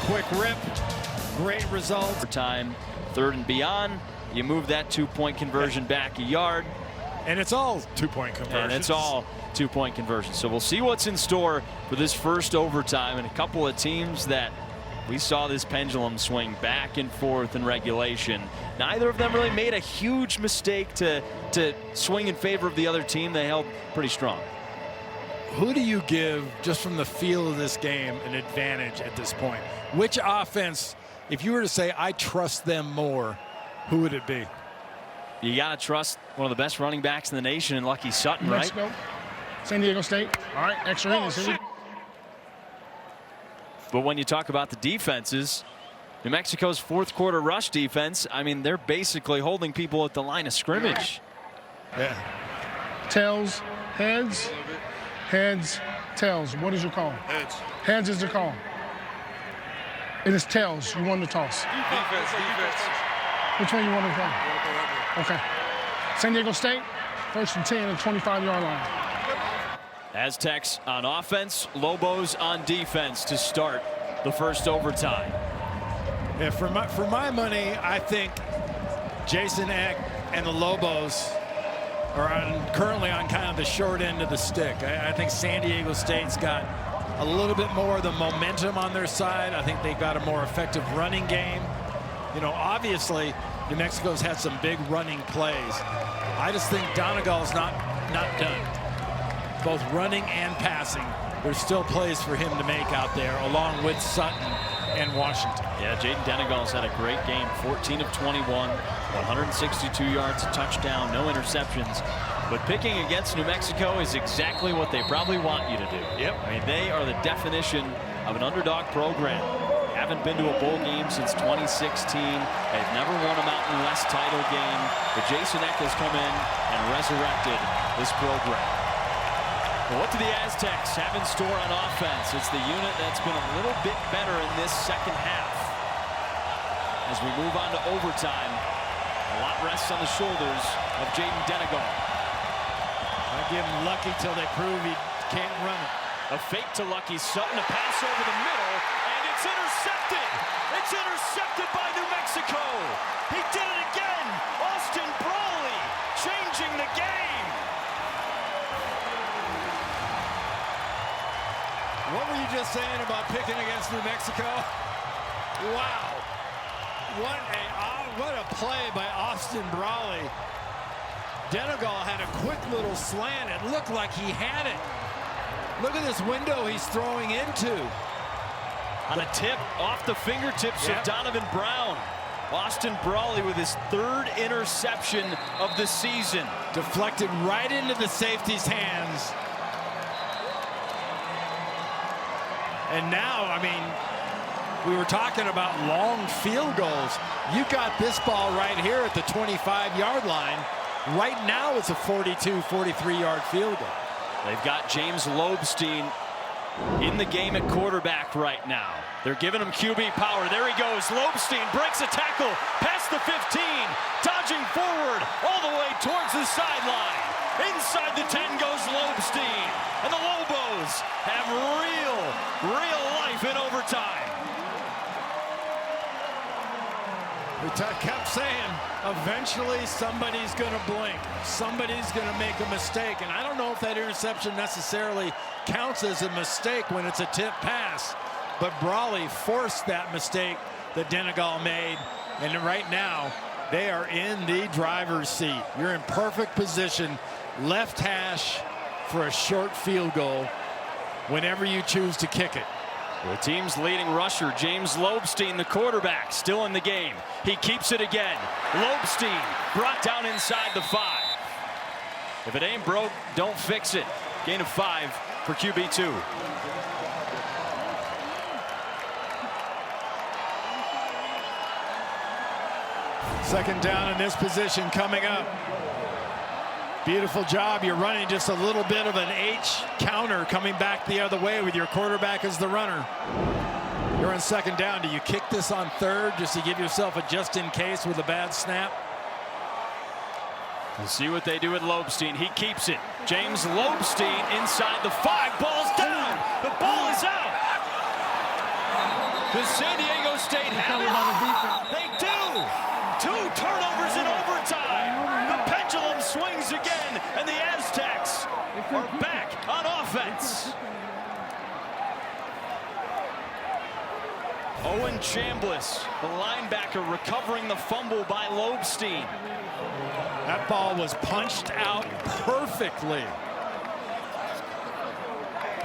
B: Quick rip. Great result.
A: Overtime, 3rd and beyond. You move that 2-point conversion back a yard.
B: And it's all 2-point conversions.
A: And it's all 2-point conversions. So we'll see what's in store for this first overtime, and a couple of teams that we saw this pendulum swing back and forth in regulation. Neither of them really made a huge mistake to swing in favor of the other team. They held pretty strong.
B: Who do you give, just from the feel of this game, an advantage at this point? Which offense, if you were to say, I trust them more, who would it be?
A: You got to trust one of the best running backs in the nation in Lucky Sutton,
C: Mexico,
A: right?
C: San Diego State. All right, extra innings.
A: But when you talk about the defenses, New Mexico's fourth quarter rush defense, I mean, they're basically holding people at the line of scrimmage.
B: Yeah.
C: Tails, heads, heads, tails. What is your call?
F: Heads.
C: Heads is the call. It is tails. You won the toss.
F: Defense.
C: Which one you want to call? Okay. San Diego State, 1st and 10 at the 25-yard line.
A: Aztecs on offense, Lobos on defense to start the first overtime.
B: Yeah, for my money, I think Jason Eck and the Lobos are currently on kind of the short end of the stick. I think San Diego State's got a little bit more of the momentum on their side. I think they've got a more effective running game. You know, obviously, New Mexico's had some big running plays. I just think Donegal's not done, both running and passing. there's still plays for him to make out there, along with Sutton and Washington.
A: Yeah, Jaden Denegall's had a great game. 14 of 21, 162 yards, a touchdown, no interceptions. But picking against New Mexico is exactly what they probably want you to do.
B: Yep.
A: I mean, they are the definition of an underdog program. Haven't been to a bowl game since 2016. They've never won a Mountain West title game. But Jason Eck has come in and resurrected this program. Well, what do the Aztecs have in store on offense? It's the unit that's been a little bit better in this second half. As we move on to overtime, a lot rests on the shoulders of Jaden Denegall.
B: I give him Lucky till they prove he can't run it.
A: A fake to Lucky Sutton, a pass over the middle, and it's intercepted. It's intercepted by New Mexico. He did it again. Austin Brawley changing the game.
B: What were you just saying about picking against New Mexico? Wow. What a play by Austin Brawley. Denegall had a quick little slant. It looked like he had it. Look at this window he's throwing into.
A: On a tip off the fingertips of Donovan Brown. Austin Brawley with his third interception of the season.
B: Deflected right into the safety's hands. And now, I mean, we were talking about long field goals. You got this ball right here at the 25-yard line. Right now, it's a 42, 43-yard field goal.
A: They've got James Lobstein in the game at quarterback right now. They're giving him QB power. There he goes. Lobstein breaks a tackle past the 15, dodging forward all the way towards the sideline. Inside the 10 goes Lobstein. And the Lobos have real life in overtime.
B: We kept saying, eventually somebody's going to blink. Somebody's going to make a mistake. And I don't know if that interception necessarily counts as a mistake when it's a tip pass. But Brawley forced that mistake that Denegall made. And right now, they are in the driver's seat. You're in perfect position, left hash for a short field goal whenever you choose to kick it.
A: The team's leading rusher, James Lobstein, the quarterback, still in the game. He keeps it again. Lobstein brought down inside the 5. If it ain't broke, don't fix it. Gain of 5 for QB2.
B: Second down in this position coming up. Beautiful job. You're running just a little bit of an H counter coming back the other way with your quarterback as the runner. You're on second down. Do you kick this on third just to give yourself a just in case with a bad snap?
A: We'll see what they do with Lobstein. He keeps it. James Lobstein inside the 5. Ball's down. The ball is out. Does San Diego State have it? They do. 2 turnovers in overtime. The pendulum swings again, and the Aztecs are back on offense. Owen Chambliss, the linebacker, recovering the fumble by Lobstein.
B: That ball was punched out perfectly.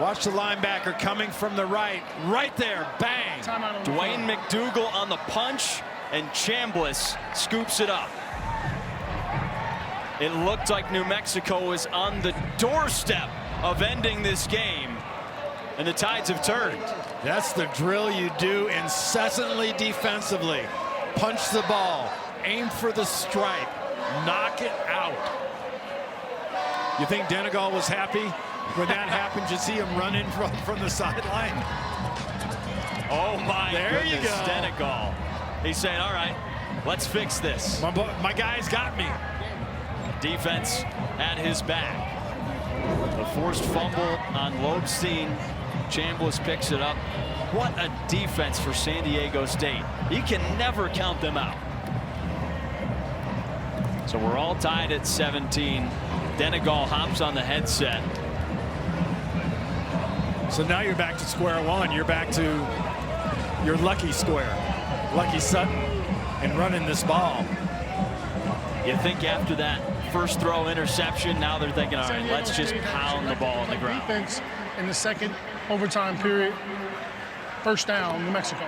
B: Watch the linebacker coming from the right. Right there, bang.
A: Dwayne McDougal on the punch, and Chambliss scoops it up. It looked like New Mexico was on the doorstep of ending this game, and the tides have turned.
B: That's the drill you do incessantly defensively. Punch the ball, aim for the stripe, knock it out. You think Denegall was happy when that happened? You see him running from the sideline?
A: Oh my
B: there
A: goodness,
B: you go.
A: Denegall. He's saying, all right, let's fix this.
B: My guys got me.
A: Defense at his back. The forced fumble on Lobstein. Chambliss picks it up. What a defense for San Diego State. You can never count them out. So we're all tied at 17. Denegall hops on the headset.
B: So now you're back to square one. You're back to your Lucky square. Lucky Sutton and running this ball.
A: You think after that first throw interception, now they're thinking, all right, let's just pound the ball on the ground.
C: Defense in the second overtime period. First down, New Mexico.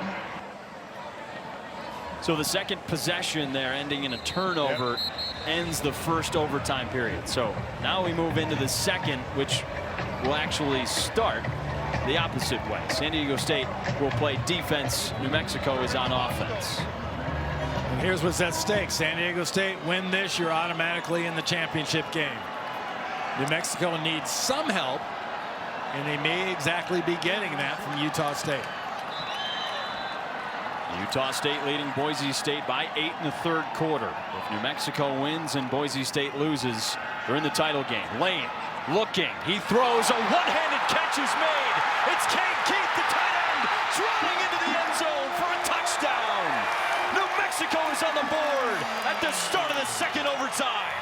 A: So the second possession there ending in a turnover ends the first overtime period. So now we move into the second, which will actually start the opposite way. San Diego State will play defense. New Mexico is on offense.
B: And here's what's at stake. San Diego State win this, you're automatically in the championship game. New Mexico needs some help, and they may exactly be getting that from Utah State.
A: Utah State leading Boise State by 8 in the third quarter. If New Mexico wins and Boise State loses, they're in the title game. Lane looking, he throws, a one-handed catch is made. It's Cade Keith, the tight end, driving into the end zone for a touchdown. New Mexico is on the board at the start of the second overtime.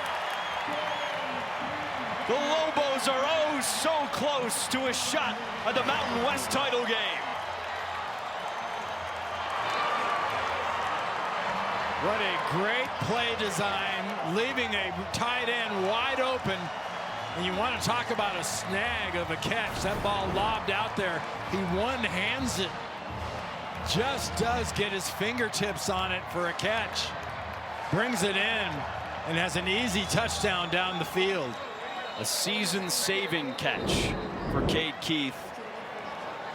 A: The Lobos are oh so close to a shot at the Mountain West title game.
B: What a great play design, leaving a tight end wide open. And you want to talk about a snag of a catch. That ball lobbed out there. He one-hands it. Just does get his fingertips on it for a catch. Brings it in and has an easy touchdown down the field.
A: A season-saving catch for Cade Keith.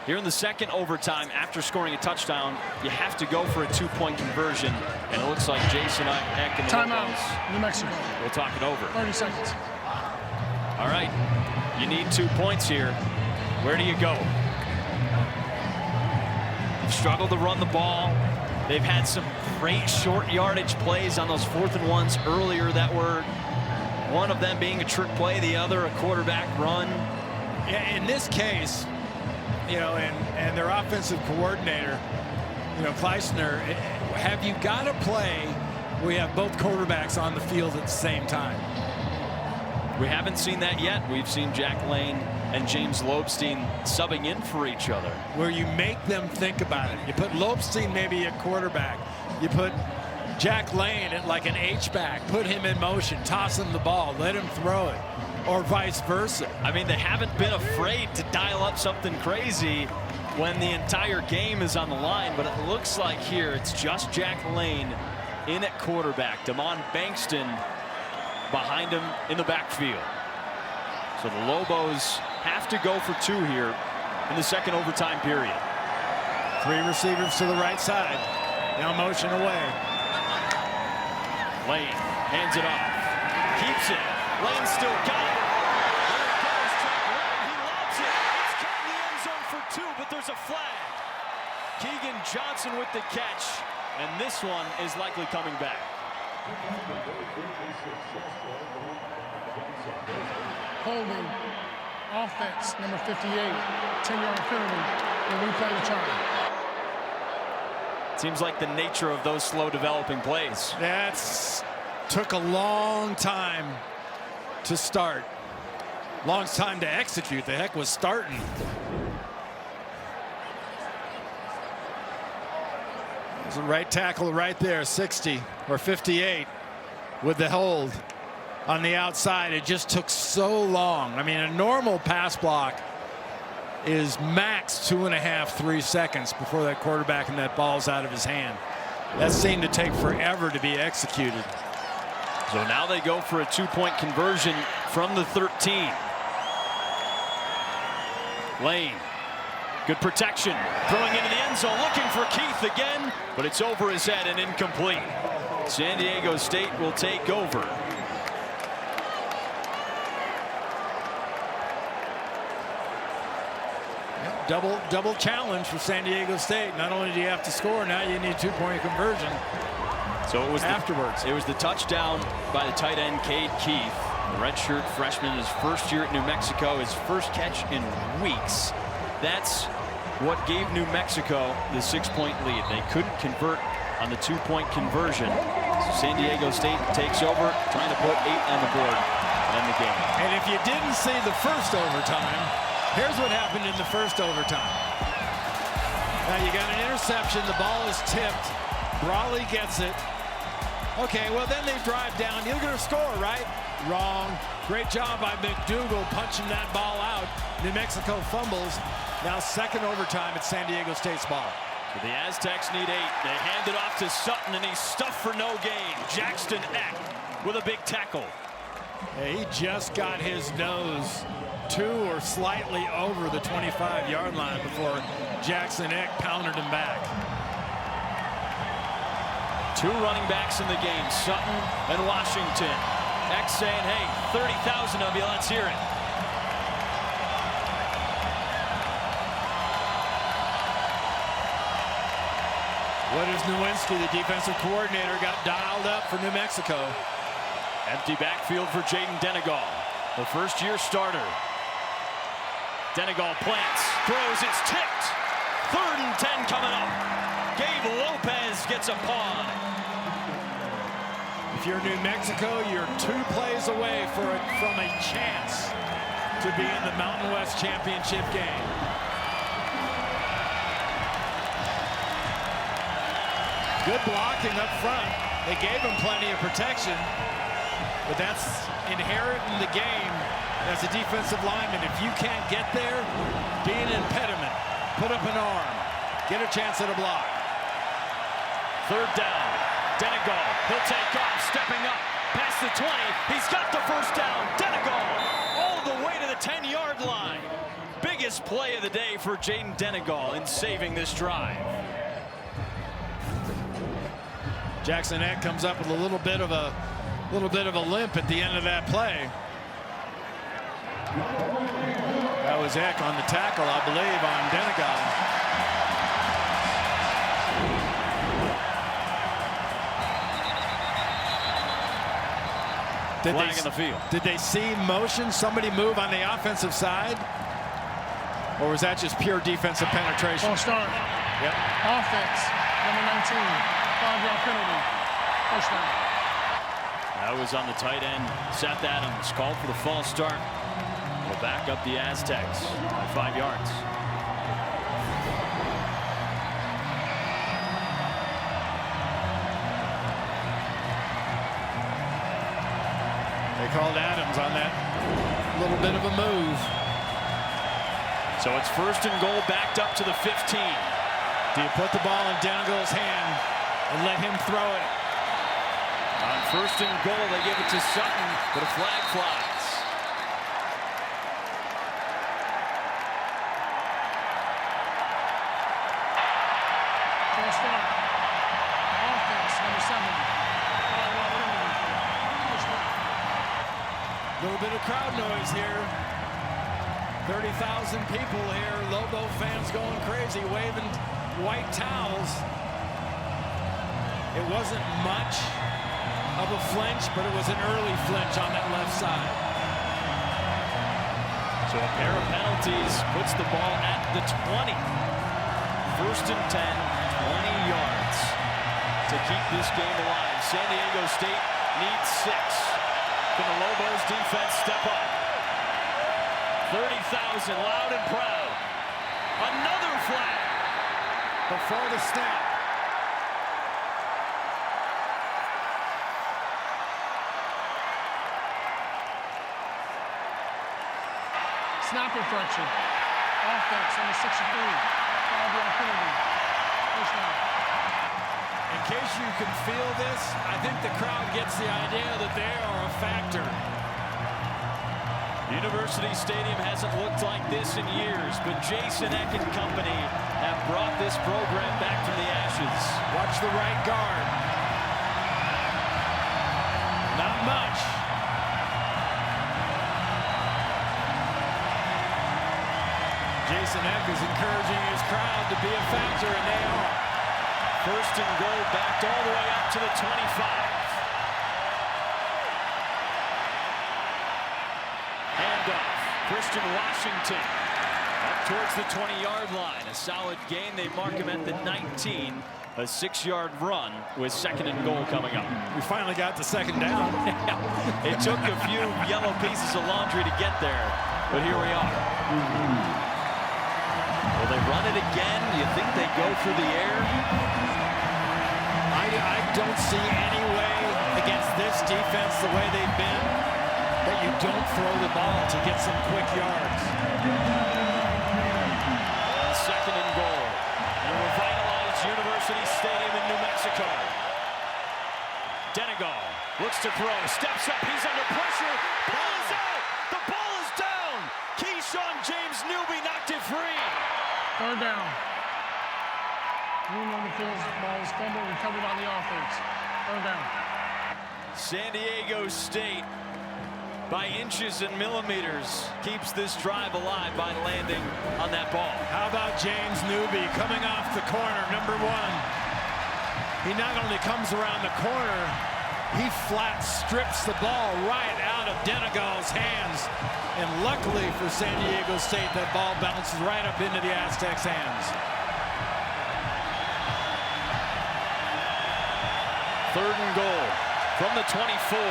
A: Here in the second overtime, after scoring a touchdown, you have to go for a two-point conversion. And it looks like Jason Eck and the
C: Timeout,
A: Lobos
C: New Mexico.
A: will talk it over.
C: 30 seconds.
A: All right, you need 2 points here. Where do you go? They've struggled to run the ball. They've had some great short yardage plays on those 4th and 1s earlier that were one of them being a trick play, the other a quarterback run.
B: Yeah, in this case, you know, and their offensive coordinator, you know, Kleisner, have you got to play where we have both quarterbacks on the field at the same time?
A: We haven't seen that yet. We've seen Jack Lane and James Lobstein subbing in for each other.
B: Where you make them think about it. You put Lobstein maybe at quarterback. You put Jack Lane at like an H-back. Put him in motion. Toss him the ball. Let him throw it. Or vice versa.
A: I mean, they haven't been afraid to dial up something crazy when the entire game is on the line, but it looks like here it's just Jack Lane in at quarterback. Damon Bankston behind him in the backfield. So the Lobos have to go for 2 here in the second overtime period.
B: 3 receivers to the right side. Now motion away.
A: Lane hands it off. Keeps it. Lane still got it. There it goes. Jack Lane. He lobs it. It's caught in the end zone for 2, but there's a flag. Keegan Johnson with the catch, and this one is likely coming back.
C: Holding, offense, number 58, 10-yard penalty, and replay the try.
A: Seems like the nature of those slow developing plays.
B: That's took a long time to start. Long time to execute. The heck was starting. There's a right tackle right there, 60 or 58 with the hold on the outside. It just took so long. I mean, a normal pass block is max 2.5, 3 seconds before that quarterback and that ball's out of his hand. That seemed to take forever to be executed.
A: So now they go for a 2-point conversion from the 13. Lane, good protection, throwing into the end zone, looking for Keith again, but it's over his head and incomplete. San Diego State will take over.
B: Double challenge for San Diego State. Not only do you have to score, now you need 2-point conversion.
A: So it was
B: afterwards.
A: It was the touchdown by the tight end Cade Keith, the redshirt freshman, his first year at New Mexico, his first catch in weeks. That's what gave New Mexico the 6-point lead. They couldn't convert on the 2-point conversion. So San Diego State takes over, trying to put 8 on the board and end the game.
B: And if you didn't see the first overtime, here's what happened in the first overtime. Now you got an interception, the ball is tipped, Brawley gets it. Okay, well then they drive down, you're gonna score, right? Wrong. Great job by McDougal punching that ball out. New Mexico fumbles. Now second overtime at San Diego State's ball.
A: The Aztecs need 8. They hand it off to Sutton, and he's stuffed for no gain. Jackson Eck with a big tackle.
B: He just got his nose to or slightly over the 25-yard line before Jackson Eck pounded him back.
A: 2 running backs in the game, Sutton and Washington. Eck saying, hey, 30,000 of you, let's hear it.
B: What is Nowinski, the defensive coordinator, got dialed up for New Mexico.
A: Empty backfield for Jaden Denegal, the first-year starter. Denegal plants, throws, it's tipped. 3rd and 10 coming up. Gabe Lopez gets a paw.
B: If you're New Mexico, you're 2 plays away from a chance to be in the Mountain West Championship game. Good blocking up front. They gave him plenty of protection, but that's inherent in the game as a defensive lineman. If you can't get there, be an impediment. Put up an arm. Get a chance at a block.
A: 3rd down. Denegal, he'll take off, stepping up, past the 20. He's got the first down. Denegal all the way to the 10-yard line. Biggest play of the day for Jaden Denegal in saving this drive.
B: Jackson Eck comes up with a little bit of a limp at the end of that play. That was Eck on the tackle, I believe, on Denegal.
A: Flag in the field.
B: Did they see motion, somebody move on the offensive side? Or was that just pure defensive penetration?
C: False start.
B: Yep.
C: Offense, number 19, 5-yard penalty. First down.
A: That was on the tight end, Seth Adams, called for the false start. Will back up the Aztecs by 5 yards.
B: They called Adams on that little bit of a move.
A: So it's 1st and goal, backed up to the 15.
B: Do you put the ball in Denegal's hand and let him throw it?
A: On 1st and goal, they give it to Sutton, but a flag flies.
C: False start. Offense, number 7, 5-yard penalty. First down.
B: Little bit of crowd noise here. 30,000 people here. Lobo fans going crazy, waving white towels. It wasn't much of a flinch, but it was an early flinch on that left side.
A: So a pair of penalties puts the ball at the 20. 1st and 10, 20 yards to keep this game alive. San Diego State needs 6. Can the Lobos defense step up? 30,000 loud and proud. Another flag
B: Before the snap.
C: Snap infraction. Offense, number 63, 5-yard penalty. First down.
B: In case you can feel this, I think the crowd gets the idea that they are a factor.
A: University Stadium hasn't looked like this in years, but Jason Eck and company have brought this program back from the ashes.
B: Watch the right guard. Not much. Jason Eck is encouraging his crowd to be a factor, and they are.
A: 1st and goal, backed all the way up to the 25. Handoff, Christian Washington up towards the 20-yard line. A solid gain. They mark him at the 19. A 6-yard run with 2nd and goal coming up.
B: We finally got the 2nd down.
A: It took a few yellow pieces of laundry to get there, but here we are. Will they run it again? Do you think they go through the air?
B: I don't see any way against this defense the way they've been that you don't throw the ball to get some quick yards.
A: Second and goal in a revitalized University Stadium in New Mexico. Denegal looks to throw, steps up, he's under pressure, ball is out, the ball is down. Keyshawn James Newby knocked it free.
C: Third down. Room on the field, ball is fumbled, recovered on the offense. Third down.
A: San Diego State, by inches and millimeters, keeps this drive alive by landing on that ball.
B: How about James Newby coming off the corner, number 1. He not only comes around the corner, he flat strips the ball right out of Denegal's hands. And luckily for San Diego State, that ball bounces right up into the Aztecs' hands.
A: Third and goal from the 24.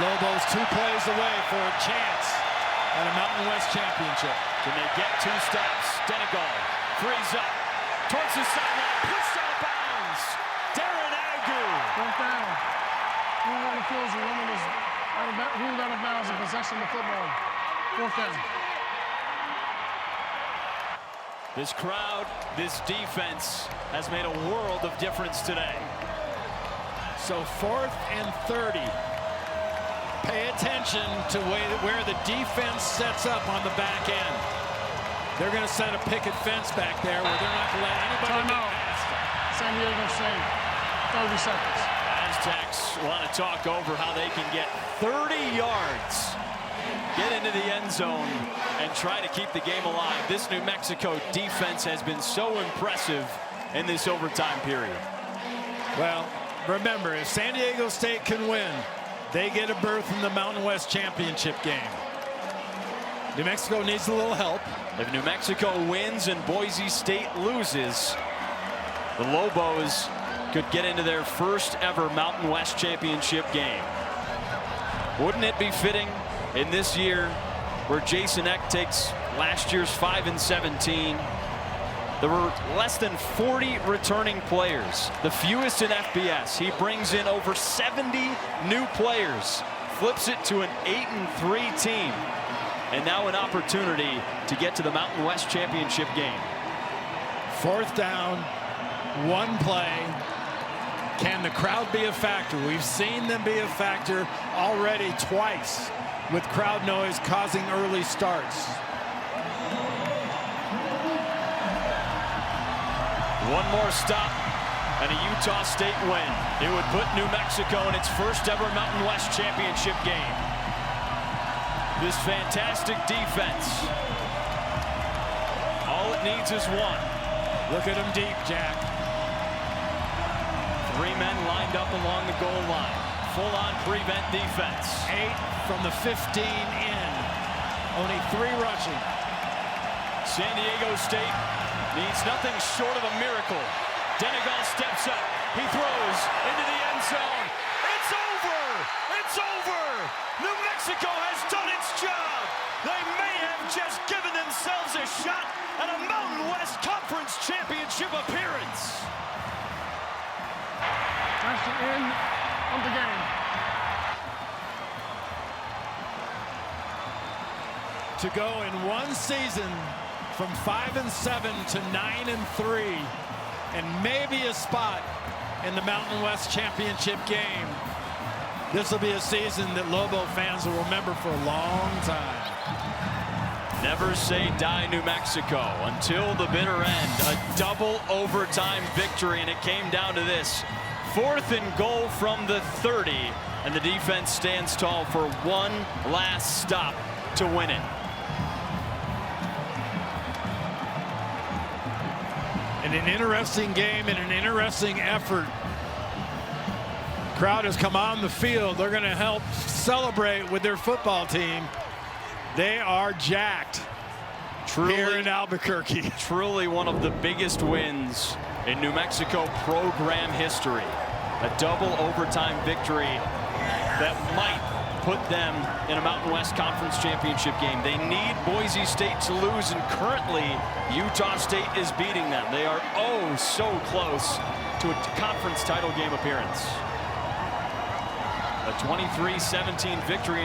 B: Lobos 2 plays away for a chance at a Mountain West championship.
A: Can they get 2 stops? Denegal frees up towards the sideline, pushed out of bounds. Darren Agu.
C: Fourth down. Room on the field, running is ruled out of bounds and possession of the football. Fourth down.
A: This crowd, this defense has made a world of difference today.
B: So 4th and 30. Pay attention to where the defense sets up on the back end. They're going to set a picket fence back there where they're not going to let anybody
C: Time
B: get
C: out.
B: past them.
C: San Diego State. 30 seconds.
A: Aztecs want to talk over how they can get 30 yards, get into the end zone, and try to keep the game alive. This New Mexico defense has been so impressive in this overtime period.
B: Well, remember, if San Diego State can win, they get a berth in the Mountain West championship game. New Mexico needs a little help.
A: If New Mexico wins and Boise State loses, the Lobos could get into their first ever Mountain West championship game. Wouldn't it be fitting in this year where Jason Eck takes last year's 5-17? There were less than 40 returning players, the fewest in FBS. He brings in over 70 new players, flips it to an 8-3 team, and now an opportunity to get to the Mountain West championship game.
B: 4th down, 1 play. Can the crowd be a factor? We've seen them be a factor already twice with crowd noise causing early starts.
A: One more stop and a Utah State win. It would put New Mexico in its first ever Mountain West championship game. This fantastic defense, all it needs is 1.
B: Look at him deep, Jack.
A: 3 men lined up along the goal line. Full-on prevent defense.
B: 8 from the 15 in. Only 3 rushing.
A: San Diego State needs nothing short of a miracle. Denegal steps up. He throws into the end zone. It's over! It's over! New Mexico has done its job. They may have just given themselves a shot at a Mountain West Conference championship appearance.
C: That's the end of the game.
B: To go in one season from 5-7 to 9-3, and maybe a spot in the Mountain West championship game. This will be a season that Lobo fans will remember for a long time.
A: Never say die, New Mexico, until the bitter end. A double overtime victory, and it came down to this. 4th and goal from the 30, and the defense stands tall for one last stop to win it.
B: And an interesting game and an interesting effort. Crowd has come on the field. They're going to help celebrate with their football team. They are jacked here in Albuquerque.
A: Truly one of the biggest wins in New Mexico program history. A double overtime victory that might put them in a Mountain West Conference championship game. They need Boise State to lose, and currently Utah State is beating them. They are oh so close to a conference title game appearance. A 23-17 victory